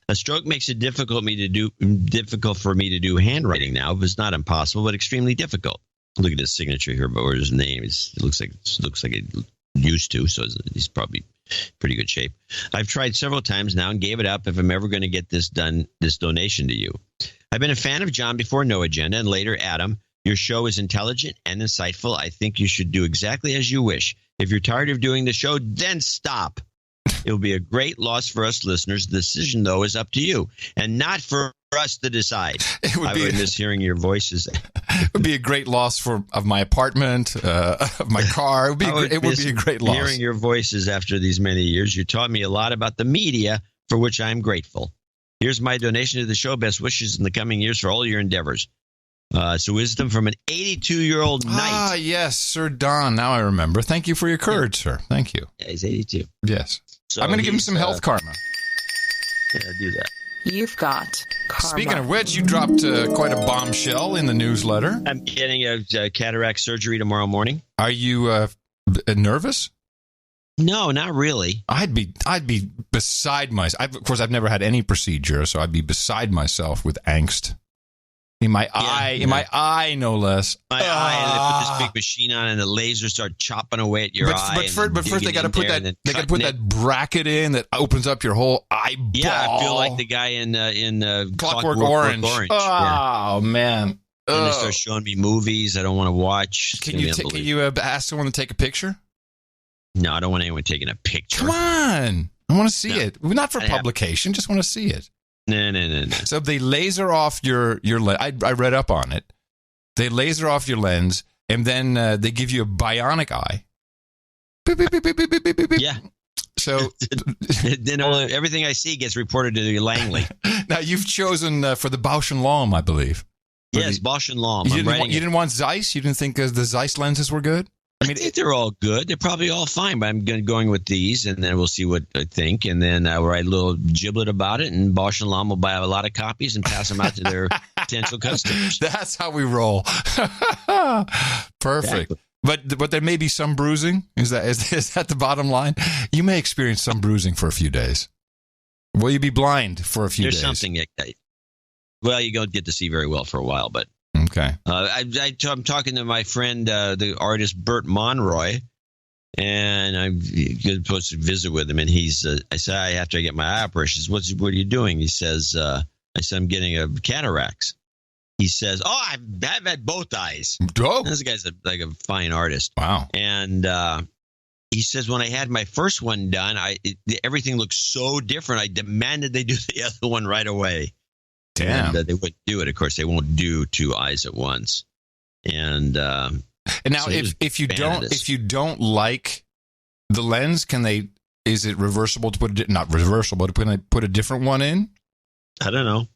a stroke makes it difficult for me to do handwriting now. It's not impossible, but extremely difficult. Look at his signature here, but where's his name? It looks like it used to, so he's probably pretty good shape. I've tried several times now and gave it up if I'm ever going to get this donation to you. I've been a fan of John before No Agenda and later Adam. Your show is intelligent and insightful. I think you should do exactly as you wish. If you're tired of doing the show, then stop. It will be a great loss for us listeners. The decision, though, is up to you and not for us to decide. I would miss hearing your voices. It would be a great loss of my apartment, of my car. It would be a great loss. Hearing your voices after these many years, you taught me a lot about the media, for which I am grateful. Here's my donation to the show. Best wishes in the coming years for all your endeavors. So wisdom from an 82-year-old knight. Ah, yes, Sir Don. Now I remember. Thank you for your courage, sir. Thank you. Yeah, he's 82. Yes. So I'm going to give him some health karma. Yeah, do that. You've got karma. Speaking of which, you dropped quite a bombshell in the newsletter. I'm getting a cataract surgery tomorrow morning. Are you nervous? No, not really. I'd be beside myself. Of course, I've never had any procedure, so I'd be beside myself with angst. In my eye, no less. My eye, and they put this big machine on, and the lasers start chopping away at your eye. But first, they got to put that. They got to put that bracket in that opens up your whole eyeball. Yeah, I feel like the guy in Clockwork Orange. Oh man! And they start showing me movies I don't want to watch. Can you ask someone to take a picture? No, I don't want anyone taking a picture. Come on, I want to see it. Not for publication. Just want to see it. No. So they laser off your lens. I read up on it. They laser off your lens, and then they give you a bionic eye. Beep, beep, beep, beep, beep, beep, beep. Yeah. So then everything I see gets reported to Langley. Now you've chosen for the Bausch & Lomb, I believe. Yes, Bausch & Lomb. You didn't want Zeiss? You didn't think the Zeiss lenses were good? I think they're all good. They're probably all fine, but I'm going with these, and then we'll see what I think. And then I'll write a little giblet about it, and Bausch & Lomb will buy a lot of copies and pass them out to their potential customers. That's how we roll. Perfect. Exactly. But there may be some bruising. Is that the bottom line? You may experience some bruising for a few days. Will you be blind for a few days? There's something. Well, you don't get to see very well for a while, but. Okay. I'm talking to my friend, the artist Bert Monroy, and I'm supposed to visit with him. And I said, after I get my eye operation, what are you doing? He says, I said, I'm getting a cataracts. He says, I've had both eyes. Oh. This guy's like a fine artist. Wow. And he says, when I had my first one done, everything looked so different. I demanded they do the other one right away. Damn. And they wouldn't do it. Of course, they won't do two eyes at once. And now, so if you don't like the lens, is it reversible to put not reversible to put a different one in? I don't know.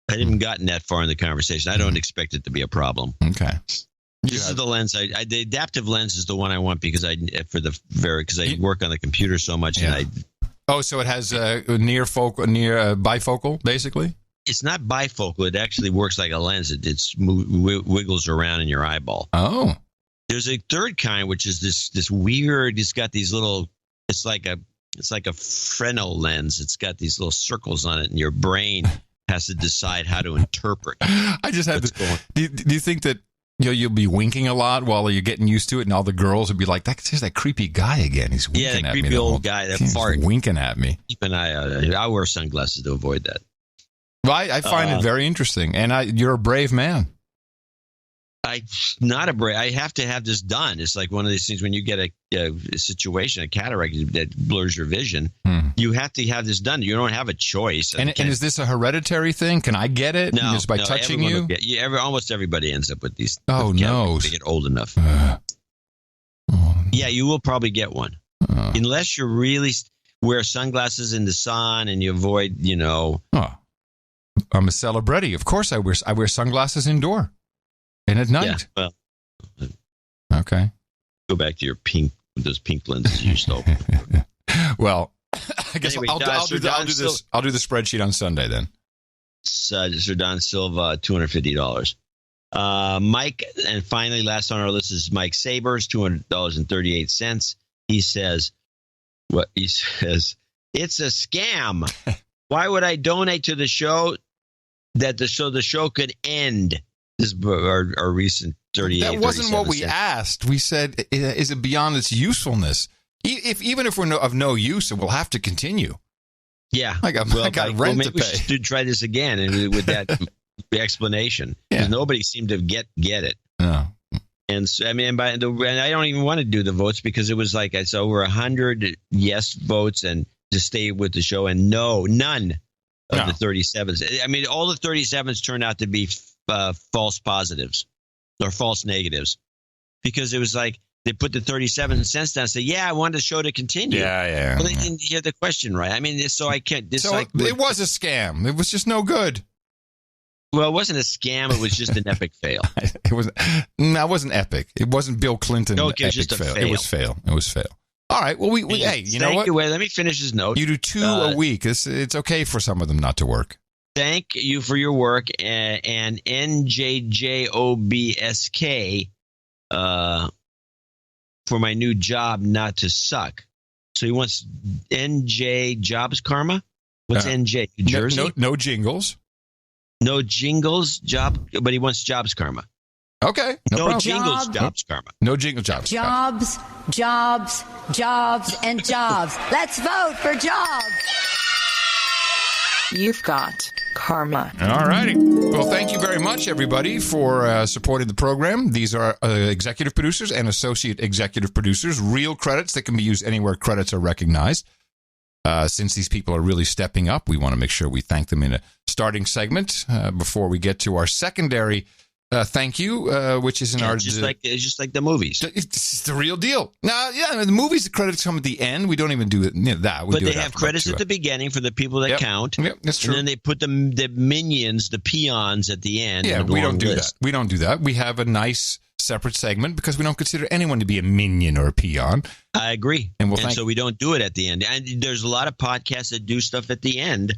I haven't gotten that far in the conversation. I don't expect it to be a problem. Okay. This is the lens. The adaptive lens is the one I want because I work on the computer so much. Yeah. So it has near bifocal, basically. It's not bifocal. It actually works like a lens. It wiggles around in your eyeball. Oh. There's a third kind, which is this weird. It's got these little. It's like a Fresnel lens. It's got these little circles on it, and your brain has to decide how to interpret. I just had to. Do you think that you'll be winking a lot while you're getting used to it, and all the girls will be like, "There's that creepy guy again. He's winking at me." Yeah, the creepy old guy that fart winking at me. Keep an eye out. I wear sunglasses to avoid that. Well, I find it very interesting, and you're a brave man. I'm not a brave. I have to have this done. It's like one of these things when you get a situation, a cataract that blurs your vision. You have to have this done. You don't have a choice. And is this a hereditary thing? Can I get it just by touching you? Almost everybody ends up with these. Oh, no. They get old enough. Yeah, you will probably get one. Unless you really wear sunglasses in the sun and you avoid, Oh, I'm a celebrity. Of course I wear sunglasses indoor and at night. Yeah, well, okay. Go back to those pink lenses you stole. Well, I guess anyway, I'll do the spreadsheet on Sunday then. Sir Don Silva, $250. Mike, and finally, last on our list is Mike Sabers, $200.38. He says, it's a scam. Why would I donate to the show the show could end? This is our recent 38. That wasn't what we asked. We said, is it beyond its usefulness? Even if we're of no use, it will have to continue. Yeah. I got rent to pay. We should try this again and with that explanation. Because nobody seemed to get it. No. And so, and I don't even want to do the votes because it was like it's over 100 yes votes and to stay with the show and none of the 37s. I mean, all the 37s turned out to be false positives or false negatives because it was like they put the 37 cents down and say, I want the show to continue. Yeah. Well, they didn't hear the question right. I mean, so I can't. It was a scam. It was just no good. Well, it wasn't a scam. It was just an epic fail. It wasn't epic. It wasn't Bill Clinton. No, it was just a fail. It was fail. All right. Well, hey, you know what? Let me finish his note. You do 2 a week. It's okay for some of them not to work. Thank you for your work and NJJOBSK for my new job not to suck. So he wants NJ Jobs Karma. What's NJ? New Jersey? No jingles. No jingles but he wants Jobs Karma. Okay. No jingles Jobs Karma. No jingle jobs. Jobs, and jobs. Let's vote for jobs. You've got karma. All righty. Well, thank you very much, everybody, for supporting the program. These are executive producers and associate executive producers, real credits that can be used anywhere credits are recognized. Since these people are really stepping up, we want to make sure we thank them in a starting segment before we get to our secondary thank you, which is in our... just like the movies. It's the real deal. Now, the movies, the credits come at the end. We don't even do it, that. But they have credits at the beginning for the people that count. Yep, that's true. And then they put the minions, the peons at the end. Yeah, we don't do that. We don't do that. We have a nice separate segment because we don't consider anyone to be a minion or a peon. I agree. And so we don't do it at the end. And there's a lot of podcasts that do stuff at the end.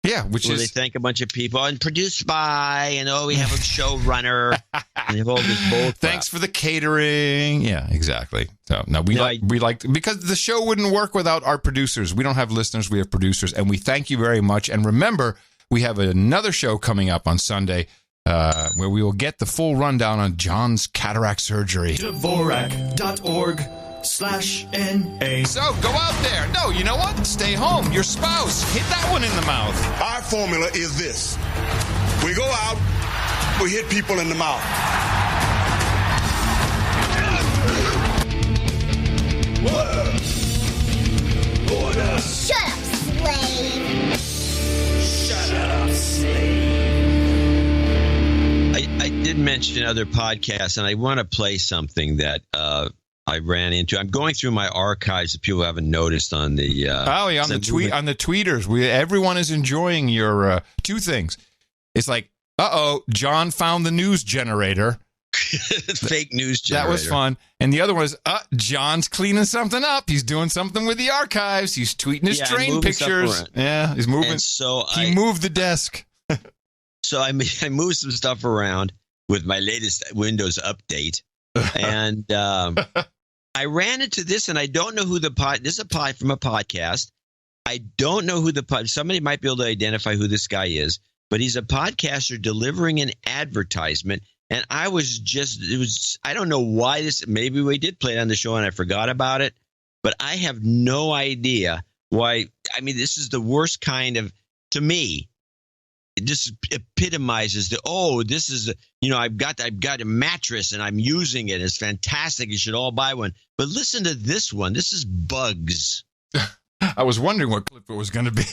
Yeah, where they thank a bunch of people and produced by, we have a showrunner. And all this bull crap. Thanks for the catering. Yeah, exactly. So now we like because the show wouldn't work without our producers. We don't have listeners, we have producers, and we thank you very much. And remember, we have another show coming up on Sunday where we will get the full rundown on John's cataract surgery. Dvorak.org/NA. So go out there. No, you know what? Stay home. Your spouse. Hit that one in the mouth. Our formula is this. We go out, we hit people in the mouth. Order. Shut up, slave. Shut up, slave. I did mention other podcasts, and I want to play something that I ran into. I'm going through my archives that people haven't noticed on the on the tweeters. Everyone is enjoying your 2 things. It's like, John found the news generator. Fake news generator. That was fun. And the other one was, John's cleaning something up. He's doing something with the archives. He's tweeting his train pictures. Yeah, he's moving. And so he moved the desk. So I moved some stuff around with my latest Windows update. And I ran into this, and I don't know who this is from a podcast. I don't know who somebody might be able to identify who this guy is, but he's a podcaster delivering an advertisement. And I don't know why maybe we did play it on the show and I forgot about it, but I have no idea why. I mean, this is the worst kind of, to me, it just epitomizes this is, I've got a mattress and I'm using it. It's fantastic. You should all buy one. But listen to this one. This is Bugs. I was wondering what clip it was going to be.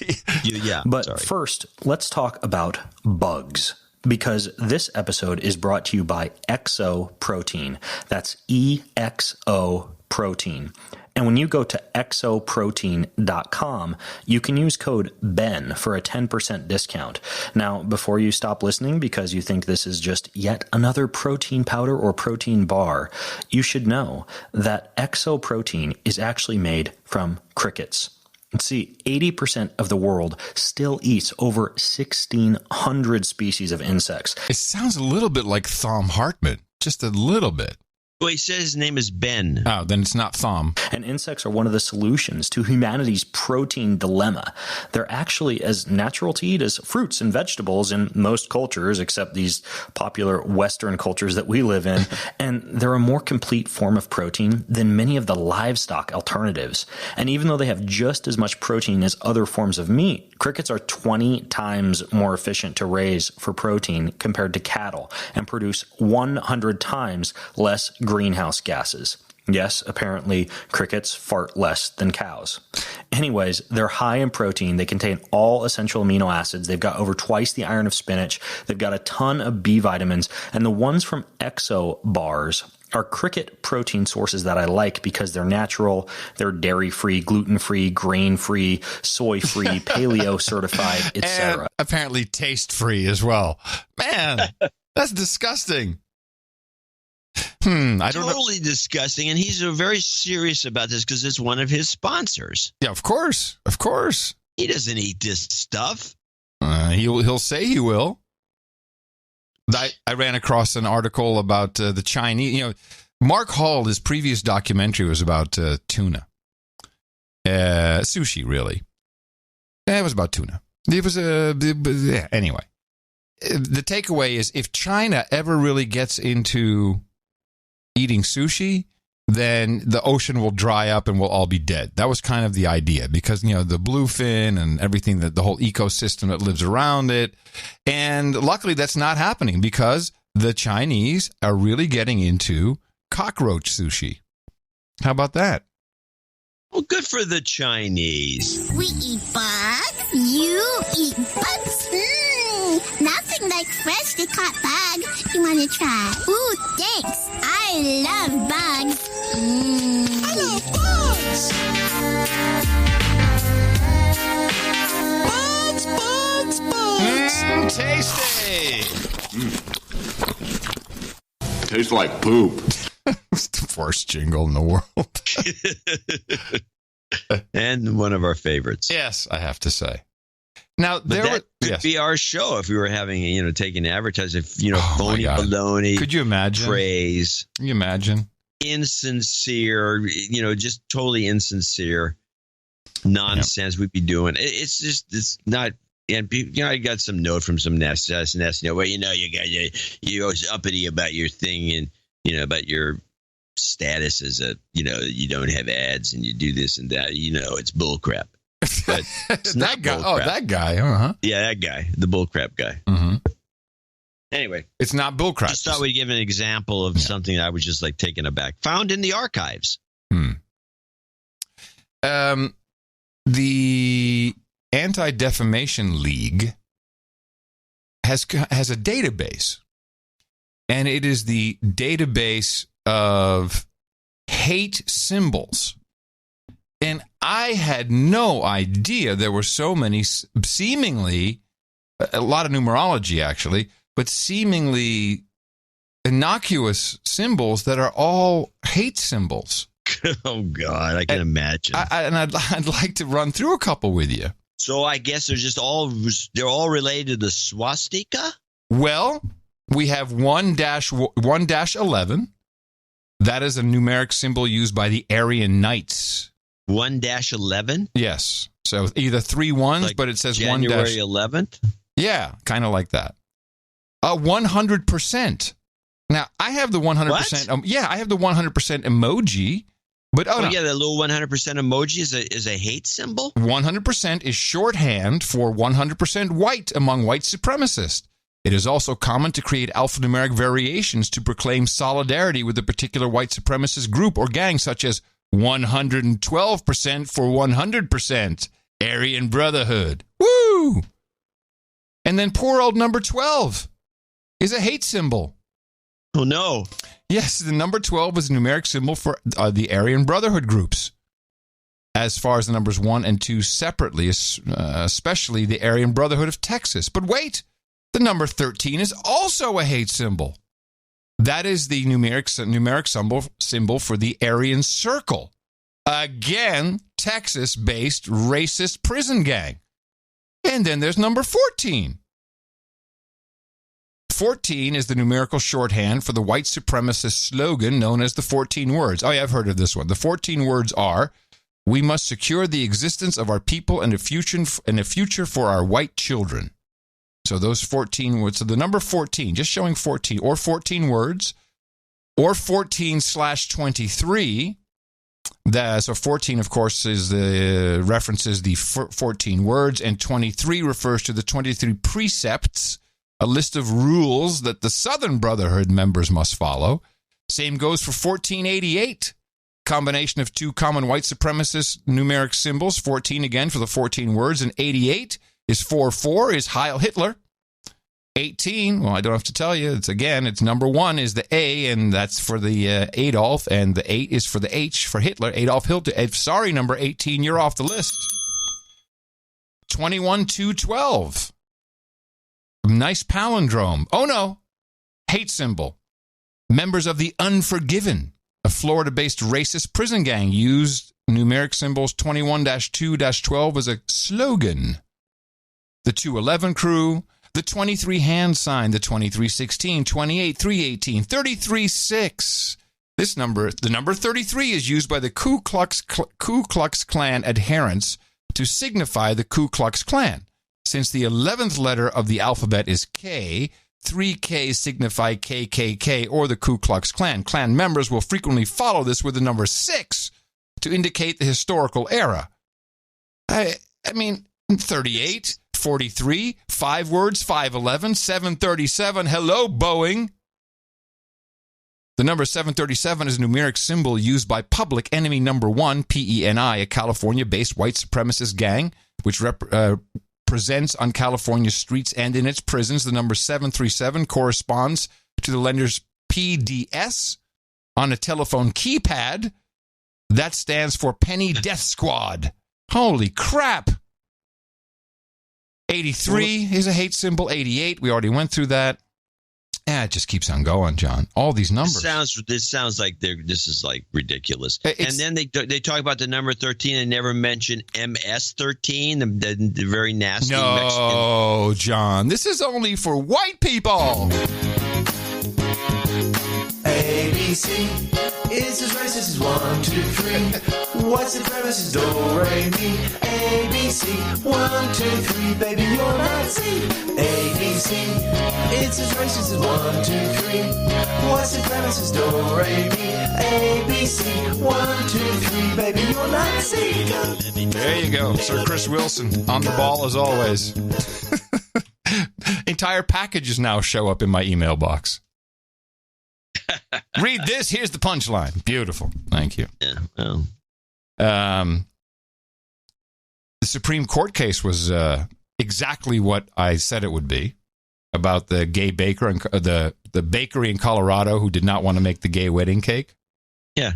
But first, let's talk about bugs. Because this episode is brought to you by Exo Protein. That's EXO protein. And when you go to exoprotein.com, you can use code BEN for a 10% discount. Now, before you stop listening because you think this is just yet another protein powder or protein bar, you should know that exoprotein is actually made from crickets. See, 80% of the world still eats over 1,600 species of insects. It sounds a little bit like Thom Hartmann, just a little bit. Well, he says his name is Ben. Oh, then it's not Thom. And insects are one of the solutions to humanity's protein dilemma. They're actually as natural to eat as fruits and vegetables in most cultures, except these popular Western cultures that we live in. And they're a more complete form of protein than many of the livestock alternatives. And even though they have just as much protein as other forms of meat, crickets are 20 times more efficient to raise for protein compared to cattle and produce 100 times less greenhouse gases. Yes, apparently crickets fart less than cows. Anyways, they're high in protein. They contain all essential amino acids. They've got over twice the iron of spinach. They've got a ton of B vitamins. And the ones from Exo bars are cricket protein sources that I like because they're natural, they're dairy-free, gluten-free, grain-free, soy-free, paleo-certified, etc. And apparently taste-free as well. Man, that's disgusting. I don't totally know. Disgusting, and he's very serious about this because it's one of his sponsors. Yeah, of course. He doesn't eat this stuff. He'll say he will. I ran across an article about the Chinese. You know, Mark Hall, his previous documentary was about tuna, sushi. Really, it was about tuna. It was anyway. The takeaway is if China ever really gets into eating sushi, then the ocean will dry up and we'll all be dead. That was kind of the idea because, you know, the bluefin and everything, that the whole ecosystem that lives around it. And luckily that's not happening because the Chinese are really getting into cockroach sushi. How about that? Well, good for the Chinese. We eat bugs. You eat bugs. Nothing like freshly caught bugs. You want to try? Ooh, thanks. I love bugs. I love bugs. Bugs. Tasty. Tastes like poop. It's the worst jingle in the world. And one of our favorites. Yes, I have to say. Now, that could be our show if we were having, taking advertising, phony baloney. Could you imagine? Praise. Can you imagine? Insincere, just totally insincere nonsense we'd be doing. It's not. And I got some note from some nest, well, you're always uppity about your thing and, about your status as you don't have ads and you do this and that, it's bullcrap. But it's that guy. Oh, that guy. Uh-huh. Yeah, that guy, the bullcrap guy. Mm-hmm. Anyway, it's not bullcrap. Just thought we'd give an example of something I was just taken aback. Found in the archives. The Anti-Defamation League has a database, and it is the database of hate symbols. And I had no idea there were so many seemingly, a lot of numerology actually, but seemingly innocuous symbols that are all hate symbols. Oh, God, I can imagine. I'd like to run through a couple with you. So I guess they're all related to the swastika? Well, we have 1-11. That is a numeric symbol used by the Aryan Knights. 1-11? Yes. So either 3 ones, but it says January 11th? Yeah, kind of like that. 100%. Now, I have the 100%. Yeah, I have the 100% emoji. But yeah, the little 100% emoji is a hate symbol? 100% is shorthand for 100% white among white supremacists. It is also common to create alphanumeric variations to proclaim solidarity with a particular white supremacist group or gang, such as 112% for 100%. Aryan Brotherhood. Woo! And then poor old number 12 is a hate symbol. Oh, no. Yes, the number 12 is a numeric symbol for the Aryan Brotherhood groups. As far as the numbers 1 and 2 separately, especially the Aryan Brotherhood of Texas. But wait, the number 13 is also a hate symbol. That is the numeric symbol for the Aryan Circle. Again, Texas-based racist prison gang. And then there's number 14. 14 is the numerical shorthand for the white supremacist slogan known as the 14 words. Oh, yeah, I've heard of this one. The 14 words are, we must secure the existence of our people and a future for our white children. So those 14 words. So the number 14, just showing 14, or 14 words, or 14/23. So 14, of course, references the 14 words, and 23 refers to the 23 precepts, a list of rules that the Southern Brotherhood members must follow. Same goes for 1488. Combination of two common white supremacist numeric symbols, 14 again for the 14 words, and 88 is 44 is Heil Hitler. 18, well, I don't have to tell you, it's number 1 is the A, and that's for the Adolf, and the 8 is for the H for Hitler, Adolf Hitler. Sorry, number 18, you're off the list. 21-2-12. Nice palindrome. Oh, no. Hate symbol. Members of the Unforgiven, a Florida-based racist prison gang, used numeric symbols 21-2-12 as a slogan. The 211 crew, the 23 hand sign, the 2316, 28, 318, 33-6. The number 33 is used by the Ku Klux Klan adherents to signify the Ku Klux Klan. Since the 11th letter of the alphabet is K, 3 Ks signify KKK or the Ku Klux Klan. Klan members will frequently follow this with the number 6 to indicate the historical era. I mean, 38, 43, 5 words, 511, 737. Hello, Boeing. The number 737 is a numeric symbol used by Public Enemy Number 1, PENI, a California-based white supremacist gang, which presents on California streets and in its prisons. The number 737 corresponds to the lender's PDS on a telephone keypad. That stands for Penny Death Squad. Holy crap. 83 is a hate symbol. 88, we already went through that. It just keeps on going, John. All these numbers. This sounds like this is like ridiculous. And then they talk about the number 13 and never mention MS-13, the very nasty Mexican. No, John. This is only for white people. ABC is as racist as 1, 2, 3. What's the premise is do, re, mi. ABC, 1, 2, 3, baby, you're not C. ABC, it's as racist as 1, 2, 3. What's the premise is do, re, mi. ABC, 1, 2, 3, baby, you're not C. There you go, Sir Chris Wilson, on the ball as always. Entire packages now show up in my email box. Read this. Here's the punchline. Beautiful. Thank you. Yeah. Well. The Supreme Court case was exactly what I said it would be about the gay baker and the bakery in Colorado who did not want to make the gay wedding cake. Yeah.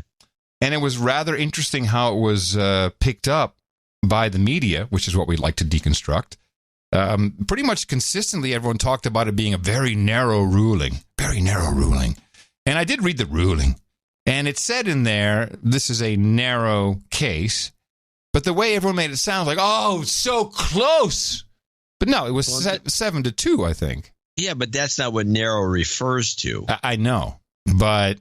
And it was rather interesting how it was picked up by the media, which is what we'd like to deconstruct. Pretty much consistently, everyone talked about it being a very narrow ruling. Very narrow ruling. And I did read the ruling, and it said in there, this is a narrow case, but the way everyone made it sound like, oh, it's so close. But no, it was 7-2, I think. Yeah, but that's not what narrow refers to. I know, but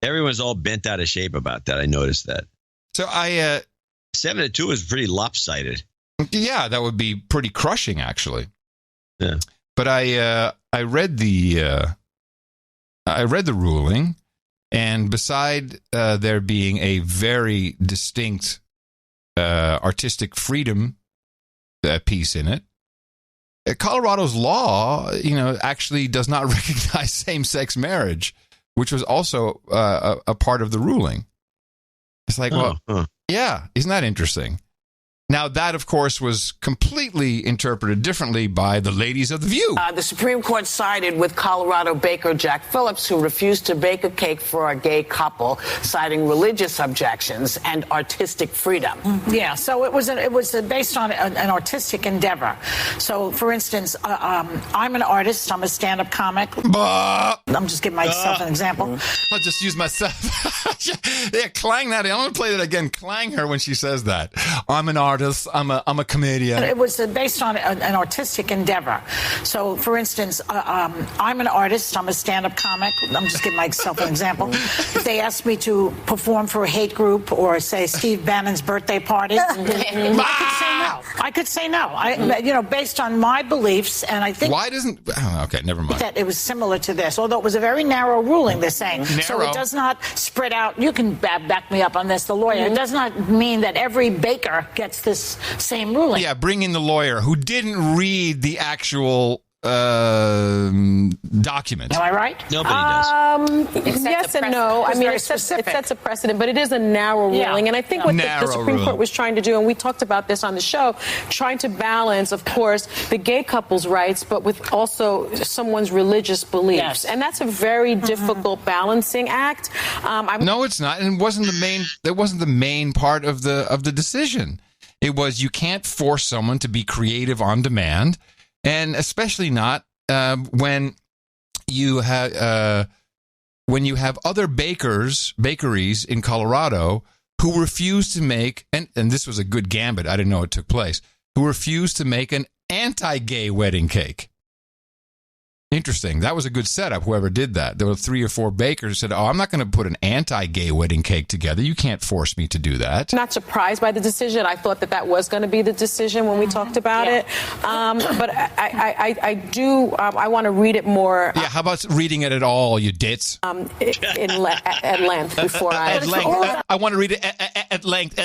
everyone's all bent out of shape about that. I noticed that. So 7-2 is pretty lopsided. Yeah, that would be pretty crushing, actually. Yeah. But I read the ruling, and beside there being a very distinct artistic freedom piece in it, Colorado's law, actually does not recognize same-sex marriage, which was also a part of the ruling. It's like, yeah, isn't that interesting? Now, that, of course, was completely interpreted differently by the ladies of The View. The Supreme Court sided with Colorado baker Jack Phillips, who refused to bake a cake for a gay couple, citing religious objections and artistic freedom. Yeah, so it was based on an artistic endeavor. So, for instance, I'm an artist. I'm a stand-up comic. I'm just giving myself an example. I'll just use myself. Yeah, clang that. I'm going to play that again. Clang her when she says that. I'm an artist. I'm a comedian. It was based on an artistic endeavor. So, for instance, I'm an artist. I'm a stand-up comic. I'm just giving myself an example. If they asked me to perform for a hate group or, say, Steve Bannon's birthday party, I could say no. Based on my beliefs, and I think... Why doesn't... Oh, okay, never mind. That it was similar to this, although it was a very narrow ruling, they're saying. So it does not spread out. You can back me up on this, the lawyer. It does not mean that every baker gets this same ruling. Yeah, bring in the lawyer who didn't read the actual document. Am I right? Nobody does. Yes and no. I mean, it sets a precedent, but it is a narrow ruling. And I think what the Supreme Court was trying to do, and we talked about this on the show, trying to balance, of course, the gay couple's rights, but with also someone's religious beliefs. Yes. And that's a very difficult balancing act. No, it's not. And that wasn't the main part of the decision. It was you can't force someone to be creative on demand. And especially not when you have other bakeries in Colorado who refuse to make, and this was a good gambit, I didn't know it took place, who refused to make an anti-gay wedding cake. Interesting. That was a good setup, whoever did that. There were 3 or 4 bakers who said, I'm not going to put an anti-gay wedding cake together. You can't force me to do that. Not surprised by the decision. I thought that was going to be the decision when we talked about it. But I want to read it more. Yeah, how about reading it at all, you ditz? At length before I... At length. I want to read it at length.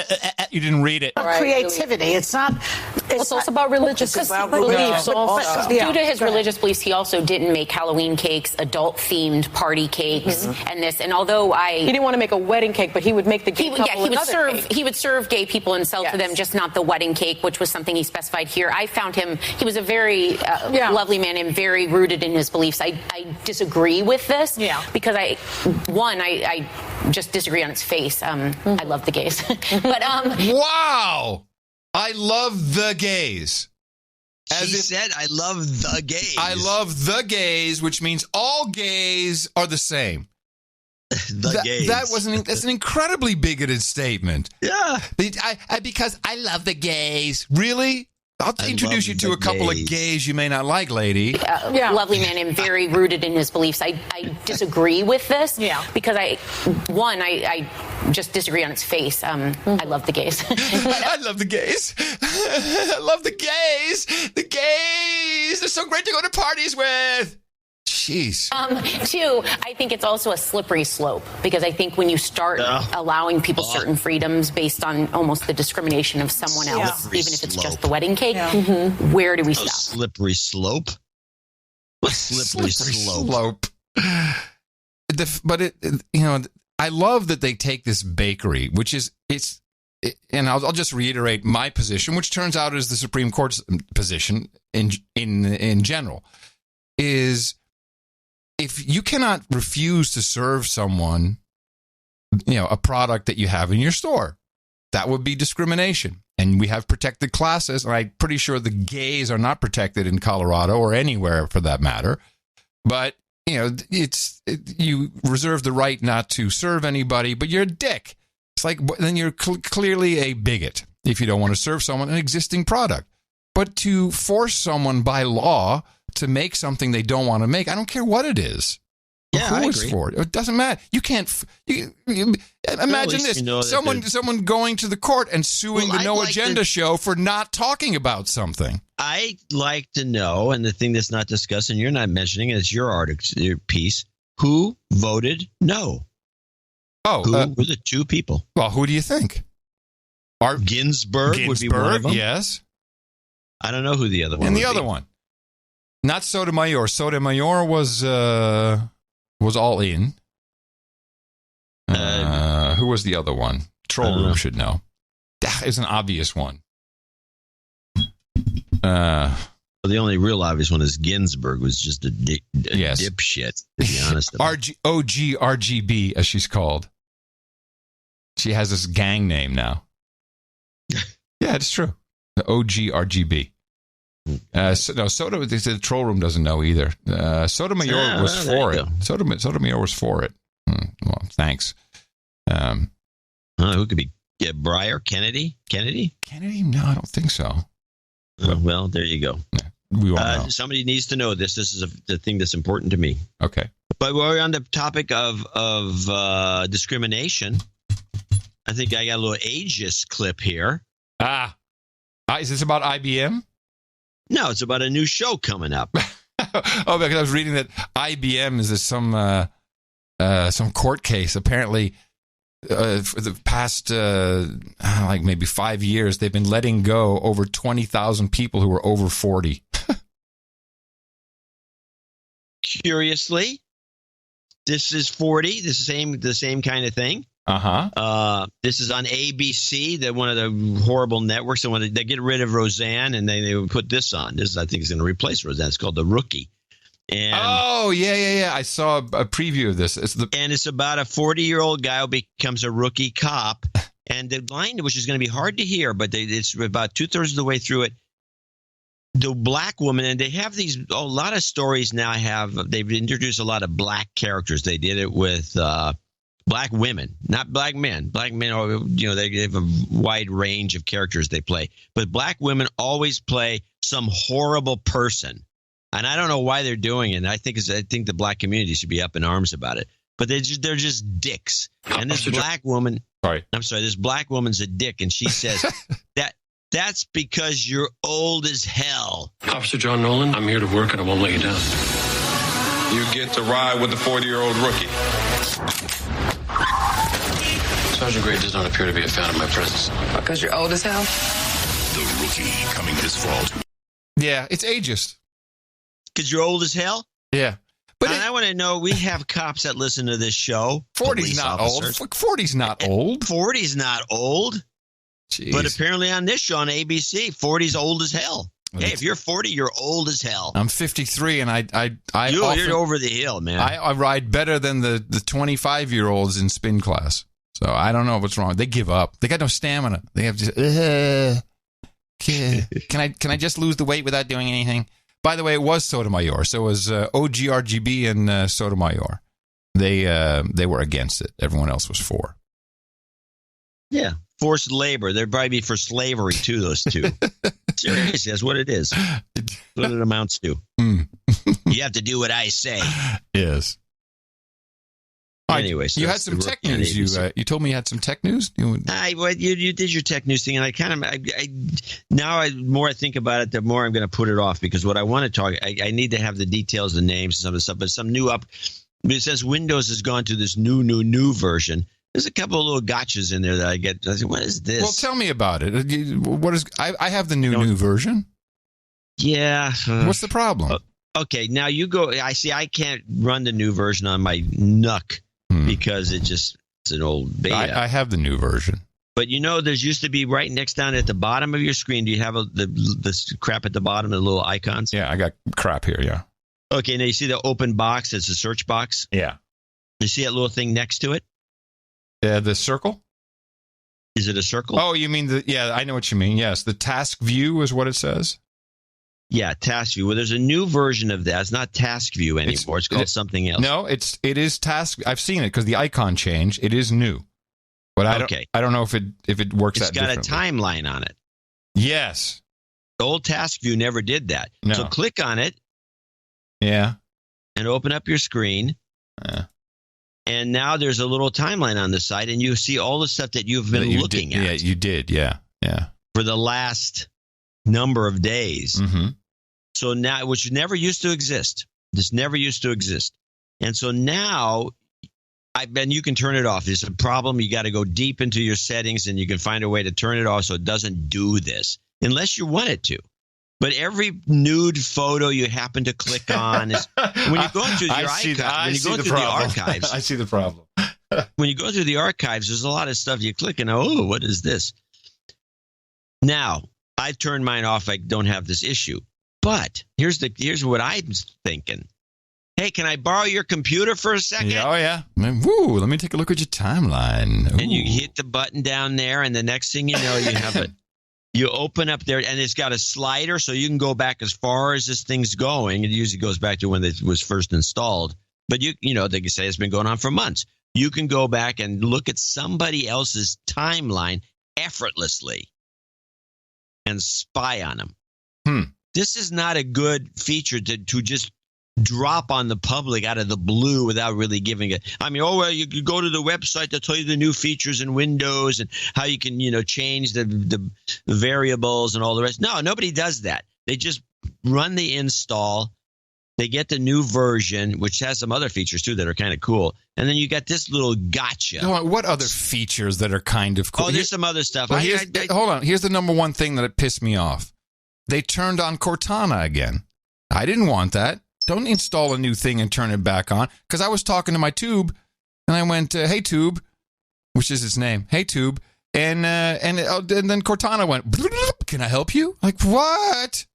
You didn't read it. Creativity. It's not... It's also about religious beliefs. Due to his religious beliefs, he also didn't make Halloween cakes, adult-themed party cakes, and although he didn't want to make a wedding cake, but he would make the gay couple he would serve gay people and sell to them, just not the wedding cake, which was something he specified here. I found he was a very lovely man and very rooted in his beliefs. I disagree with this because I just disagree on its face. I love the gays, but wow, I love the gays. She said, I love the gays. I love the gays, which means all gays are the same. Gays. That's an incredibly bigoted statement. Yeah. Because I love the gays. Really? I'll introduce you to a couple of gays you may not like, lady. Lovely man and very rooted in his beliefs. I disagree with this because I just disagree on its face. I love the gays. I love the gays. I love the gays. The gays. They're so great to go to parties with. Jeez. Two, I think it's also a slippery slope because I think when you start allowing people certain freedoms based on almost the discrimination of someone else, even if it's just the wedding cake, where do we stop? Slippery slope? Slippery slope. But I love that they take this bakery, which is and I'll just reiterate my position, which turns out is the Supreme Court's position in general, is if you cannot refuse to serve someone, a product that you have in your store, that would be discrimination. And we have protected classes, and I'm pretty sure the gays are not protected in Colorado or anywhere for that matter. But you reserve the right not to serve anybody, but you're a dick. It's like, then you're clearly a bigot if you don't want to serve someone an existing product. But to force someone by law to make something they don't want to make, I don't care what it is. Who is for it? It doesn't matter. You can't. Imagine this: someone going to the court and suing the No Agenda show for not talking about something. I'd like to know, and the thing that's not discussed, and you're not mentioning, it's your article, your piece. Who voted no? Who were the 2 people? Well, who do you think? Ginsburg would be one of them. Yes. I don't know who the other one. And the other one, not Sotomayor. Sotomayor was all in. Who was the other one? Troll Room should know. That is an obvious one. The only real obvious one is Ginsburg was just a dipshit, to be honest. RGB, as she's called. She has this gang name now. Yeah, it's true. The OGRGB. The troll room doesn't know either. Sotomayor was for it. Sotomayor was for it. Well, thanks. Who could be? Breyer? Kennedy? Kennedy? No, I don't think so. Well, there you go. Yeah, we won't know. Somebody needs to know this. This is the thing that's important to me. Okay. But we're on the topic of discrimination. I think I got a little ageist clip here. Is this about IBM? No, it's about a new show coming up. Because I was reading that IBM is some court case. Apparently, for the past maybe 5 years, they've been letting go over 20,000 people who were over 40. Curiously, this is 40. This is the same kind of thing. This is on ABC, one of the horrible networks. And when they get rid of Roseanne, and they would put this on. This, I think, is going to replace Roseanne. It's called The Rookie. And yeah. I saw a preview of this. And it's about a 40-year-old guy who becomes a rookie cop. And the line, which is going to be hard to hear, but it's about 2/3 of the way through it. The black woman, and they have a lot of stories now they've introduced a lot of black characters. They did it with black women, not black men. Black men, they have a wide range of characters they play. But black women always play some horrible person. And I don't know why they're doing it. I think the black community should be up in arms about it. But they're just dicks. And this black woman, this black woman's a dick, and she says that's because you're old as hell. Officer John Nolan, I'm here to work, and I won't let you down. You get to ride with the 40-year-old rookie. Sergeant Gray does not appear to be a fan of my presence. Because you're old as hell? The Rookie, coming this fall. Yeah, it's ageist. Because you're old as hell? Yeah. But I want to know, we have cops that listen to this show. 40's not old. 40's not old. 40's not old. Jeez. But apparently on this show on ABC, 40's old as hell. Hey, if you're 40, you're old as hell. I'm 53, and you're over the hill, man. I ride better than the 25-year-olds in spin class. So I don't know what's wrong. They give up. They got no stamina. They have just. Can I just lose the weight without doing anything? By the way, it was Sotomayor. So it was OGRGB and Sotomayor. They were against it. Everyone else was for. Yeah, forced labor. They'd probably be for slavery too. Those two. Seriously, that's what it is. That's what it amounts to. You have to do what I say. Yes. Anyway, so you had some tech news. You told me you had some tech news. You did your tech news thing, and the more I think about it, the more I'm going to put it off, because what I want to talk, I need to have the details, the names, and some of the stuff. But some new it says Windows has gone to this new version. There's a couple of little gotchas in there that I get. I say, what is this? Well, tell me about it. What is? I have the new version. Yeah. What's the problem? Okay, now you go. I can't run the new version on my NUC. Because it's an old beta. I have the new version. But there's used to be right next down at the bottom of your screen. Do you have the crap at the bottom of the little icons? Yeah, I got crap here, yeah. Okay, now you see the open box? It's a search box? Yeah. You see that little thing next to it? The circle? Is it a circle? Oh, you mean I know what you mean. Yes, the task view is what it says. Yeah, task view. Well, there's a new version of that. It's not task view anymore. It's called something else. No, it is task. I've seen it because the icon changed. It is new, but I don't know if it works. It's got a timeline on it. Yes, the old task view never did that. No. So click on it. Yeah, and open up your screen. And now there's a little timeline on the side, and you see all the stuff that you've been looking at. Yeah, you did. Yeah. For the last number of days. Mm-hmm. So now, which never used to exist. This never used to exist. And so now, you can turn it off. There's a problem. You got to go deep into your settings, and you can find a way to turn it off so it doesn't do this, unless you want it to. But every nude photo you happen to click on is when you go through the archives. I see the problem. When you go through the archives, there's a lot of stuff you click and what is this? Now, I turned mine off. I don't have this issue. But here's what I'm thinking. Hey, can I borrow your computer for a second? Yeah, oh, yeah. Woo, let me take a look at your timeline. Ooh. And you hit the button down there, and the next thing you know, you have it. You open up there, and it's got a slider, so you can go back as far as this thing's going. It usually goes back to when it was first installed. But, you know, they can say it's been going on for months. You can go back and look at somebody else's timeline effortlessly and spy on them. This is not a good feature to just drop on the public out of the blue without really giving it. I mean, you could go to the website to tell you the new features in Windows and how you can, change the variables and all the rest. No, nobody does that. They just run the install. They get the new version, which has some other features too that are kind of cool. And then you got this little gotcha. What other features that are kind of cool? Oh, there's some other stuff. Well, hold on. Here's the number one thing that pissed me off. They turned on Cortana again. I didn't want that. Don't install a new thing and turn it back on. Because I was talking to my Tube, and I went, "Hey Tube," which is its name. "Hey Tube," and then Cortana went, "Can I help you?" Like, what?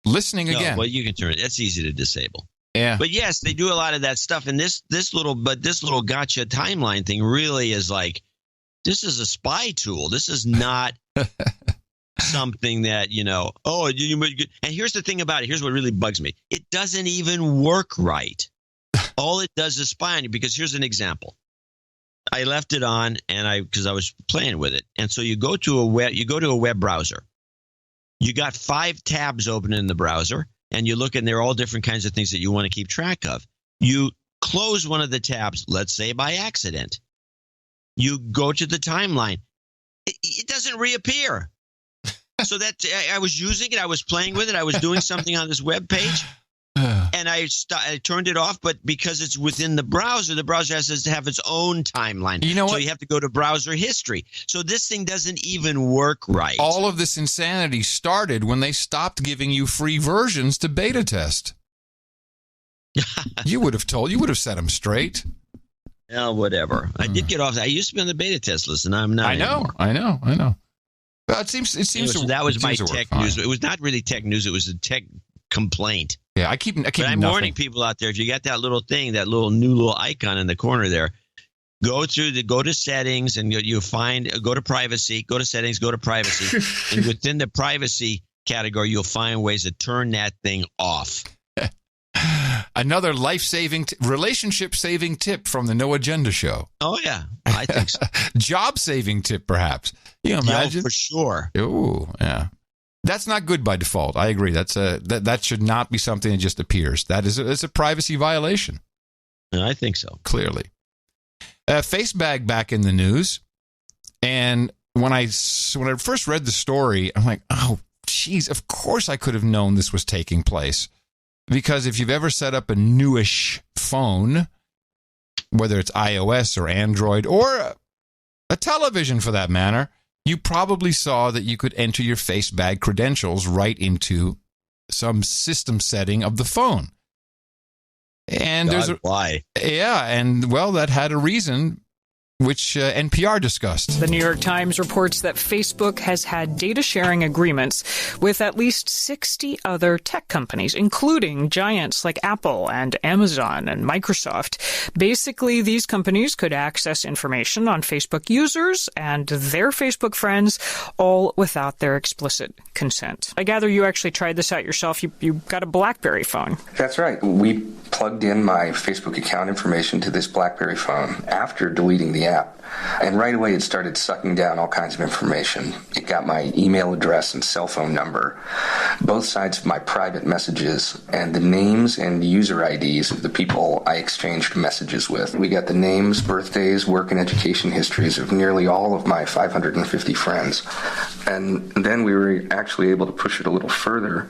Listening again. Well, you can turn it. That's easy to disable. Yeah. But yes, they do a lot of that stuff. And this little gotcha timeline thing really is like, this is a spy tool. This is not something that, and here's the thing about it. Here's what really bugs me. It doesn't even work right. All it does is spy on you, because here's an example. I left it on because I was playing with it. And so you go to a web browser. You got 5 tabs open in the browser, and you look, and they're all different kinds of things that you want to keep track of. You close one of the tabs, let's say by accident. You go to the timeline. It doesn't reappear. So that I was using it, I was playing with it, I was doing something on this web page, and I turned it off. But because it's within the browser has to have its own timeline. You know what? So you have to go to browser history. So this thing doesn't even work right. All of this insanity started when they stopped giving you free versions to beta test. You would have set them straight. Yeah, whatever. I did get off. I used to be on the beta test list, and I'm not. I know. It seems that was my tech news. It was not really tech news. It was a tech complaint. Yeah, I keep. But I'm warning people out there. If you got that little thing, that new little icon in the corner there, go to settings, and go to privacy. Go to settings. Go to privacy, and within the privacy category, you'll find ways to turn that thing off. Another life-saving, relationship-saving tip from the No Agenda Show. Oh, yeah. I think so. Job-saving tip, perhaps. You imagine? Yeah, for sure. Oh, yeah. That's not good by default. I agree. That should not be something that just appears. It's a privacy violation. I think so. Clearly. Facebag back in the news. And when I first read the story, I'm like, oh, geez, of course I could have known this was taking place. Because if you've ever set up a newish phone, whether it's iOS or Android or a television for that matter, you probably saw that you could enter your Facebag credentials right into some system setting of the phone. And why? Yeah, and well, that had a reason, which NPR discussed. The New York Times reports that Facebook has had data sharing agreements with at least 60 other tech companies, including giants like Apple and Amazon and Microsoft. Basically, these companies could access information on Facebook users and their Facebook friends, all without their explicit consent. I gather you actually tried this out yourself. You got a BlackBerry phone. That's right. We plugged in my Facebook account information to this BlackBerry phone after deleting the app. And right away, it started sucking down all kinds of information. It got my email address and cell phone number, both sides of my private messages, and the names and user IDs of the people I exchanged messages with. We got the names, birthdays, work and education histories of nearly all of my 550 friends. And then we were actually able to push it a little further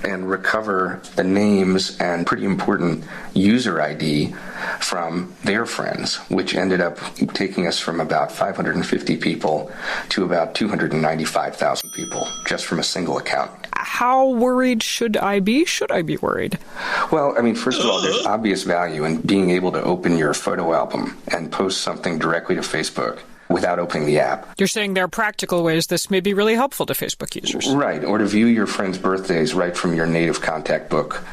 and recover the names and pretty important user ID from their friends, which ended up taking us from about 550 people to about 295,000 people just from a single account. How worried should I be? Should I be worried? Well, I mean, first of all, there's obvious value in being able to open your photo album and post something directly to Facebook without opening the app. You're saying there are practical ways this may be really helpful to Facebook users. Right, or to view your friends' birthdays right from your native contact book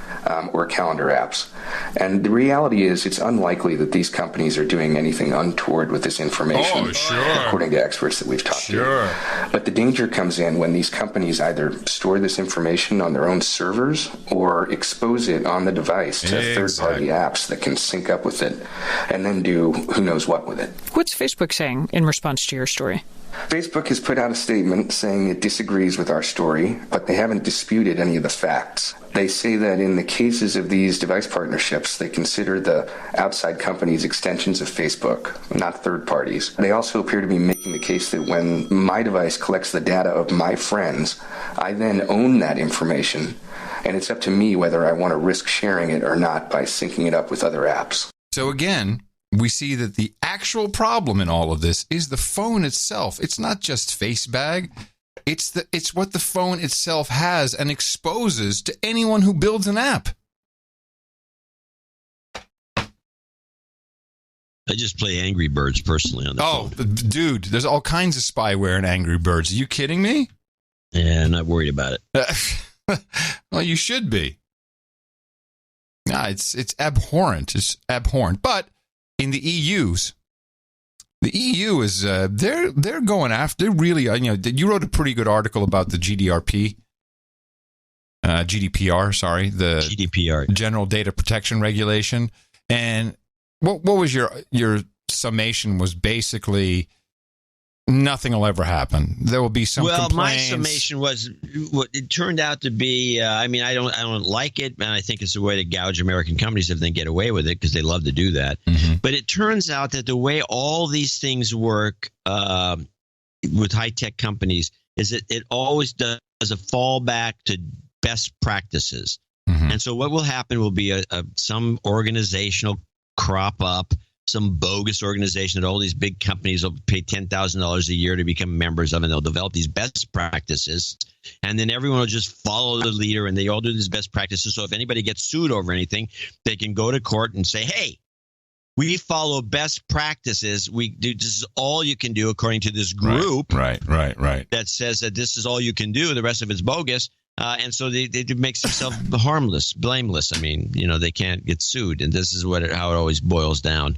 or calendar apps. And the reality is it's unlikely that these companies are doing anything untoward with this information, according to experts that we've talked to. But the danger comes in when these companies either store this information on their own servers or expose it on the device to third-party apps that can sync up with it and then do who knows what with it. What's Facebook saying in response to your story? Facebook has put out a statement saying it disagrees with our story, but they haven't disputed any of the facts. They say that in the cases of these device partnerships, they consider the outside companies extensions of Facebook, not third parties. They also appear to be making the case that when my device collects the data of my friends, I then own that information, and it's up to me whether I want to risk sharing it or not by syncing it up with other apps. So again, we see that the actual problem in all of this is the phone itself. It's not just FaceBag. It's what the phone itself has and exposes to anyone who builds an app. I just play Angry Birds personally on the phone. Oh, dude, there's all kinds of spyware in Angry Birds. Are you kidding me? Yeah, I'm not worried about it. Well, you should be. Nah, it's abhorrent. It's abhorrent. But in the EU is they're going after. They're really you wrote a pretty good article about the GDPR, the GDPR, General Data Protection Regulation. And what was your summation? Was basically nothing will ever happen. There will be some complaints. My summation was what it turned out to be. I don't like it, and I think it's a way to gouge American companies if they get away with it because they love to do that. Mm-hmm. But it turns out that the way all these things work with high-tech companies is that it always does a fallback to best practices. Mm-hmm. And so what will happen will be some organizational crop up, some bogus organization that all these big companies will pay $10,000 a year to become members of, and they'll develop these best practices. And then everyone will just follow the leader, and they all do these best practices. So if anybody gets sued over anything, they can go to court and say, hey, we follow best practices. We do. This is all you can do according to this group. Right. That says that this is all you can do. The rest of it's bogus. And so they makes themselves harmless, blameless. I mean, they can't get sued. And this is how it always boils down.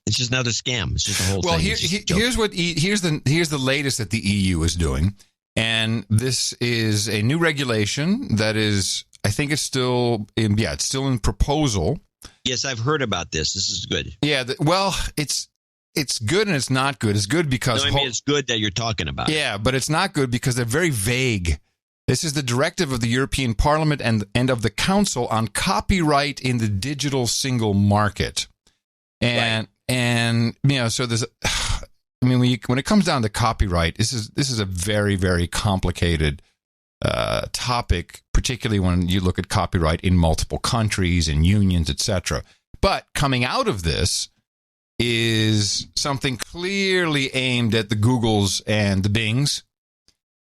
It's just another scam. It's just a whole thing. Here's the latest that the EU is doing, and this is a new regulation that is, I think it's still in proposal. Yes, I've heard about this. This is good. Yeah, it's good and it's not good. It's good because it's good that you're talking about. Yeah, but it's not good because they're very vague. This is the directive of the European Parliament and of the Council on copyright in the digital single market, and. Right. And so there's, when it comes down to copyright, this is a very, very complicated topic, particularly when you look at copyright in multiple countries and unions, etc. But coming out of this is something clearly aimed at the Googles and the Bings,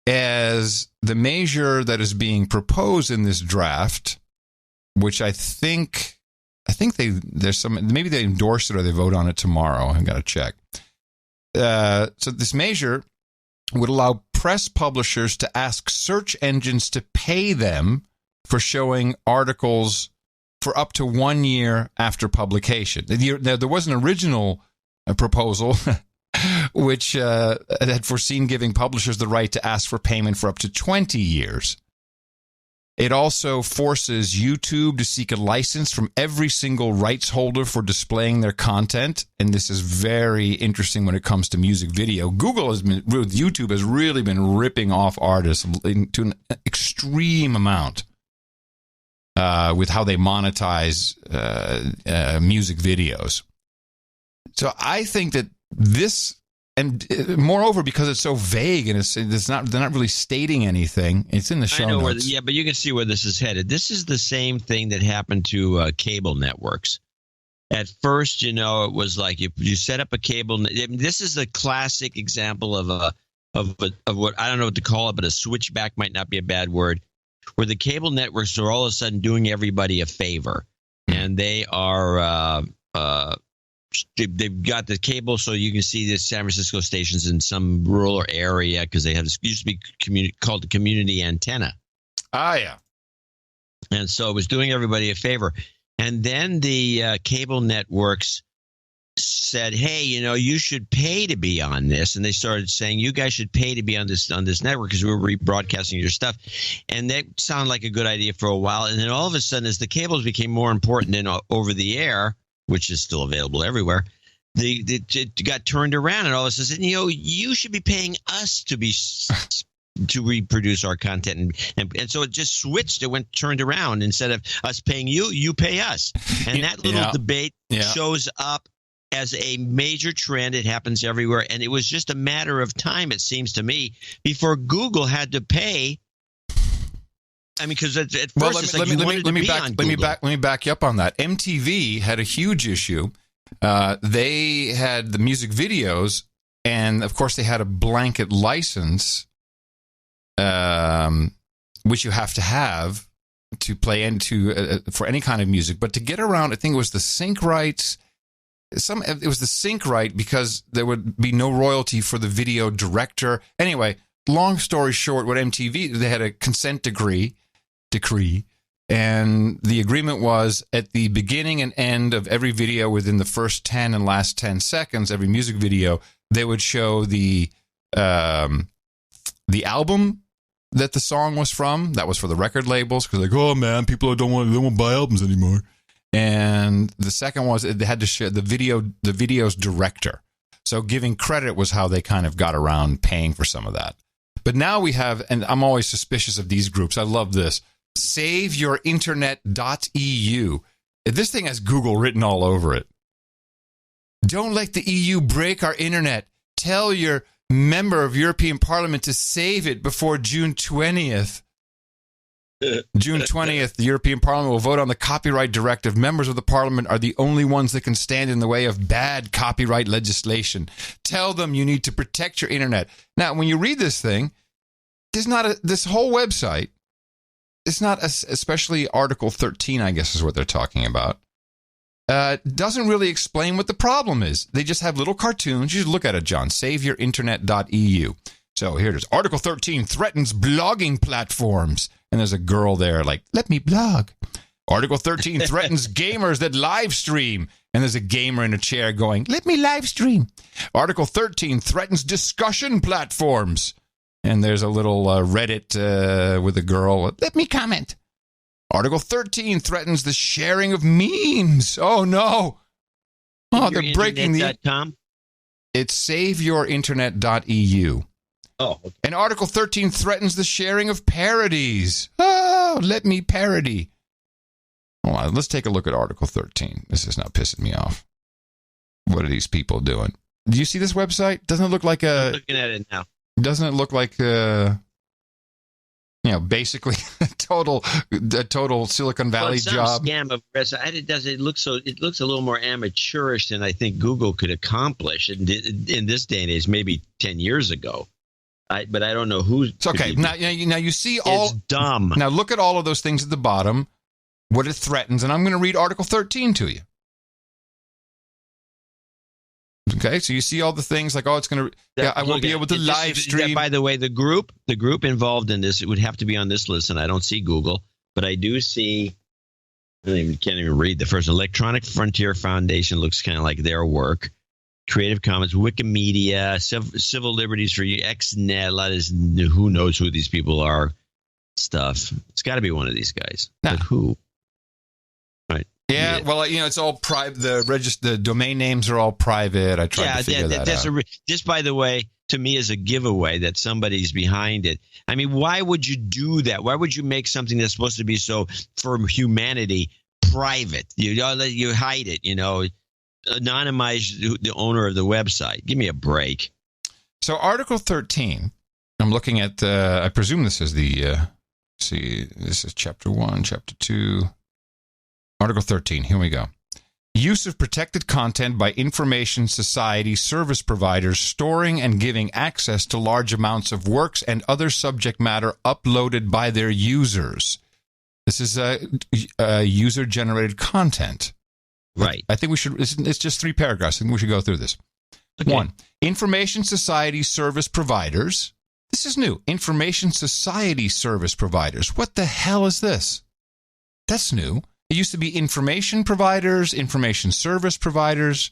as the measure that is being proposed in this draft, which I think maybe they endorse it or they vote on it tomorrow. I've got to check. So this measure would allow press publishers to ask search engines to pay them for showing articles for up to 1 year after publication. There was an original proposal which had foreseen giving publishers the right to ask for payment for up to 20 years. It also forces YouTube to seek a license from every single rights holder for displaying their content. And this is very interesting when it comes to music video. YouTube has really been ripping off artists to an extreme amount with how they monetize music videos. So I think that this... And moreover, because it's so vague and they're not really stating anything. It's in the show notes. But you can see where this is headed. This is the same thing that happened to cable networks. At first, it was like you set up a cable. This is a classic example of what I don't know what to call it, but a switchback might not be a bad word. Where the cable networks are all of a sudden doing everybody a favor, and they are they've got the cable so you can see the San Francisco stations in some rural area because they have this used to be called the community antenna. Ah, yeah. And so it was doing everybody a favor. And then the cable networks said, hey, you should pay to be on this. And they started saying, you guys should pay to be on this network because we're rebroadcasting your stuff. And that sounded like a good idea for a while. And then all of a sudden, as the cables became more important than over the air, which is still available everywhere, it got turned around. And all of a sudden, you should be paying us to reproduce our content. And so it just switched. It turned around. Instead of us paying you, you pay us. And that little debate shows up as a major trend. It happens everywhere. And it was just a matter of time, it seems to me, before Google had to pay. I mean, because at first let me back you up on that. MTV had a huge issue. They had the music videos, and of course they had a blanket license, which you have to play into for any kind of music. But to get around, I think it was the sync rights. It was the sync right because there would be no royalty for the video director. Anyway, long story short, what MTV, they had a consent decree, and the agreement was at the beginning and end of every video within the first 10 and last 10 seconds, every music video, they would show the album that the song was from. That was for the record labels because like, oh man, people don't want to buy albums anymore. And the second was they had to show the video's director. So giving credit was how they kind of got around paying for some of that. But now we have, and I'm always suspicious of these groups. I love this. SaveYourInternet.eu. This thing has Google written all over it. Don't let the EU break our internet. Tell your member of European Parliament to save it before June 20th. June 20th, the European Parliament will vote on the copyright directive. Members of the Parliament are the only ones that can stand in the way of bad copyright legislation. Tell them you need to protect your internet. Now, when you read this thing, this whole website, it's not, especially Article 13, I guess is what they're talking about, doesn't really explain what the problem is. They just have little cartoons. You should look at it, John. SaveYourInternet.eu. So here it is. Article 13 threatens blogging platforms. And there's a girl there like, let me blog. Article 13 threatens gamers that live stream. And there's a gamer in a chair going, let me live stream. Article 13 threatens discussion platforms. And there's a little Reddit with a girl, let me comment. Article 13 threatens the sharing of memes. Oh, no. Oh, they're breaking the... It's SaveYourInternet.eu. Oh, okay. And Article 13 threatens the sharing of parodies. Oh, let me parody. Hold on, let's take a look at Article 13. This is not pissing me off. What are these people doing? Do you see this website? Doesn't it look like I'm looking at it now. Doesn't it look like basically a total Silicon Valley job? Scam of it looks a little more amateurish than I think Google could accomplish in this day and age, maybe 10 years ago. But I don't know who's... It's okay. Now you see all... It's dumb. Now look at all of those things at the bottom, what it threatens, and I'm going to read Article 13 to you. Okay, so you see all the things like, it's going to... I won't be able to live stream. By the way, the group involved in this, it would have to be on this list, and I don't see Google, but I do see... I can't even read the first. Electronic Frontier Foundation looks kind of like their work. Creative Commons, Wikimedia, Civil Liberties for XNet, a lot of who knows who these people are stuff. It's got to be one of these guys. Nah. But who? Right. Yeah, well, it's all private. The domain names are all private. I tried to figure that out. This, by the way, to me is a giveaway that somebody's behind it. I mean, why would you do that? Why would you make something that's supposed to be so for humanity private? You hide it, anonymize the owner of the website. Give me a break. So Article 13, I'm looking at, I presume this is this is Chapter 1, Chapter 2. Article 13, here we go. Use of protected content by information society service providers storing and giving access to large amounts of works and other subject matter uploaded by their users. This is user-generated content. Right. I think we should. It's just 3 paragraphs. I think we should go through this. Okay. 1, information society service providers. This is new. Information society service providers. What the hell is this? That's new. It used to be information providers, information service providers.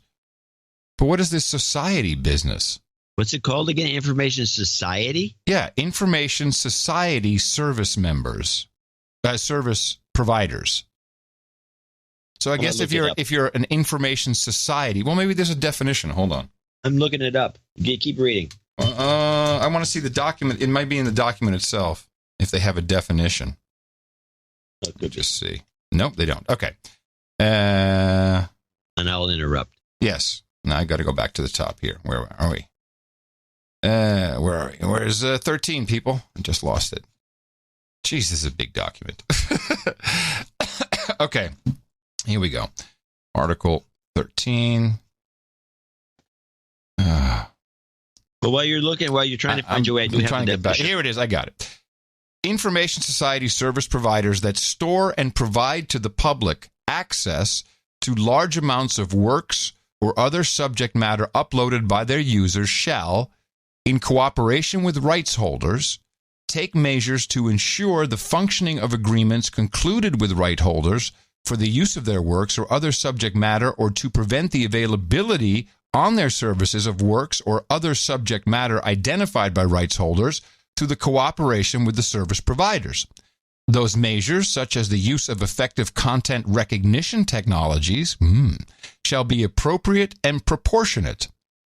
But what is this society business? What's it called again? Information society? Yeah, information society service members, service providers. So I guess if you're an information society, well, maybe there's a definition. Hold on. I'm looking it up. Keep reading. I want to see the document. It might be in the document itself if they have a definition. We'll just see. Nope, they don't. Okay. And I'll interrupt. Yes. Now I got to go back to the top here. Where are we? Where are we? Where's 13, people? I just lost it. Jeez, this is a big document. Okay. Here we go. Article 13. But while you're trying to find your way, here it is. I got it. Information society service providers that store and provide to the public access to large amounts of works or other subject matter uploaded by their users shall, in cooperation with rights holders, take measures to ensure the functioning of agreements concluded with right holders for the use of their works or other subject matter, or to prevent the availability on their services of works or other subject matter identified by rights holders through the cooperation with the service providers. Those measures, such as the use of effective content recognition technologies, shall be appropriate and proportionate.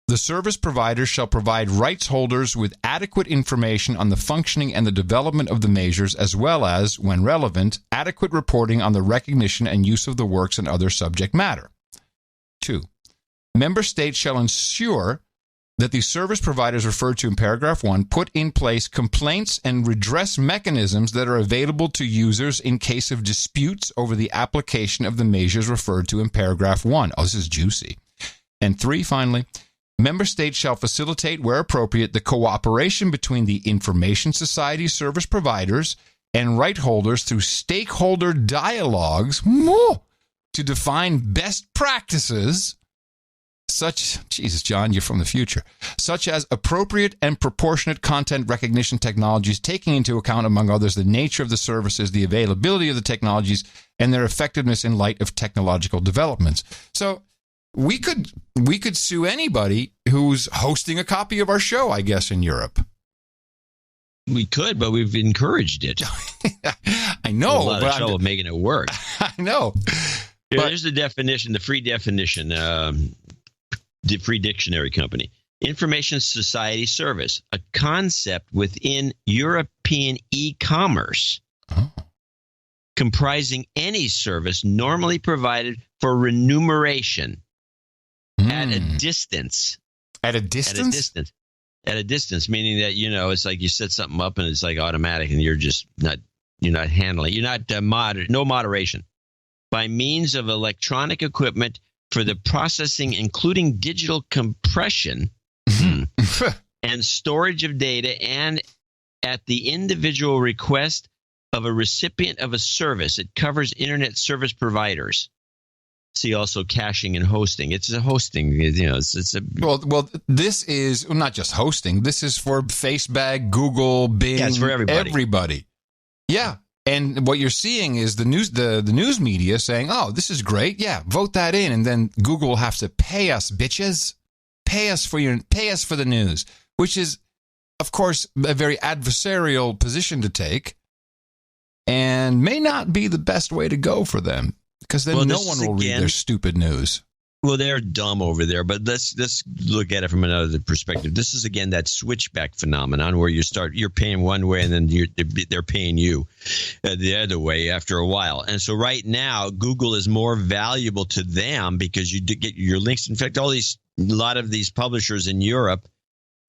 The service providers shall provide rights holders with adequate information on the functioning and the development of the measures, as well as, when relevant, adequate reporting on the recognition and use of the works and other subject matter. 2. Member states shall ensure that the service providers referred to in paragraph 1 put in place complaints and redress mechanisms that are available to users in case of disputes over the application of the measures referred to in paragraph 1. Oh, this is juicy. And 3, finally, member states shall facilitate, where appropriate, the cooperation between the information society service providers and right holders through stakeholder dialogues to define best practices Jesus, John, you're from the future, such as appropriate and proportionate content recognition technologies, taking into account, among others, the nature of the services, the availability of the technologies, and their effectiveness in light of technological developments. So we could sue anybody who's hosting a copy of our show, I guess, in Europe. We could, but we've encouraged it. I know. A lot of trouble making it work. I know. Here's the definition, the free definition. The Free Dictionary Company. Information Society Service, a concept within European e-commerce comprising any service normally provided for remuneration at a distance. At a distance? At a distance, meaning that, it's like you set something up and it's like automatic and you're not handling. You're not no moderation. By means of electronic equipment for the processing, including digital compression and storage of data, and at the individual request of a recipient of a service. It covers internet service providers. See also caching and hosting. It's a hosting, it's a... Well, this is not just hosting. This is for Facebag, Google, Bing, it's for everybody. Yeah. And what you're seeing is the news media saying, "Oh, this is great. Yeah, vote that in." And then Google will have to pay us, bitches. Pay us for the news, which is, of course, a very adversarial position to take, and may not be the best way to go for them, because then no one will read their stupid news. Well, they're dumb over there, but let's look at it from another perspective. This is, again, that switchback phenomenon where you're paying one way and then they're paying you the other way after a while. And so right now, Google is more valuable to them because you get your links. In fact, a lot of these publishers in Europe,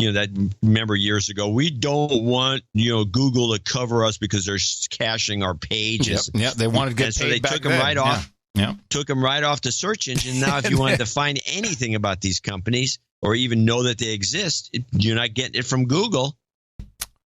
that remember years ago, we don't want, Google to cover us because they're caching our pages. Yeah, they wanted to get paid so they back took them right off. Yeah. Took them right off the search engine. Now, if you wanted to find anything about these companies or even know that they exist, you're not getting it from Google.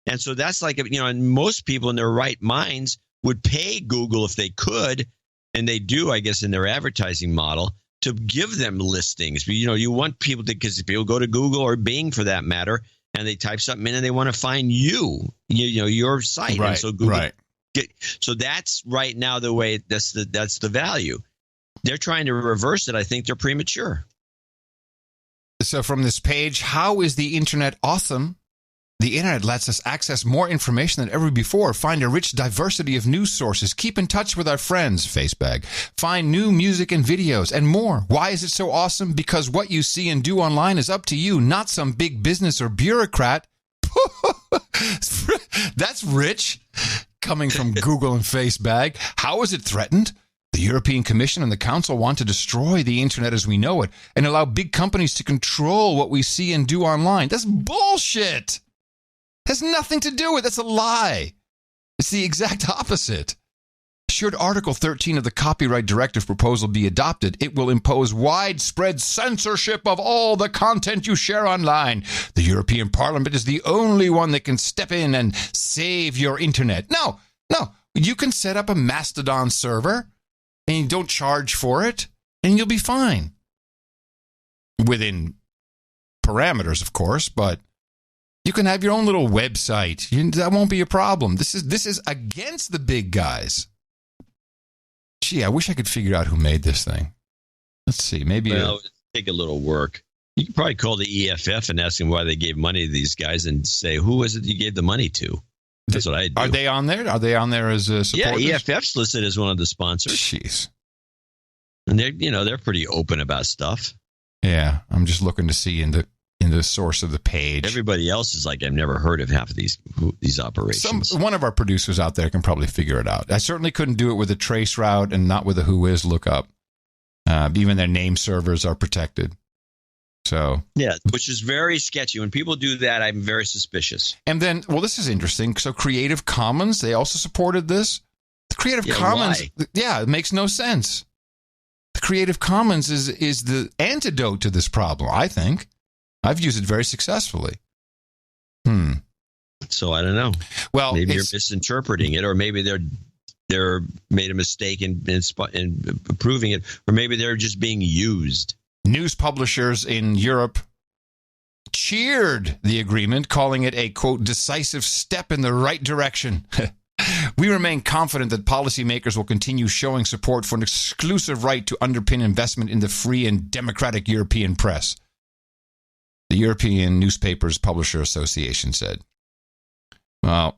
And so that's like, and most people in their right minds would pay Google if they could, and they do, I guess, in their advertising model. to give them listings. You want people to, because people go to Google or Bing for that matter, and they type something in and they want to find your site. Right. And so Google, right. So that's right now the way. That's the value. They're trying to reverse it. I think they're premature. So from this page, how is the internet awesome? The internet lets us access more information than ever before, find a rich diversity of news sources, keep in touch with our friends, Facebag, find new music and videos, and more. Why is it so awesome? Because what you see and do online is up to you, not some big business or bureaucrat. That's rich, coming from Google and Facebag. How is it threatened? The European Commission and the Council want to destroy the internet as we know it and allow big companies to control what we see and do online. That's bullshit. Has nothing to do with it. That's a lie. It's the exact opposite. Should Article 13 of the Copyright Directive proposal be adopted, it will impose widespread censorship of all the content you share online. The European Parliament is the only one that can step in and save your internet. No. You can set up a Mastodon server and you don't charge for it, and you'll be fine. Within parameters, of course, but you can have your own little website. That won't be a problem. This is against the big guys. Gee, I wish I could figure out who made this thing. Let's see. Maybe it'll take a little work. You could probably call the EFF and ask them why they gave money to these guys and say, who was it you gave the money to? That's what I do. Are they on there? Are they on there as supporters? Yeah, EFF's listed as one of the sponsors. Jeez. And they're pretty open about stuff. Yeah, I'm just looking to see in the source of the page. Everybody else is like, I've never heard of half of these operations. One of our producers out there can probably figure it out. I certainly couldn't do it with a trace route and not with a whois lookup. Even their name servers are protected. So yeah, which is very sketchy. When people do that, I'm very suspicious. And then, well, this is interesting. So Creative Commons, they also supported this. The Creative Commons, it makes no sense. The Creative Commons is the antidote to this problem, I think. I've used it very successfully. So I don't know. Well, maybe you're misinterpreting it, or maybe they're made a mistake in approving it, or maybe they're just being used. News publishers in Europe cheered the agreement, calling it a, quote, decisive step in the right direction. We remain confident that policymakers will continue showing support for an exclusive right to underpin investment in the free and democratic European press. The European Newspapers Publisher Association said. Well,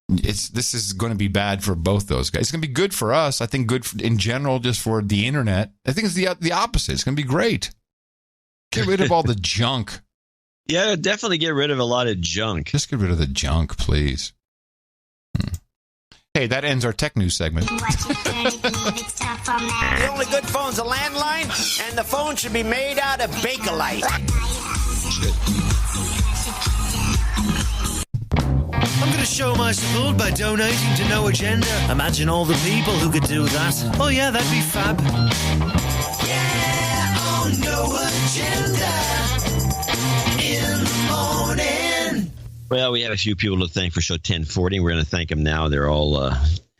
this is going to be bad for both those guys. It's going to be good for us. I think good in general, just for the internet. I think it's the opposite. It's going to be great. Get rid of all the junk. Yeah, definitely get rid of a lot of junk. Just get rid of the junk, please. Hey, that ends our tech news segment. The only good phone's a landline, and the phone should be made out of Bakelite. I'm going to show my support by donating to No Agenda. Imagine all the people who could do that. Oh yeah, that'd be fab. Yeah, on No Agenda in the morning. Well, we have a few people to thank for show 1040. We're going to thank them now. They're all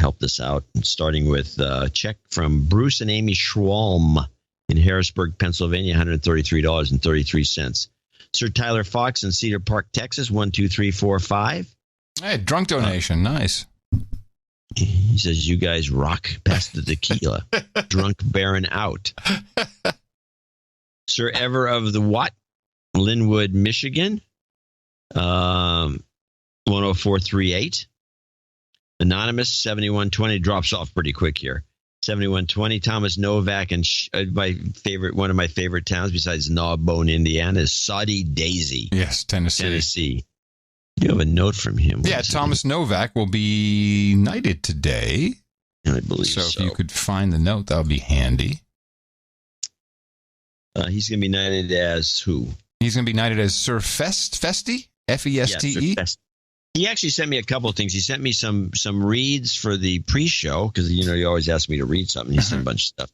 helped us out, starting with a check from Bruce and Amy Schwalm in Harrisburg, Pennsylvania, $133.33. Sir Tyler Fox in Cedar Park, Texas, 12345. Hey, drunk donation. Nice. He says, you guys rock past the tequila. Drunk Baron out. Sir Ever of the Watt, Linwood, Michigan, 10438. Anonymous, 7120. Drops off pretty quick here. 7120. Thomas Novak, and one of my favorite towns besides Gnawbone, Indiana, is Saudi Daisy. Yes, Tennessee. You have a note from him. Yeah, Thomas Novak will be knighted today. I believe so. So if you could find the note, that would be handy. He's going to be knighted as who? He's going to be knighted as Sir Feste? F-E-S-T-E? Yeah, he actually sent me a couple of things. He sent me some reads for the pre-show, because, you always ask me to read something. He sent a bunch of stuff.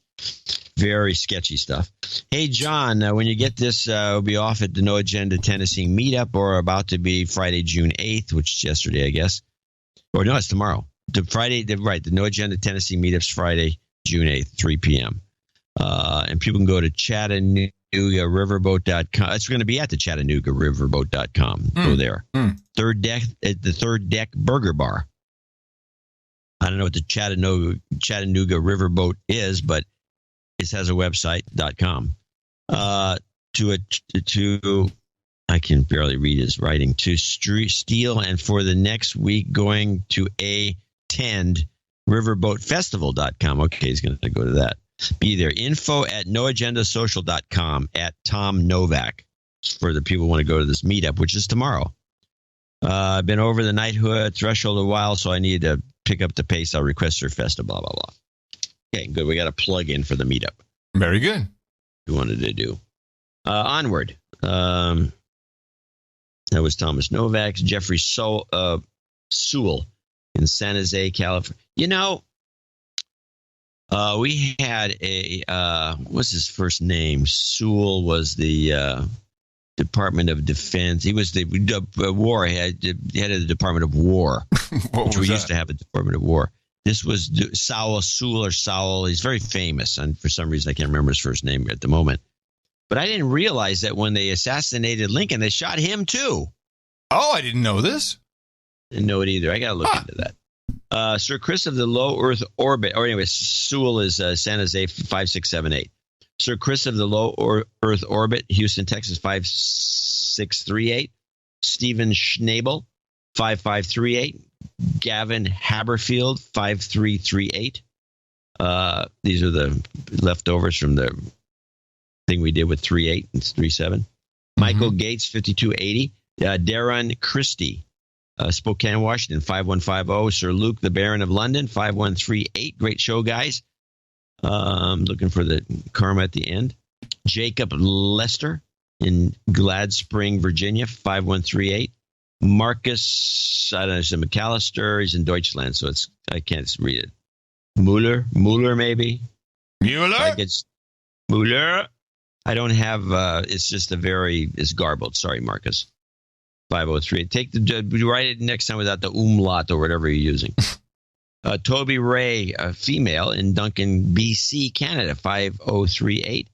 Very sketchy stuff. Hey, John, when you get this, we'll be off at the No Agenda Tennessee meetup, or about to be Friday, June 8th, which is yesterday, I guess. Or no, it's tomorrow. The No Agenda Tennessee meetup's Friday, June 8th, 3 p.m. And people can go to ChattanoogaRiverboat.com. It's going to be at the ChattanoogaRiverboat.com. Go there. Third Deck at the Third Deck Burger Bar. I don't know what the Chattanooga Riverboat is, but it has a website.com. I can barely read his writing. To steal and for the next week going to attend riverboatfestival.com. Okay, he's going to go to that. Be there. Info at noagendasocial.com at Tom Novak for the people who want to go to this meetup, which is tomorrow. I've been over the knighthood threshold a while, so I need to pick up the pace. I'll request your festival, blah, blah, blah. Okay, good. We got a plug in for the meetup. Very good. We wanted to do. Onward. That was Thomas Novak. Jeffrey Sewell in San Jose, California. You know, we had what's his first name? Sewell was the Department of Defense. He was the war head of the Department of War, which we used to have a Department of War. This was Sewell. He's very famous, and for some reason I can't remember his first name at the moment. But I didn't realize that when they assassinated Lincoln, they shot him too. Oh, I didn't know this. Didn't know it either. I got to look into that. Sir Chris of the Low Earth Orbit. Or anyway, Sewell is San Jose 5678. Sir Chris of the Low Earth Orbit, Houston, Texas 5638. Stephen Schnabel 5538. Gavin Haberfield 5338. These are the leftovers from the thing we did with 38 and 37. Michael Gates 5280. Darren Christie, Spokane, Washington 5150. Sir Luke the Baron of London 5138. Great show, guys. I'm looking for the karma at the end. Jacob Lester in Glad Spring, Virginia 5138. Marcus, I don't know, it's McAllister. He's in Deutschland, so I can't read it. Mueller maybe. Mueller. Mueller. I don't have. It's just it's garbled. Sorry, Marcus. 503. Write it next time without the umlaut or whatever you're using. Toby Ray, a female in Duncan, BC, Canada, 5038.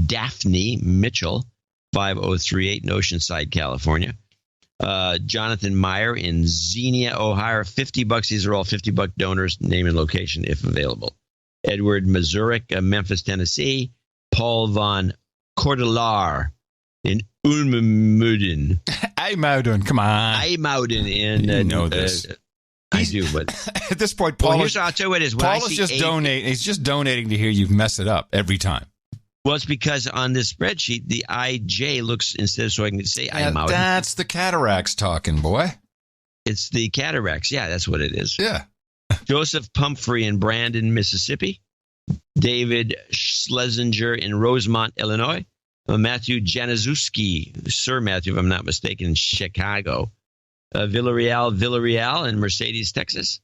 Daphne Mitchell, 5038, in Oceanside, California. Jonathan Meyer in Xenia, Ohio, $50. These are all $50 donors. Name and location if available. Edward Mazurek, Memphis, Tennessee. Paul von Cordelar in Ulmuden. Eimuden, come on. Eimuden in. You know this. I do, but at this point, Paul I'll tell you what it is. Paul is just donating. He's just donating to hear you mess it up every time. Well, it's because on this spreadsheet, the IJ looks, instead of so I can say Eimuden. That's the cataracts talking, boy. It's the cataracts. Yeah, that's what it is. Yeah. Joseph Pumphrey in Brandon, Mississippi. David Schlesinger in Rosemont, Illinois. Matthew Januszewski, Sir Matthew, if I'm not mistaken, in Chicago. Villarreal in Mercedes, Texas.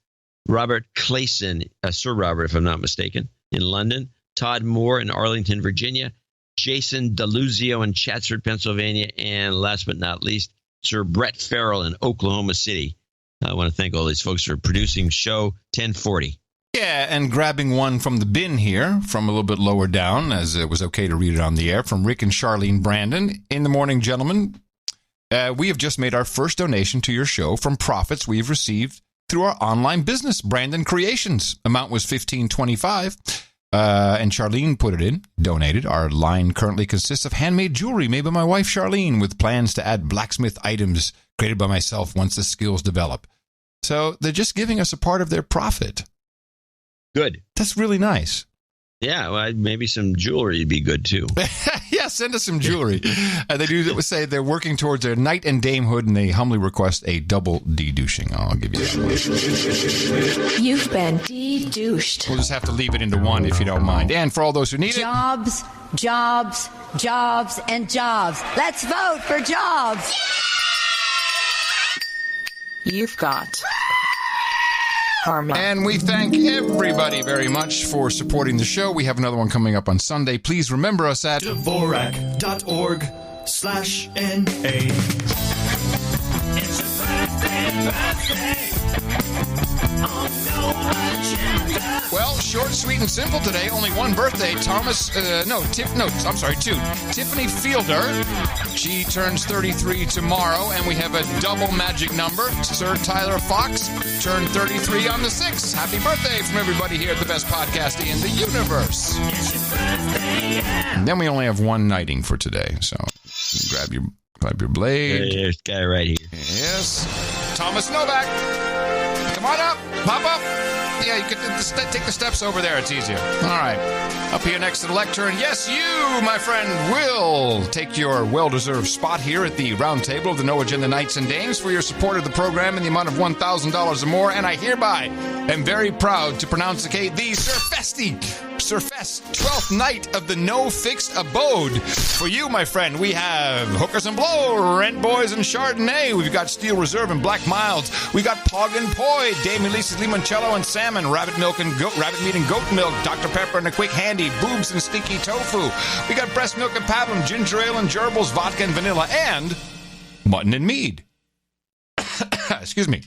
Robert Clayson, Sir Robert, if I'm not mistaken, in London. Todd Moore in Arlington, Virginia. Jason Deluzio in Chatsford, Pennsylvania. And last but not least, Sir Brett Farrell in Oklahoma City. I want to thank all these folks for producing show 1040. Yeah, and grabbing one from the bin here, from a little bit lower down, as it was okay to read it on the air, from Rick and Charlene Brandon. In the morning, gentlemen, we have just made our first donation to your show from profits we've received through our online business, Brandon Creations. Amount was $15.25, and Charlene put it in, donated. Our line currently consists of handmade jewelry made by my wife, Charlene, with plans to add blacksmith items created by myself once the skills develop. So they're just giving us a part of their profit. Good. That's really nice. Yeah, well, maybe some jewelry would be good, too. Yeah, send us some jewelry. They do say they're working towards their knight and damehood, and they humbly request a double de-douching. I'll give you that. You've been de-douched. We'll just have to leave it into one if you don't mind. And for all those who need jobs, jobs, jobs, and jobs. Let's vote for jobs. You've got karma. And we thank everybody very much for supporting the show. We have another one coming up on Sunday. Please remember us at Dvorak.org/NA. It's a birthday on No Agenda. Well, Well, short, sweet, and simple today. Only one birthday. Two. Tiffany Fielder. She turns 33 tomorrow, and we have a double magic number. Sir Tyler Fox turned 33 on the 6th. Happy birthday from everybody here at the best podcast in the universe. And then we only have one knighting for today, so grab your blade. There's a guy right here. Yes. Thomas Novak. Come on up. Pop up. Yeah, you can take the steps over there. It's easier. All right. Up here next to the lectern. Yes, you, my friend, will take your well-deserved spot here at the round table of the No Agenda Knights and Dames for your support of the program in the amount of $1,000 or more. And I hereby am very proud to pronounceate the Surfest 12th night of the No Fixed Abode. For you, my friend, we have Hookers and Blow, Rent Boys and Chardonnay. We've got Steel Reserve and Black Milds. We got Pog and Poi, Dame Elisa's Limoncello and Salmon, Rabbit Meat and Goat Milk, Dr. Pepper and a Quick Handy, Boobs and Stinky Tofu. We got Breast Milk and Pablum, Ginger Ale and Gerbils, Vodka and Vanilla, and Mutton and Mead. Excuse me.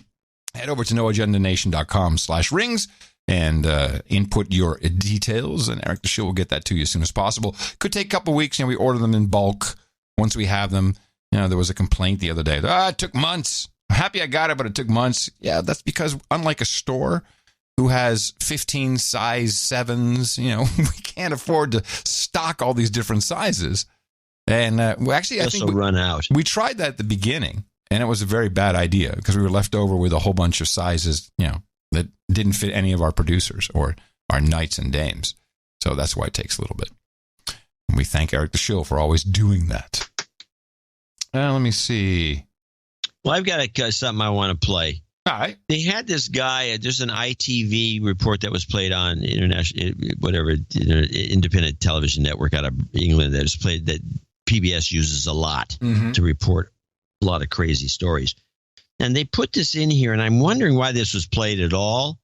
Head over to noagendanation.com/rings and input your details, and Eric the Shield will get that to you as soon as possible. Could take a couple weeks. We order them in bulk. Once we have them, there was a complaint the other day. It took months. I'm happy I got it, but it took months. Yeah, that's because unlike a store who has 15 size 7s, we can't afford to stock all these different sizes. And I think run out. We tried that at the beginning, and it was a very bad idea because we were left over with a whole bunch of sizes, that didn't fit any of our producers or our knights and dames. So that's why it takes a little bit. And we thank Eric the Shill for always doing that. Let me see. Well, I've got something I want to play. All right. They had this guy, there's an ITV report that was played on independent television network out of England that is played, that PBS uses a lot to report a lot of crazy stories. And they put this in here, and I'm wondering why this was played at all.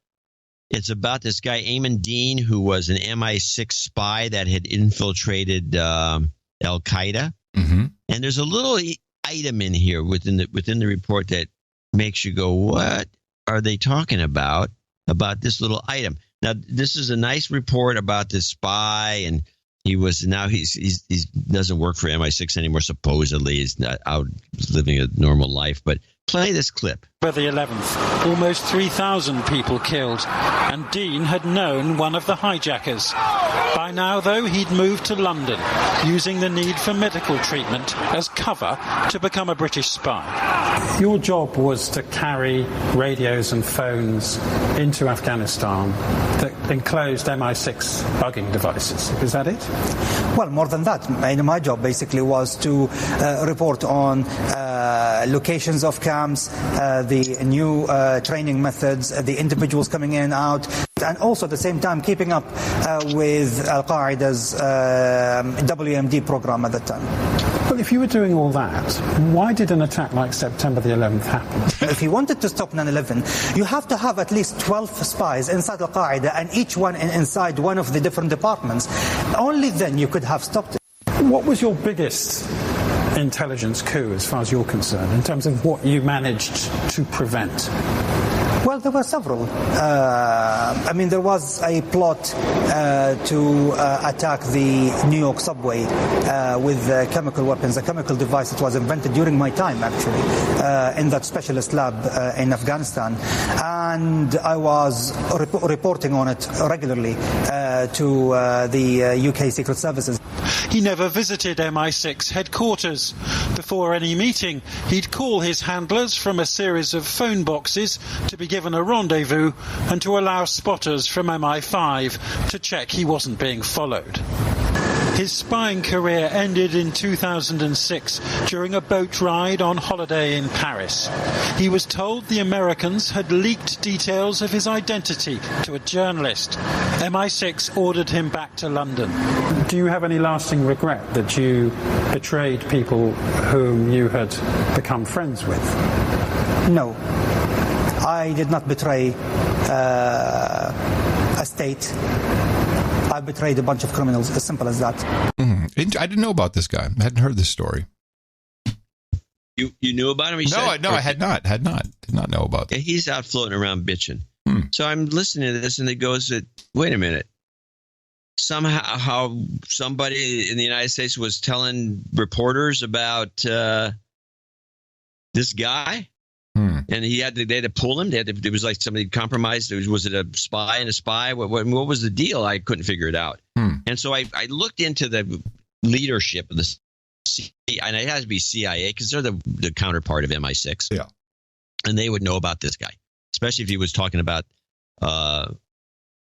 It's about this guy, Ayman Dean, who was an MI6 spy that had infiltrated Al-Qaeda. Mm-hmm. And there's a little item in here within the report that makes you go, what are they talking about this little item? Now, this is a nice report about this spy, and he doesn't work for MI6 anymore, supposedly. He's not out living a normal life, but play this clip. By the 11th, almost 3,000 people killed, and Dean had known one of the hijackers. By now, though, he'd moved to London, using the need for medical treatment as cover to become a British spy. Your job was to carry radios and phones into Afghanistan that enclosed MI6 bugging devices. Is that it? Well, more than that. My job basically was to report on locations of camps, the new training methods, the individuals coming in and out, and also at the same time keeping up with Al-Qaeda's WMD program at that time. Well, if you were doing all that, why did an attack like September the 11th happen? If you wanted to stop 9/11, you have to have at least 12 spies inside Al-Qaeda, and each one inside one of the different departments. Only then you could have stopped it. What was your biggest intelligence coup, as far as you're concerned, in terms of what you managed to prevent? Well, there were several. There was a plot to attack the New York subway with chemical weapons, a chemical device that was invented during my time, actually, in that specialist lab in Afghanistan. And I was reporting on it regularly to the UK Secret Services. He never visited MI6 headquarters. Before any meeting, he'd call his handlers from a series of phone boxes to be given a rendezvous and to allow spotters from MI5 to check he wasn't being followed. His spying career ended in 2006 during a boat ride on holiday in Paris. He was told the Americans had leaked details of his identity to a journalist. MI6 ordered him back to London. Do you have any lasting regret that you betrayed people whom you had become friends with? No. I did not betray a state. I betrayed a bunch of criminals, as simple as that. Mm-hmm. I didn't know about this guy. I hadn't heard this story. You knew about him? No, I had not. Did not know about it. Yeah, he's out floating around bitching. So I'm listening to this, and it goes, wait a minute. Somehow somebody in the United States was telling reporters about this guy, and they had to pull him. It was like somebody compromised. Was it a spy and a spy? What was the deal? I couldn't figure it out. And so I looked into the leadership of the CIA, and it has to be CIA because they're the counterpart of MI6. Yeah, and they would know about this guy, especially if he was talking about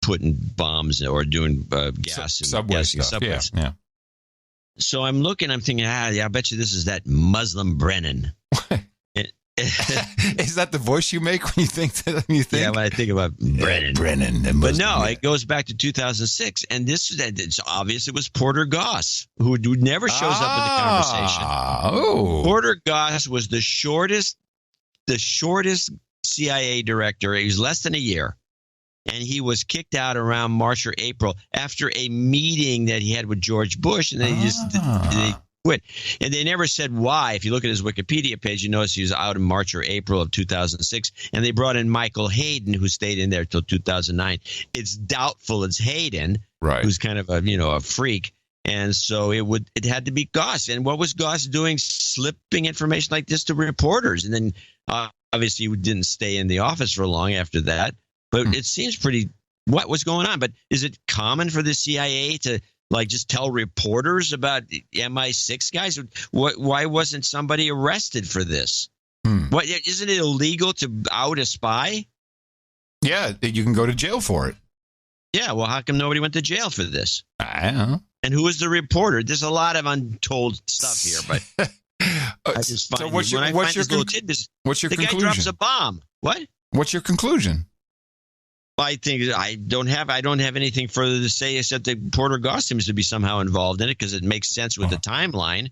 putting bombs or doing gas in subway stuff. Subways. Yeah. So I'm thinking, I bet you this is that Muslim Brennan. Is that the voice you make when you think that? Yeah, when I think about Brennan. Brennan. But no, it goes back to 2006. And it's obvious it was Porter Goss, who never shows up in the conversation. Oh. Porter Goss was the shortest CIA director. He was less than a year. And he was kicked out around March or April after a meeting that he had with George Bush. And then they quit. And they never said why. If you look at his Wikipedia page, you notice he was out in March or April of 2006. And they brought in Michael Hayden, who stayed in there till 2009. It's doubtful it's Hayden, right, who's kind of a freak. And so it had to be Goss. And what was Goss doing? Slipping information like this to reporters. And then obviously he didn't stay in the office for long after that. But it seems pretty what was going on. But is it common for the CIA to just tell reporters about MI6 guys? Why wasn't somebody arrested for this? What, isn't it illegal to out a spy? Yeah, you can go to jail for it. Yeah, well, how come nobody went to jail for this? I don't know. And who was the reporter? There's a lot of untold stuff here, but I just find what's your the conclusion? Guy drops a bomb. What? What's your conclusion? I think I don't have anything further to say except that Porter Goss seems to be somehow involved in it because it makes sense with the timeline.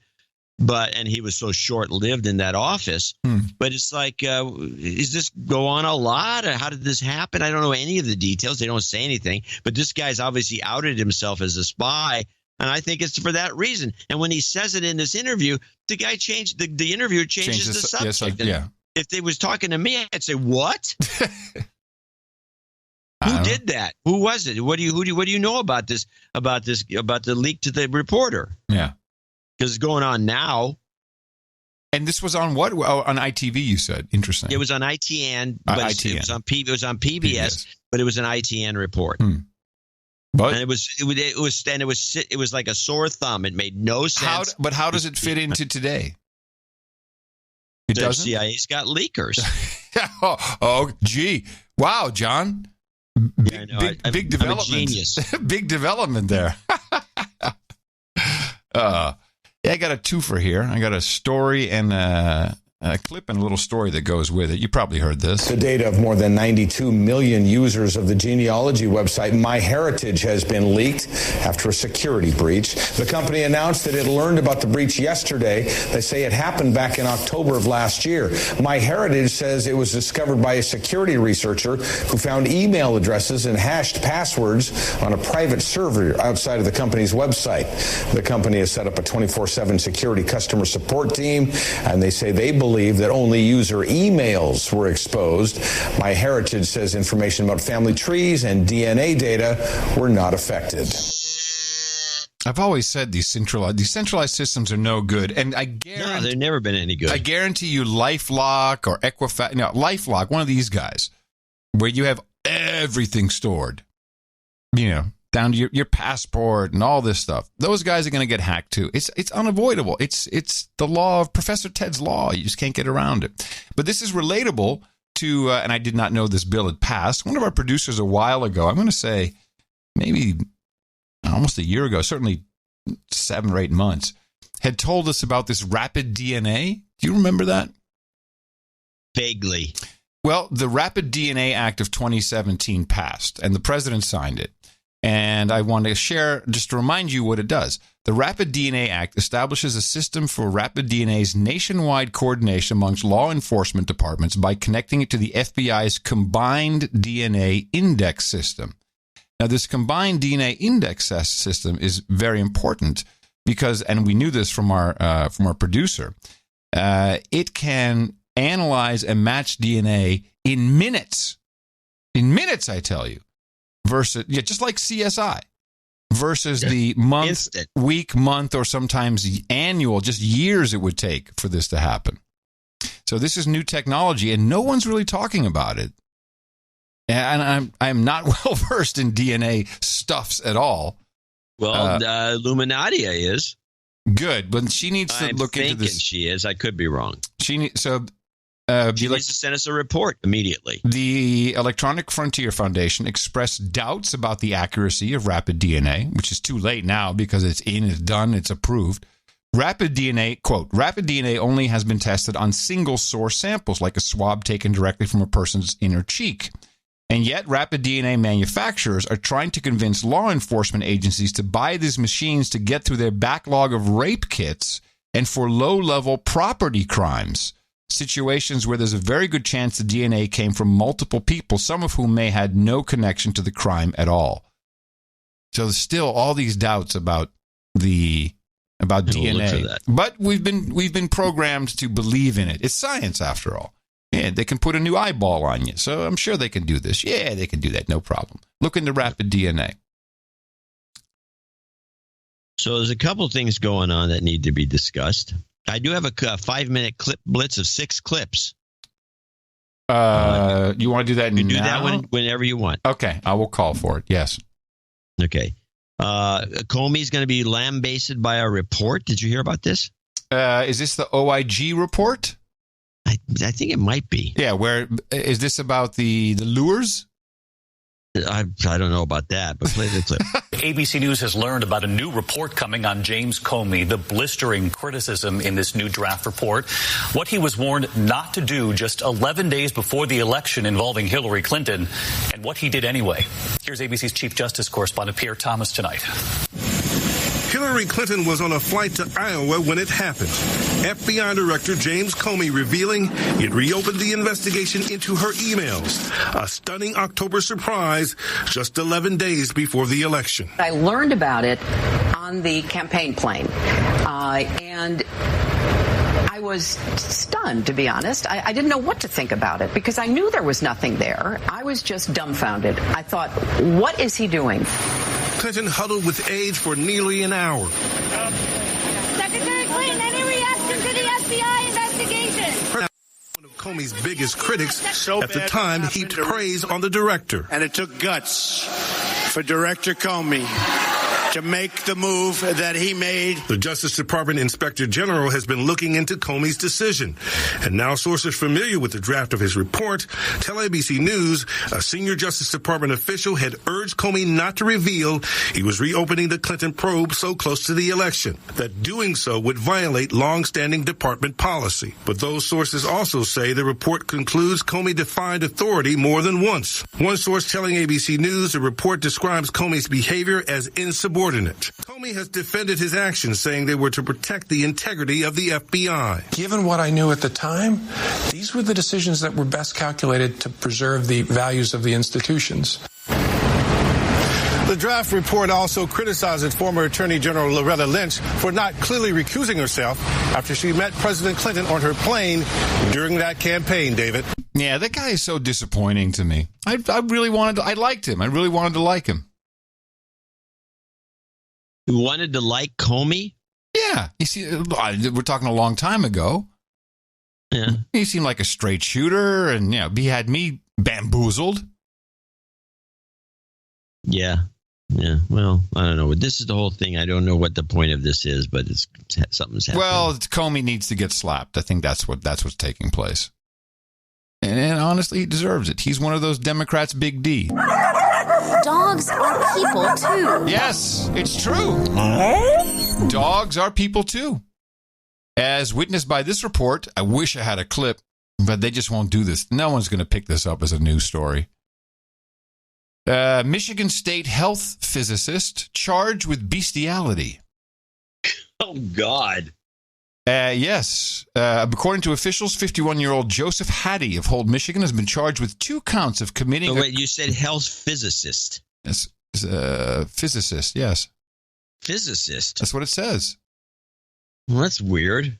And he was so short-lived in that office. But it's like, is this go on a lot? Or how did this happen? I don't know any of the details. They don't say anything. But this guy's obviously outed himself as a spy, and I think it's for that reason. And when he says it in this interview, the guy changed the interviewer changes the subject. Yes, if they was talking to me, I'd say, what? Who did that? Who was it? What do you know about this? About the leak to the reporter? Yeah, because it's going on now. And this was on what? Oh, on ITV, you said. Interesting. It was on ITN, but ITN. It was on PBS, but it was an ITN report. But and it was like a sore thumb. It made no sense. But how does it fit into today? It the doesn't. CIA's got leakers. oh, gee, wow, John. Big development. I'm a genius. Big development there. I got a twofer here. I got a story and a clip and a little story that goes with it. You probably heard this. The data of more than 92 million users of the genealogy website MyHeritage has been leaked after a security breach. The company announced that it learned about the breach yesterday. They say it happened back in October of last year. MyHeritage says it was discovered by a security researcher who found email addresses and hashed passwords on a private server outside of the company's website. The company has set up a 24/7 security customer support team, and they say they believe that only user emails were exposed. MyHeritage says information about family trees and DNA data were not affected. I've always said these centralized systems are no good, and I guarantee they've never been any good. I guarantee you, LifeLock or Equifax, LifeLock, one of these guys, where you have everything stored, down to your passport and all this stuff. Those guys are going to get hacked too. It's unavoidable. It's the law of Professor Ted's law. You just can't get around it. But this is relatable to, and I did not know this bill had passed. One of our producers a while ago, I'm going to say maybe almost a year ago, certainly 7 or 8 months, had told us about this rapid DNA. Do you remember that? Vaguely. Well, the Rapid DNA Act of 2017 passed, and the president signed it. And I want to share, just to remind you what it does. The Rapid DNA Act establishes a system for rapid DNA's nationwide coordination amongst law enforcement departments by connecting it to the FBI's Combined DNA Index System. Now, this Combined DNA Index System is very important because, and we knew this from our producer, it can analyze and match DNA in minutes. In minutes, I tell you. Versus, just like CSI. Versus the month, week, month, or sometimes annual, just years it would take for this to happen. So this is new technology, and no one's really talking about it. And I'm not well versed in DNA stuffs at all. Well, Illuminatia is. Good, but she needs to look into this. She is. I could be wrong. She needs to send us a report immediately. The Electronic Frontier Foundation expressed doubts about the accuracy of rapid DNA, which is too late now because it's done, it's approved. Rapid DNA, quote, rapid DNA only has been tested on single source samples, like a swab taken directly from a person's inner cheek. And yet, rapid DNA manufacturers are trying to convince law enforcement agencies to buy these machines to get through their backlog of rape kits and for low-level property crimes, situations where there's a very good chance the DNA came from multiple people, some of whom may had no connection to the crime at all. So there's still all these doubts about DNA. But we've been programmed to believe in it. It's science, after all. Yeah, they can put a new eyeball on you. So I'm sure they can do this. Yeah, they can do that. No problem. Look into rapid DNA. So there's a couple of things going on that need to be discussed. I do have a 5-minute clip blitz of 6 clips. You want to do that now? Do that whenever you want. Okay, I will call for it. Yes. Okay. Comey's going to be lambasted by a report. Did you hear about this? Is this the OIG report? I think it might be. Yeah, where is this about the lures? I don't know about that, but play the clip. ABC News has learned about a new report coming on James Comey, the blistering criticism in this new draft report, what he was warned not to do just 11 days before the election involving Hillary Clinton, and what he did anyway. Here's ABC's Chief Justice correspondent Pierre Thomas tonight. Hillary Clinton was on a flight to Iowa when it happened. FBI Director James Comey revealing he'd reopened the investigation into her emails. A stunning October surprise just 11 days before the election. I learned about it on the campaign plane, and I was stunned, to be honest. I didn't know what to think about it because I knew there was nothing there. I was just dumbfounded. I thought, what is he doing? Clinton huddled with aides for nearly an hour. Secretary Clinton, any reaction to the FBI investigation? One of Comey's biggest critics at the time heaped praise on the director. And it took guts for Director Comey to make the move that he made. The Justice Department Inspector General has been looking into Comey's decision. And now sources familiar with the draft of his report tell ABC News a senior Justice Department official had urged Comey not to reveal he was reopening the Clinton probe so close to the election, that doing so would violate long-standing department policy. But those sources also say the report concludes Comey defied authority more than once. One source telling ABC News the report describes Comey's behavior as insubordinate. Comey has defended his actions, saying they were to protect the integrity of the FBI. Given what I knew at the time, these were the decisions that were best calculated to preserve the values of the institutions. The draft report also criticizes former Attorney General Loretta Lynch for not clearly recusing herself after she met President Clinton on her plane during that campaign, David. Yeah, that guy is so disappointing to me. I liked him. I really wanted to like him. You wanted to like Comey? Yeah. You see, we're talking a long time ago. Yeah. He seemed like a straight shooter, and he had me bamboozled. Yeah. Yeah. Well, I don't know. This is the whole thing. I don't know what the point of this is, but something's happening. Well, Comey needs to get slapped. I think that's what's taking place. And honestly, he deserves it. He's one of those Democrats, Big D. Dogs are people, too. Yes, it's true. Dogs are people, too. As witnessed by this report, I wish I had a clip, but they just won't do this. No one's going to pick this up as a news story. Michigan State health physicist charged with bestiality. Oh, God. Yes. According to officials, 51-year-old Joseph Hattie of Holt, Michigan, has been charged with 2 counts of committing... Oh, wait, you said health physicist. Yes. Physicist, yes. Physicist? That's what it says. Well, that's weird.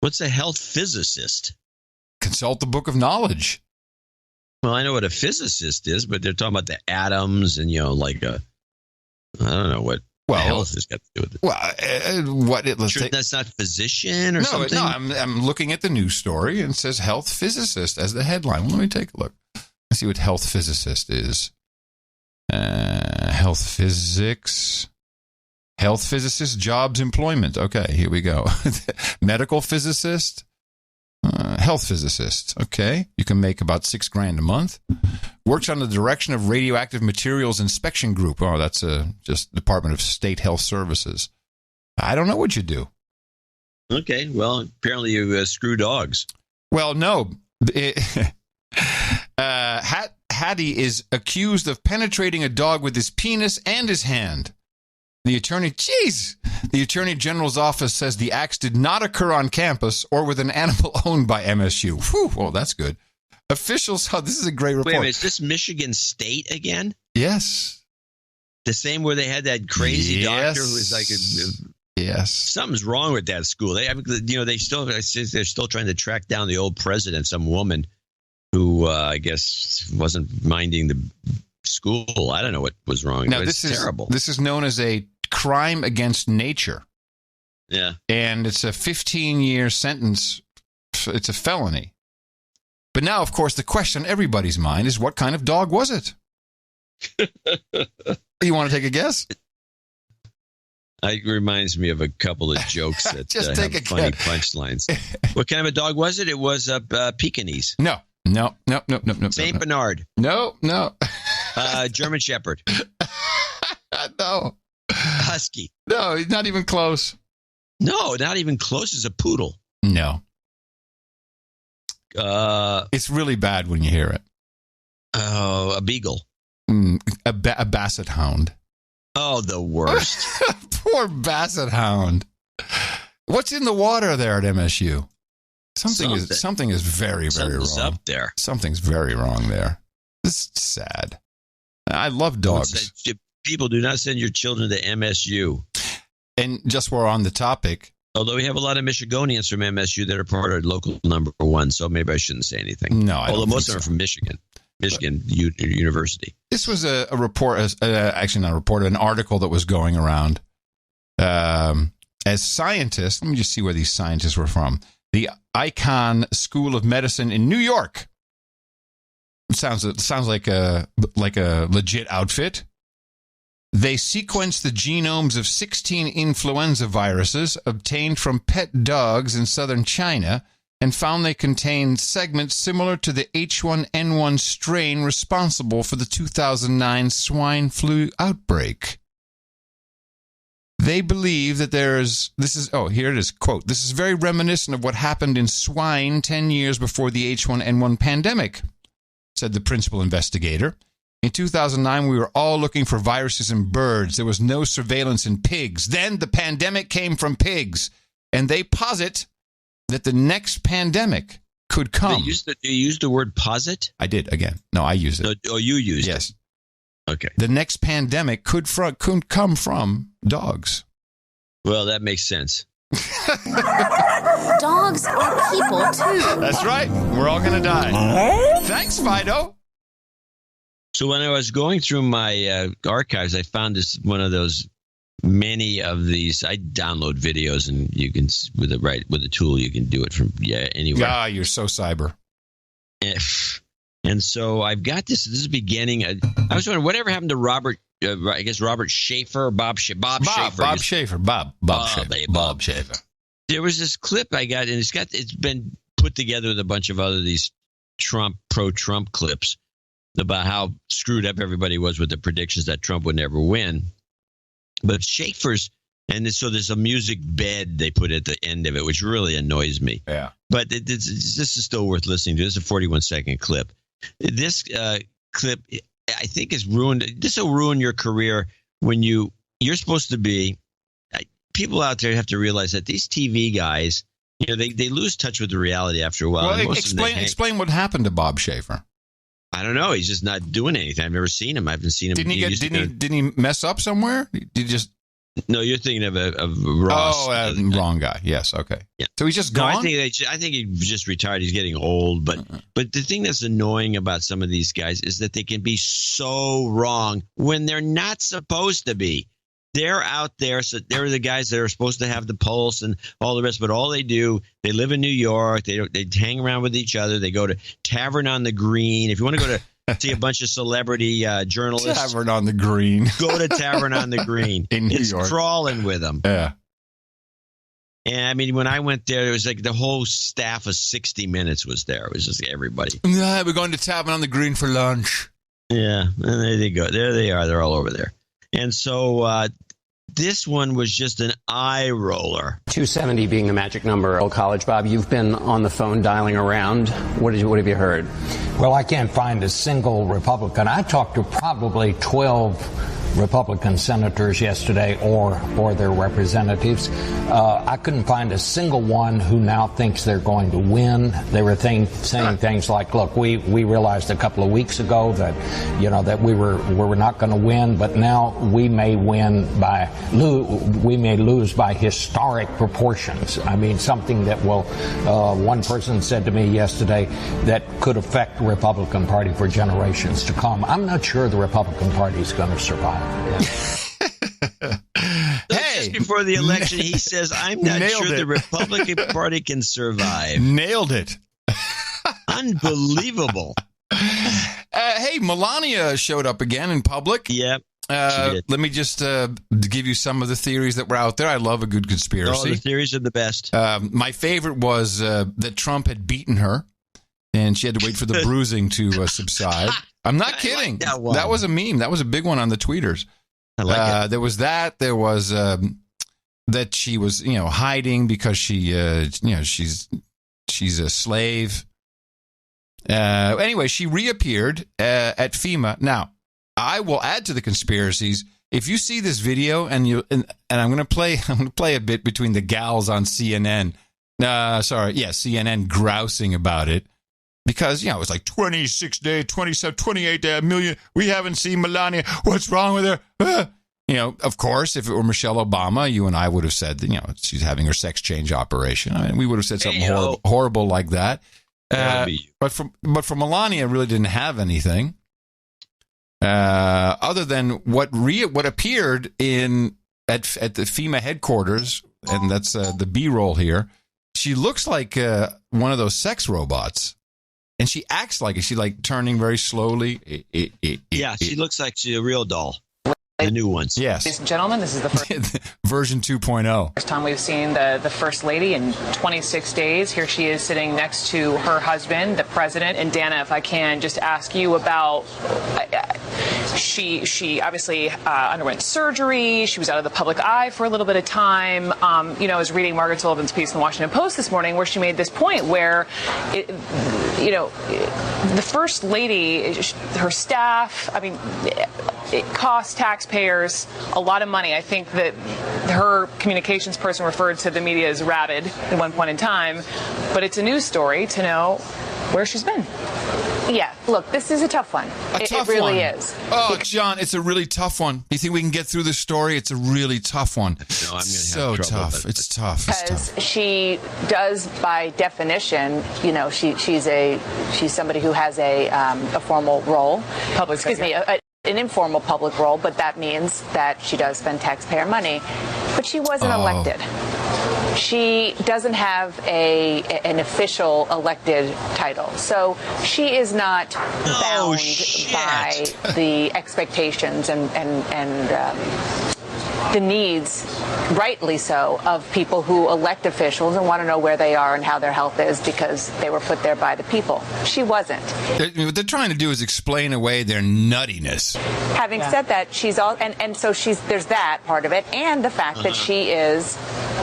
What's a health physicist? Consult the Book of Knowledge. Well, I know what a physicist is, but they're talking about the atoms and, like I don't know what health has got to do with it. Well, that's not physician or something? No, I'm looking at the news story and it says health physicist as the headline. Well, let me take a look. Let's see what health physicist is. Health physics. Health physicist, jobs, employment. Okay, here we go. Medical physicist. Health physicist. Okay. You can make about $6,000 a month. Works on the direction of radioactive materials inspection group. Oh, that's just Department of State Health Services. I don't know what you do. Okay. Well, apparently you screw dogs. Well, no. Hattie is accused of penetrating a dog with his penis and his hand. The Attorney General's office says the acts did not occur on campus or with an animal owned by MSU. Whew, well, that's good. Officials, this is a great report. Wait a minute, is this Michigan State again? Yes. The same where they had that crazy doctor who was like, yes, something's wrong with that school. They're still trying to track down the old president, some woman who I guess wasn't minding the school. I don't know what was wrong. Now, this is terrible. This is known as a crime against nature. Yeah. And it's a 15-year sentence. It's a felony. But now, of course, the question on everybody's mind is, what kind of dog was it? You want to take a guess? It reminds me of a couple of jokes that Just take have a funny guess. punchlines. What kind of a dog was it? It was a Pekingese. No. Saint Bernard. No. German Shepherd. No. Husky. No, he's not even close. No, not even close. It's a poodle. No. It's really bad when you hear it. Oh, a beagle. A basset hound. Oh, the worst. Poor basset hound. What's in the water there at MSU? Something is very, very wrong. Up there. Something's very wrong there. This is sad. I love dogs. People, do not send your children to MSU. And just we're on the topic. Although we have a lot of Michigonians from MSU that are part of local number 1, so maybe I shouldn't say anything. No, although most of them are from Michigan University. This was a report, actually not a report, an article that was going around. As scientists, let me just see where these scientists were from. The Icahn School of Medicine in New York. It sounds like a legit outfit. They sequenced the genomes of 16 influenza viruses obtained from pet dogs in southern China and found they contained segments similar to the H1N1 strain responsible for the 2009 swine flu outbreak. They believe that here it is, quote, "This is very reminiscent of what happened in swine 10 years before the H1N1 pandemic," said the principal investigator. In 2009, we were all looking for viruses in birds. There was no surveillance in pigs. Then the pandemic came from pigs. And they posit that the next pandemic could come. You used the word posit? I did, again. No, I used it. Oh, you used it? Yes. Okay. The next pandemic could come from dogs. Well, that makes sense. Dogs are people, too. That's right. We're all going to die. Thanks, Fido. So when I was going through my archives, I found one of those many of these. I download videos, and you can with a tool you can do it from anywhere. Ah, you're so cyber. And so I've got this. This is beginning. I was wondering whatever happened to Robert. I guess Robert Schaefer, Bob Schaefer. Bob Schaefer. There was this clip I got, and it's been put together with a bunch of other these pro-Trump clips about how screwed up everybody was with the predictions that Trump would never win. But Schaefer's, so there's a music bed they put at the end of it, which really annoys me. Yeah. But this is still worth listening to. This is a 41-second clip. This clip, I think, is ruined. This will ruin your career when you're supposed to be. People out there have to realize that these TV guys, they lose touch with the reality after a while. Well, explain what happened to Bob Schaefer. I don't know. He's just not doing anything. I've never seen him. I haven't seen him. Didn't he mess up somewhere? Did he just? No, you're thinking of Ross. Oh, wrong guy. Yes. Okay. Yeah. So he's just gone. I think he just retired. He's getting old. But the thing that's annoying about some of these guys is that they can be so wrong when they're not supposed to be. They're out there, so they're the guys that are supposed to have the pulse and all the rest. But all they do, they live in New York. They hang around with each other. They go to Tavern on the Green. If you want to go to see a bunch of celebrity journalists, Tavern on the Green. Go to Tavern on the Green in New York. It's crawling with them. Yeah. And I mean, when I went there, it was like the whole staff of 60 Minutes was there. It was just everybody. Yeah, we're going to Tavern on the Green for lunch. Yeah, and there they go. There they are. They're all over there. And so this one was just an eye roller. 270 being the magic number. Old College, Bob, you've been on the phone dialing around. What have you heard? Well, I can't find a single Republican. I talked to probably 12 Republican senators yesterday or their representatives. I couldn't find a single one who now thinks they're going to win. They were saying things like, look, we realized a couple of weeks ago that, that we were not going to win, but now we may lose by historic proportions. I mean, something that will, one person said to me yesterday, that could affect the Republican Party for generations to come. I'm not sure the Republican Party is going to survive. Just before the election, he says, I'm not sure the Republican Party can survive. Nailed it. Unbelievable. Hey, Melania showed up again in public. Yep. Let me just give you some of the theories that were out there. I love a good conspiracy. Oh, the theories are the best. My favorite was that Trump had beaten her, and she had to wait for the bruising to subside. I'm not kidding. Like that was a meme. That was a big one on the tweeters. I like it. There was that. There was that she was, hiding because she's a slave. Anyway, she reappeared at FEMA. Now, I will add to the conspiracies. If you see this video, and I'm going to play a bit between the gals on CNN. CNN grousing about it. Because, it was like 26 days, 27, 28 days, a million. We haven't seen Melania. What's wrong with her? Of course, if it were Michelle Obama, you and I would have said that, she's having her sex change operation. I mean, we would have said something horrible like that. But for Melania, really didn't have anything other than what appeared at the FEMA headquarters, and that's the B-roll here. She looks like one of those sex robots. And she acts like it. She's like turning very slowly. Yeah, she looks like she's a real doll. The new ones. Yes. Ladies and gentlemen, this is the first version 2.0. First time we've seen the First Lady in 26 days. Here she is sitting next to her husband, the president. And Dana, if I can just ask you about, she obviously underwent surgery. She was out of the public eye for a little bit of time. I was reading Margaret Sullivan's piece in the Washington Post this morning where she made this point where, the First Lady, her staff, I mean, it costs taxpayers a lot of money. I think that her communications person referred to the media as rabid at one point in time, but it's a news story to know where she's been. Yeah, look, this is a tough one. It really is. Oh, John, it's a really tough one. You think we can get through this story? It's a really tough one. No, I'm going to so have trouble. Tough. It's tough. Because she does, by definition, she's somebody who has a formal role. An informal public role, but that means that she does spend taxpayer money. But she wasn't elected. She doesn't have an official elected title. So she is not bound by the expectations and the needs, rightly so, of people who elect officials and want to know where they are and how their health is because they were put there by the people. She wasn't. What they're trying to do is explain away their nuttiness. Having said that, she's all, and so there's that part of it, and the fact that she is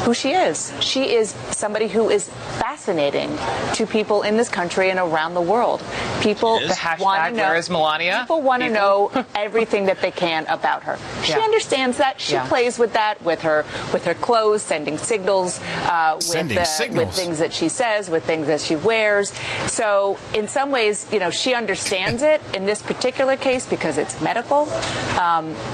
who she is. She is somebody who is fascinating to people in this country and around the world. People want to know. People want to know everything that they can about her. She understands that. She plays plays with that, with her clothes, sending signals, with things that she says, with things that she wears. So in some ways, she understands it. In this particular case, because it's medical,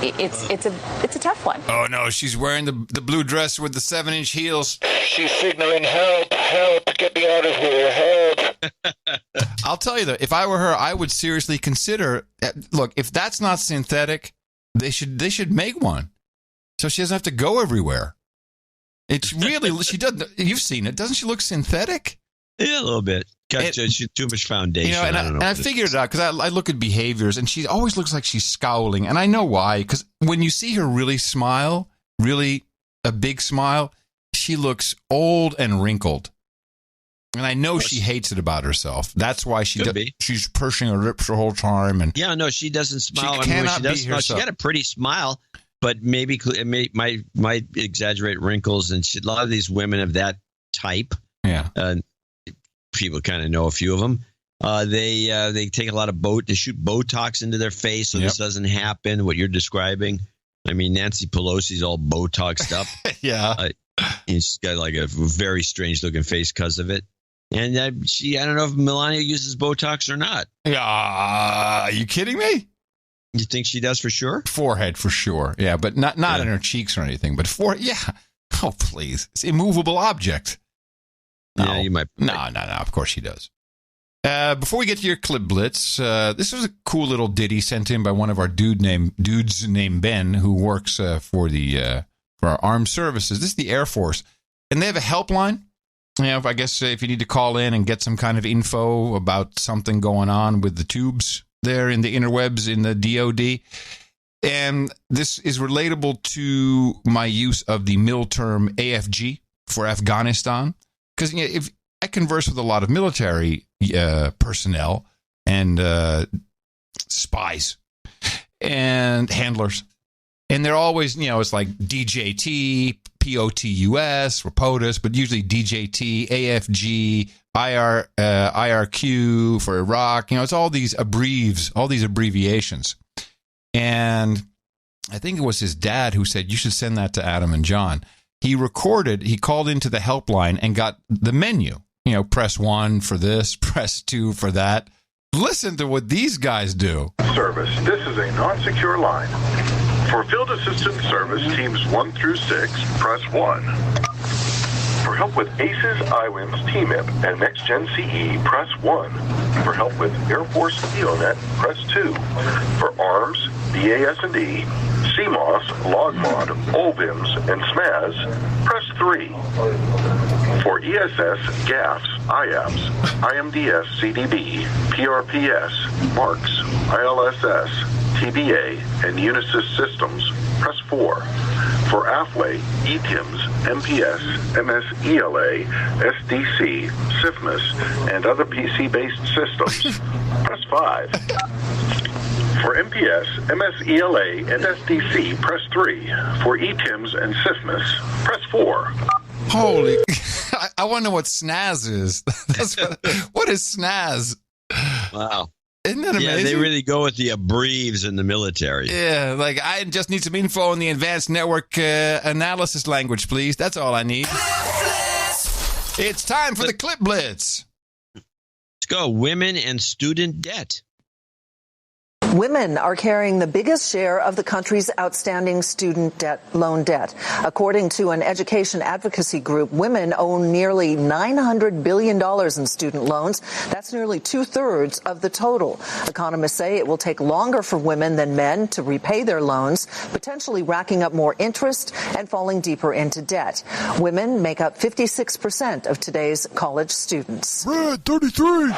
it's a tough one. Oh no, she's wearing the blue dress with the 7-inch heels. She's signaling, help, get me out of here, help. I'll tell you though, if I were her, I would seriously consider. Look, if that's not synthetic, they should make one, so she doesn't have to go everywhere. It's really she doesn't. You've seen it, doesn't she look synthetic? Yeah, a little bit. Got too much foundation. And I figured it out because I look at behaviors, and she always looks like she's scowling, and I know why. Because when you see her really smile, really a big smile, she looks old and wrinkled. And I know she hates it about herself. That's why she's pursing her lips the whole time. And yeah, no, she doesn't smile. She cannot be herself. She got a pretty smile, but maybe it might exaggerate wrinkles. And a lot of these women of that type, people kind of know a few of them. They take a lot of they shoot Botox into their face, so this doesn't happen. What you're describing, I mean, Nancy Pelosi's all Botoxed up. Yeah, and she's got like a very strange looking face because of it. And I don't know if Melania uses Botox or not. Are you kidding me? You think she does for sure? Forehead for sure. Yeah, but not in her cheeks or anything. But yeah. Oh, please. It's an immovable object. No. Yeah, you might. No. Of course she does. Before we get to your clip blitz, this was a cool little ditty sent in by one of our dudes named Ben, who works for our armed services. This is the Air Force, and they have a helpline. I guess if you need to call in and get some kind of info about something going on with the tubes there in the interwebs in the DOD. And this is relatable to my use of the MIL term AFG for Afghanistan. Because if I converse with a lot of military personnel and spies and handlers, and they're always, it's like DJT, POTUS, or POTUS, but usually DJT, AFG, IRQ for Iraq. It's all these abbreviations. And I think it was his dad who said, you should send that to Adam and John. He called into the helpline and got the menu. Press 1 for this, press 2 for that. Listen to what these guys do. Service. This is a non-secure line. For field assistance service, teams 1 through 6, press 1. For help with ACES, IWIMS, TMIP, and Next Gen CE, press 1. For help with Air Force EONet, press 2. For ARMS, BAS&E, CMOS, LogMod, OLVIMS, and SMAS, press 3. For ESS, GAFs, IAPS, IMDS, CDB, PRPS, MARCS, ILSS, TBA, and Unisys systems, press 4. For AFWE, ETIMS, MPS, MS-ELA, SDC, CIFMAS, and other PC-based systems, press 5. For MPS, MS-ELA, and SDC, press 3. For ETIMS and CIFMAS, press 4. Holy... I want to know what SNAS is. What is SNAS? Wow. Isn't that amazing? Yeah, they really go with the abbreviations in the military. Yeah, like I just need some info in the advanced network analysis language, please. That's all I need. It's time for the Clip Blitz. Let's go. Women and student debt. Women are carrying the biggest share of the country's outstanding student loan debt. According to an education advocacy group, women own nearly $900 billion in student loans. That's nearly 2/3 of the total. Economists say it will take longer for women than men to repay their loans, potentially racking up more interest and falling deeper into debt. Women make up 56% of today's college students. Red 33.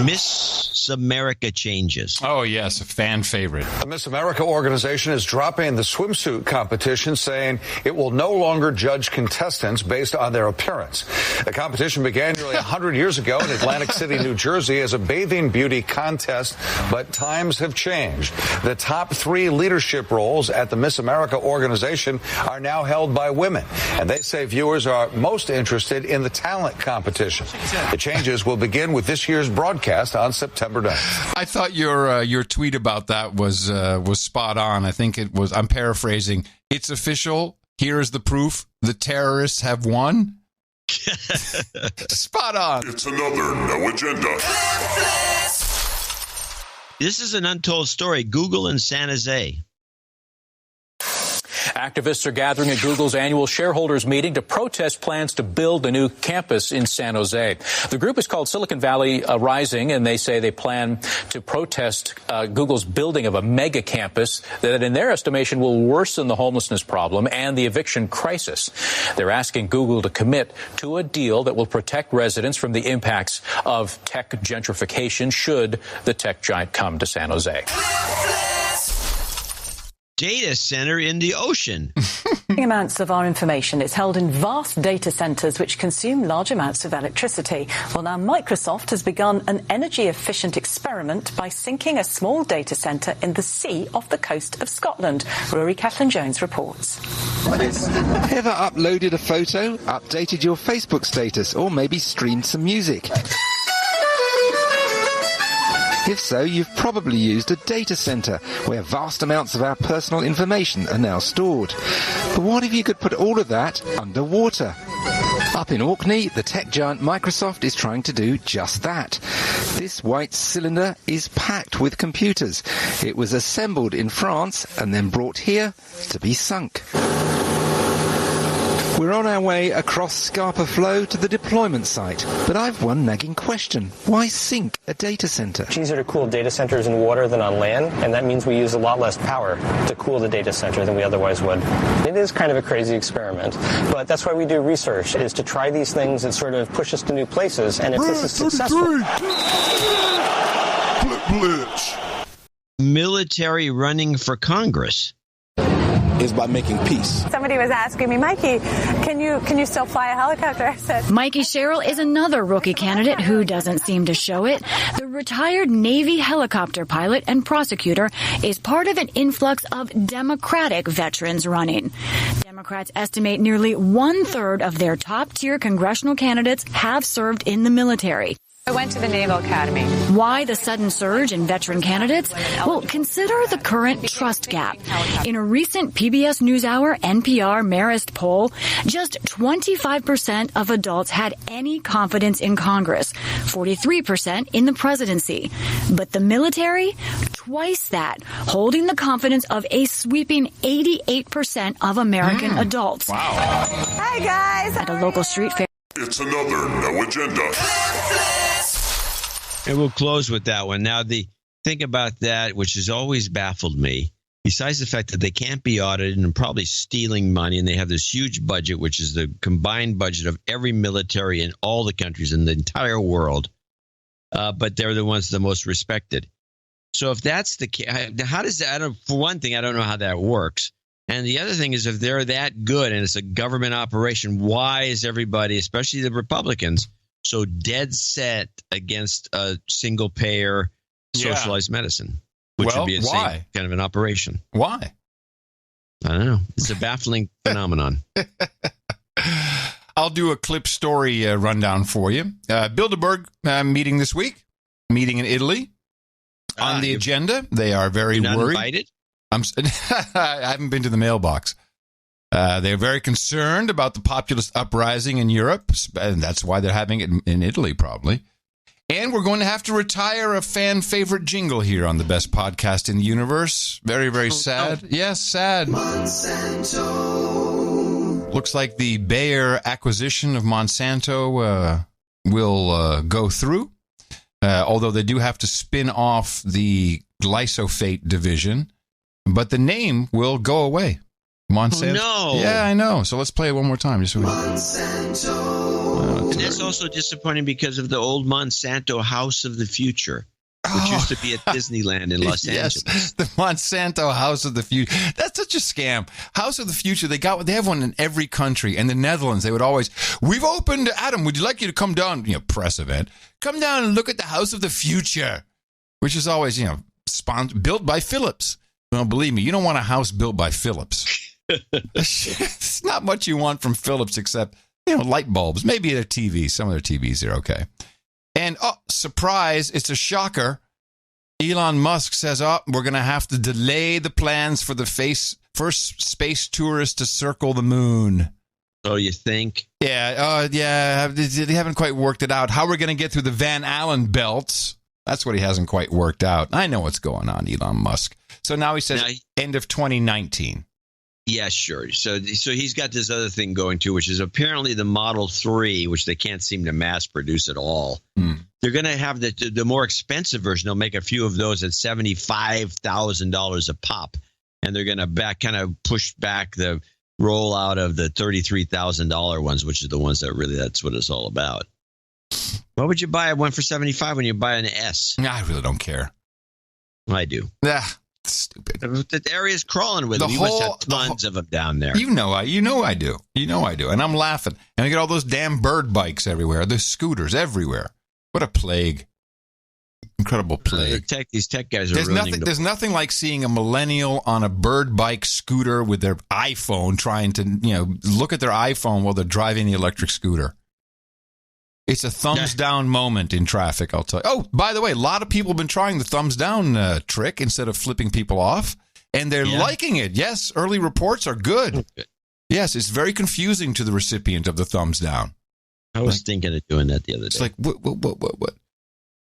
Miss America changes. Oh, yes, a fan favorite. The Miss America organization is dropping the swimsuit competition, saying it will no longer judge contestants based on their appearance. The competition began nearly 100 years ago in Atlantic City, New Jersey, as a bathing beauty contest, but times have changed. The top 3 leadership roles at the Miss America organization are now held by women, and they say viewers are most interested in the talent competition. The changes will begin with this this year's broadcast on September 9th. I thought your tweet about that was spot on. I think it was, I'm paraphrasing, it's official. Here is the proof. The terrorists have won. Spot on. It's another No Agenda. This is an untold story. Google in San Jose. Activists are gathering at Google's annual shareholders meeting to protest plans to build a new campus in San Jose. The group is called Silicon Valley Rising, and they say they plan to protest Google's building of a mega campus that, in their estimation, will worsen the homelessness problem and the eviction crisis. They're asking Google to commit to a deal that will protect residents from the impacts of tech gentrification should the tech giant come to San Jose. Data center in the ocean. Amounts of our information is held in vast data centers which consume large amounts of electricity. Well, now Microsoft has begun an energy-efficient experiment by sinking a small data center in the sea off the coast of Scotland. Rory Kaplan-Jones reports. Ever uploaded a photo, updated your Facebook status, or maybe streamed some music? If so, you've probably used a data center where vast amounts of our personal information are now stored. But what if you could put all of that underwater? Up in Orkney, the tech giant Microsoft is trying to do just that. This white cylinder is packed with computers. It was assembled in France and then brought here to be sunk. We're on our way across Scarpa Flow to the deployment site, but I've one nagging question. Why sink a data center? It's easier to cool data centers in water than on land, and that means we use a lot less power to cool the data center than we otherwise would. It is kind of a crazy experiment, but that's why we do research, is to try these things that sort of push us to new places, and if this is successful... Military running for Congress. Is by making peace. Somebody was asking me, Mikey, can you still fly a helicopter? I said, Mikey Sherrill is another rookie candidate who doesn't seem to show it. The retired Navy helicopter pilot and prosecutor is part of an influx of Democratic veterans running. Democrats estimate nearly 1/3 of their top-tier congressional candidates have served in the military. I went to the Naval Academy. Why the sudden surge in veteran candidates? Well, consider the current trust gap. In a recent PBS NewsHour NPR Marist poll, just 25% of adults had any confidence in Congress, 43% in the presidency. But the military, twice that, holding the confidence of a sweeping 88% of American adults. Wow. Hi, guys. At a local street fair. It's another No Agenda. And we'll close with that one. Now, the thing about that, which has always baffled me, besides the fact that they can't be audited and probably stealing money, and they have this huge budget, which is the combined budget of every military in all the countries in the entire world, but they're the ones the most respected. So if that's the case, how does that, for one thing, I don't know how that works. And the other thing is, if they're that good and it's a government operation, why is everybody, especially the Republicans, so dead set against a single payer socialized medicine, which would be the same kind of an operation? Why? I don't know. It's a baffling phenomenon. I'll do a clip story rundown for you. Bilderberg meeting this week, meeting in Italy. On the agenda, they are very worried. Invited? I haven't been to the mailbox. They're very concerned about the populist uprising in Europe, and that's why they're having it in Italy, probably. And we're going to have to retire a fan favorite jingle here on the best podcast in the universe. Very, very sad. No. Yes, sad. Monsanto. Looks like the Bayer acquisition of Monsanto will go through, although they do have to spin off the glyphosate division, but the name will go away. Monsanto. Oh, no. Yeah, I know. So let's play it one more time. Just so Monsanto. And that's also disappointing because of the old Monsanto House of the Future, which used to be at Disneyland in Los Angeles. The Monsanto House of the Future. That's such a scam. House of the Future. They have one in every country. And the Netherlands, they would always, we've opened, Adam, would you like you to come down, press event, come down and look at the House of the Future, which is always, built by Philips. Well, believe me, you don't want a house built by Philips. It's not much you want from Philips except, light bulbs. Maybe their TVs. Some of their TVs are okay. And, surprise, it's a shocker. Elon Musk says, we're going to have to delay the plans for the first space tourist to circle the moon. So you think? Yeah, they haven't quite worked it out. How we're going to get through the Van Allen belts, that's what he hasn't quite worked out. I know what's going on, Elon Musk. So now he says end of 2019. Yeah, sure. So he's got this other thing going too, which is apparently the Model 3, which they can't seem to mass produce at all. They're going to have the more expensive version. They'll make a few of those at $75,000 a pop, and they're going to kind of push back the rollout of the $33,000 ones, which are the ones that's what it's all about. Why would you buy one for $75 when you buy an S? I really don't care. I do. Yeah. Stupid. The area's crawling with them. You must have tons of them down there. You know I do. And I'm laughing. And I get all those damn bird bikes everywhere. The scooters everywhere. What a plague. Incredible plague. These tech guys are There's nothing like seeing a millennial on a bird bike scooter with their iPhone trying to, look at their iPhone while they're driving the electric scooter. It's a thumbs down moment in traffic, I'll tell you. Oh, by the way, a lot of people have been trying the thumbs down trick instead of flipping people off, and they're liking it. Yes, early reports are good. Yes, it's very confusing to the recipient of the thumbs down. I was thinking of doing that the other day. It's like, what?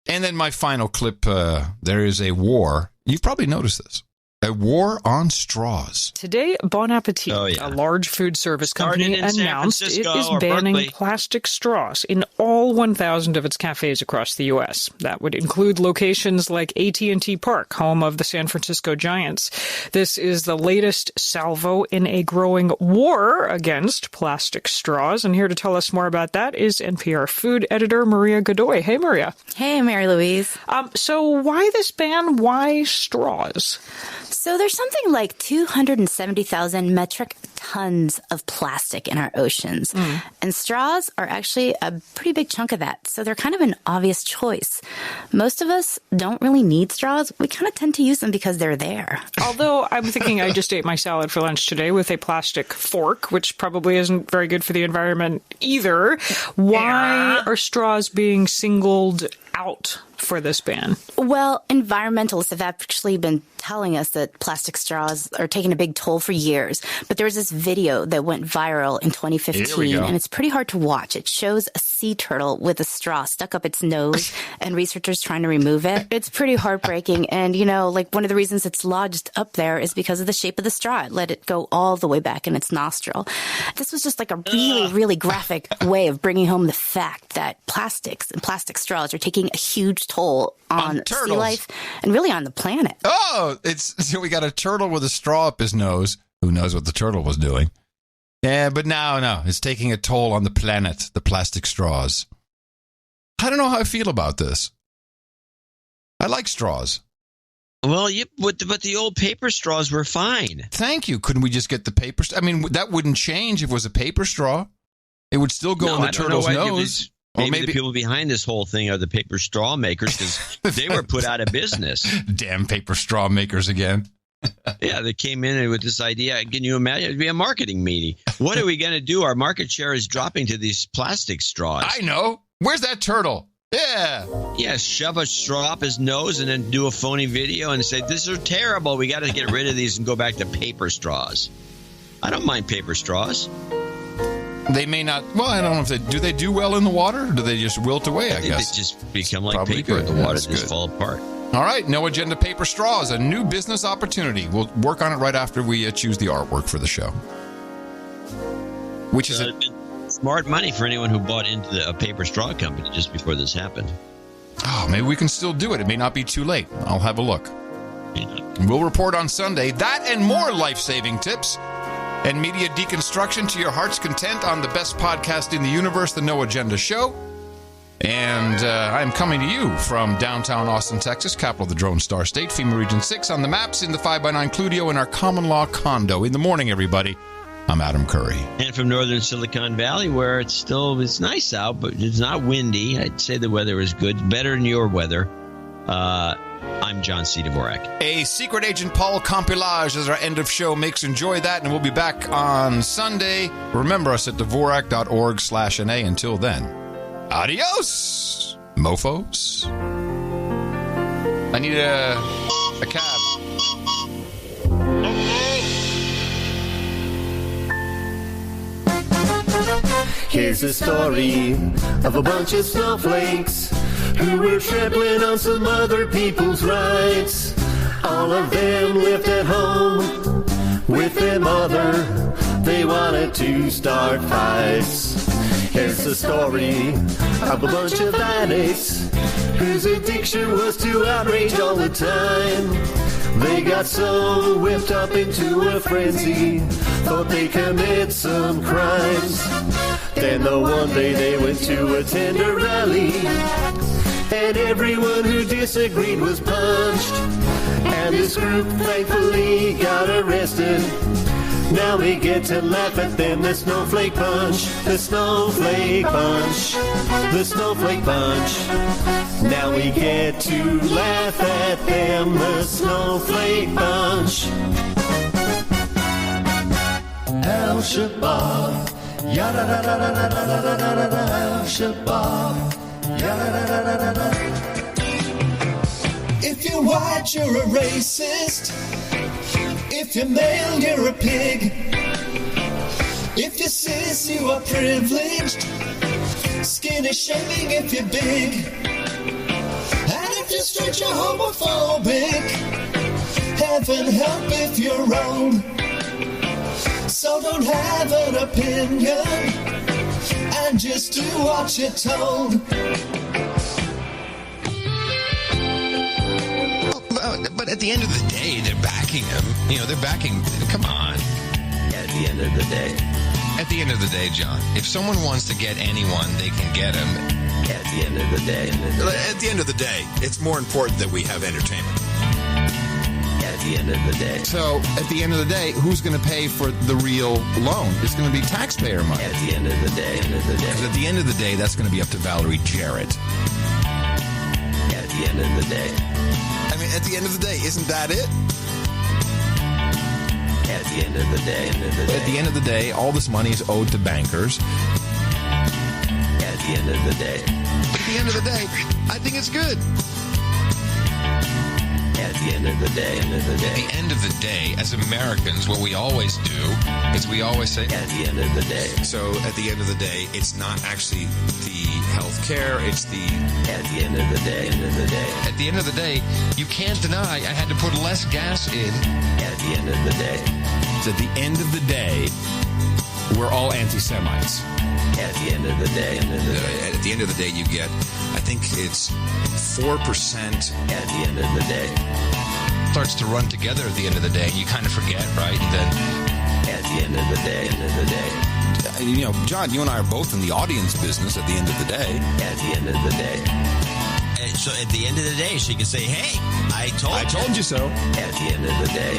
And then my final clip, there is a war. You've probably noticed this. A war on straws. Today, Bon Appetit, a large food service company, announced it is banning plastic straws in all 1,000 of its cafes across the U.S. That would include locations like AT&T Park, home of the San Francisco Giants. This is the latest salvo in a growing war against plastic straws. And here to tell us more about that is NPR food editor Maria Godoy. Hey, Maria. Hey, Mary Louise. So why this ban? Why straws? So there's something like 270,000 metric tons of plastic in our oceans. And straws are actually a pretty big chunk of that. So they're kind of an obvious choice. Most of us don't really need straws. We kind of tend to use them because they're there. Although I'm thinking I just ate my salad for lunch today with a plastic fork, which probably isn't very good for the environment either. Why are straws being singled out for this ban? Well, environmentalists have actually been telling us that plastic straws are taking a big toll for years. But there was this video that went viral in 2015, and it's pretty hard to watch. It shows a sea turtle with a straw stuck up its nose and researchers trying to remove it. It's pretty heartbreaking. And, one of the reasons it's lodged up there is because of the shape of the straw. It let it go all the way back in its nostril. This was just like a really, really graphic way of bringing home the fact that plastics and plastic straws are taking a huge toll on sea life and really on the planet. So we got a turtle with a straw up his nose. Who knows what the turtle was doing? Yeah, but no, it's taking a toll on the planet, the plastic straws. I don't know how I feel about this. I like straws. Well, but the old paper straws were fine. Thank you. Couldn't we just get the paper? I mean, that wouldn't change if it was a paper straw. It would still go in the turtle's nose. Maybe the people behind this whole thing are the paper straw makers because they were put out of business. Damn paper straw makers again. Yeah, they came in with this idea. Can you imagine? It'd be a marketing meeting. What are we going to do? Our market share is dropping to these plastic straws. I know. Where's that turtle? Yeah. Yeah, shove a straw up his nose and then do a phony video and say, this is terrible. We got to get rid of these and go back to paper straws. I don't mind paper straws. They may not. Well, I don't know if they do well in the water, or do they just wilt away? I guess they just become like paper in the water, just fall apart. All right, No Agenda Paper Straws, a new business opportunity. We'll work on it right after we choose the artwork for the show. Which is smart money for anyone who bought into a paper straw company just before this happened. Oh, maybe we can still do it. It may not be too late. I'll have a look. Yeah. We'll report on Sunday that and more life-saving tips and media deconstruction to your heart's content on the best podcast in the universe, the No Agenda Show. And I'm coming to you from downtown Austin, Texas, capital of the Drone Star State, FEMA Region 6, on the maps in the 5x9 Cludio in our common law condo. In the morning, everybody, I'm Adam Curry. And from northern Silicon Valley, where it's nice out, but it's not windy. I'd say the weather is good, better than your weather. I'm John C. Dvorak. A Secret Agent Paul compilage as our end of show mix. Enjoy that, and we'll be back on Sunday. Remember us at Dvorak.org/NA. Until then, adios! mofos. I need a cab. Here's the story of a bunch of snowflakes who were trampling on some other people's rights. All of them lived at home with their mother. They wanted to start fights. Here's the story of a bunch of addicts whose addiction was to outrage all the time. They got so whipped up into a frenzy, thought they commit some crimes. Then the one day they went to attend a rally, and everyone who disagreed was punched. And this group thankfully got arrested. Now we get to laugh at them, the Snowflake Bunch, the Snowflake Bunch, the Snowflake Bunch. Now we get to laugh at them, the Snowflake Bunch. Al-Shabaab, ya-da-da-da-da-da-da-da-da-da, Al-Shabaab, ya-da-da-da-da-da-da. If you're white, you're a racist. If you're male, you're a pig. If you're cis, you are privileged. Skinny shaming if you're big. And if you're straight, you're homophobic. Heaven help if you're wrong. So don't have an opinion and just do what you're told. But at the end of the day, they're backing him. They're backing. Come on. At the end of the day. At the end of the day, John, if someone wants to get anyone, they can get him. At the end of the day. At the end of the day, it's more important that we have entertainment. At the end of the day. So, at the end of the day, who's going to pay for the real loan? It's going to be taxpayer money. At the end of the day. Because at the end of the day, that's going to be up to Valerie Jarrett. At the end of the day. I mean, at the end of the day, isn't that it? At the end of the day. At the end of the day, all this money is owed to bankers. At the end of the day. At the end of the day, I think it's good. At the end of the day. At the end of the day, as Americans, what we always do is we always say, at the end of the day. So at the end of the day, it's not actually the health care, it's the... At the end of the day. At the end of the day, you can't deny I had to put less gas in. At the end of the day. So at the end of the day, we're all anti-Semites. At the end of the day. At the end of the day, you get, I think it's 4%. At the end of the day. Starts to run together at the end of the day, and you kind of forget, right? And then... At the end of the day. John, you and I are both in the audience business at the end of the day. At the end of the day. So at the end of the day, she can say, hey, I told you so. At the end of the day.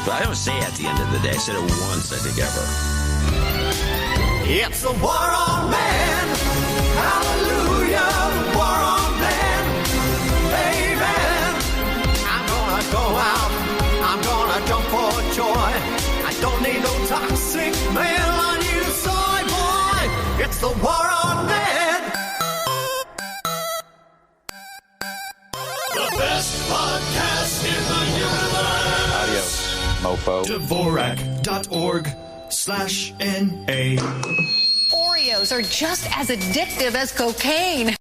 But I don't say at the end of the day. I said it once, I think, ever. It's a war on man. Hallelujah. War on man. Amen. I'm gonna go out. I'm gonna jump for joy. I don't need no toxic male on you, soy boy. It's the war on man. The best podcast in the universe. Adios, mofo. Dvorak.org/NA. Oreos are just as addictive as cocaine.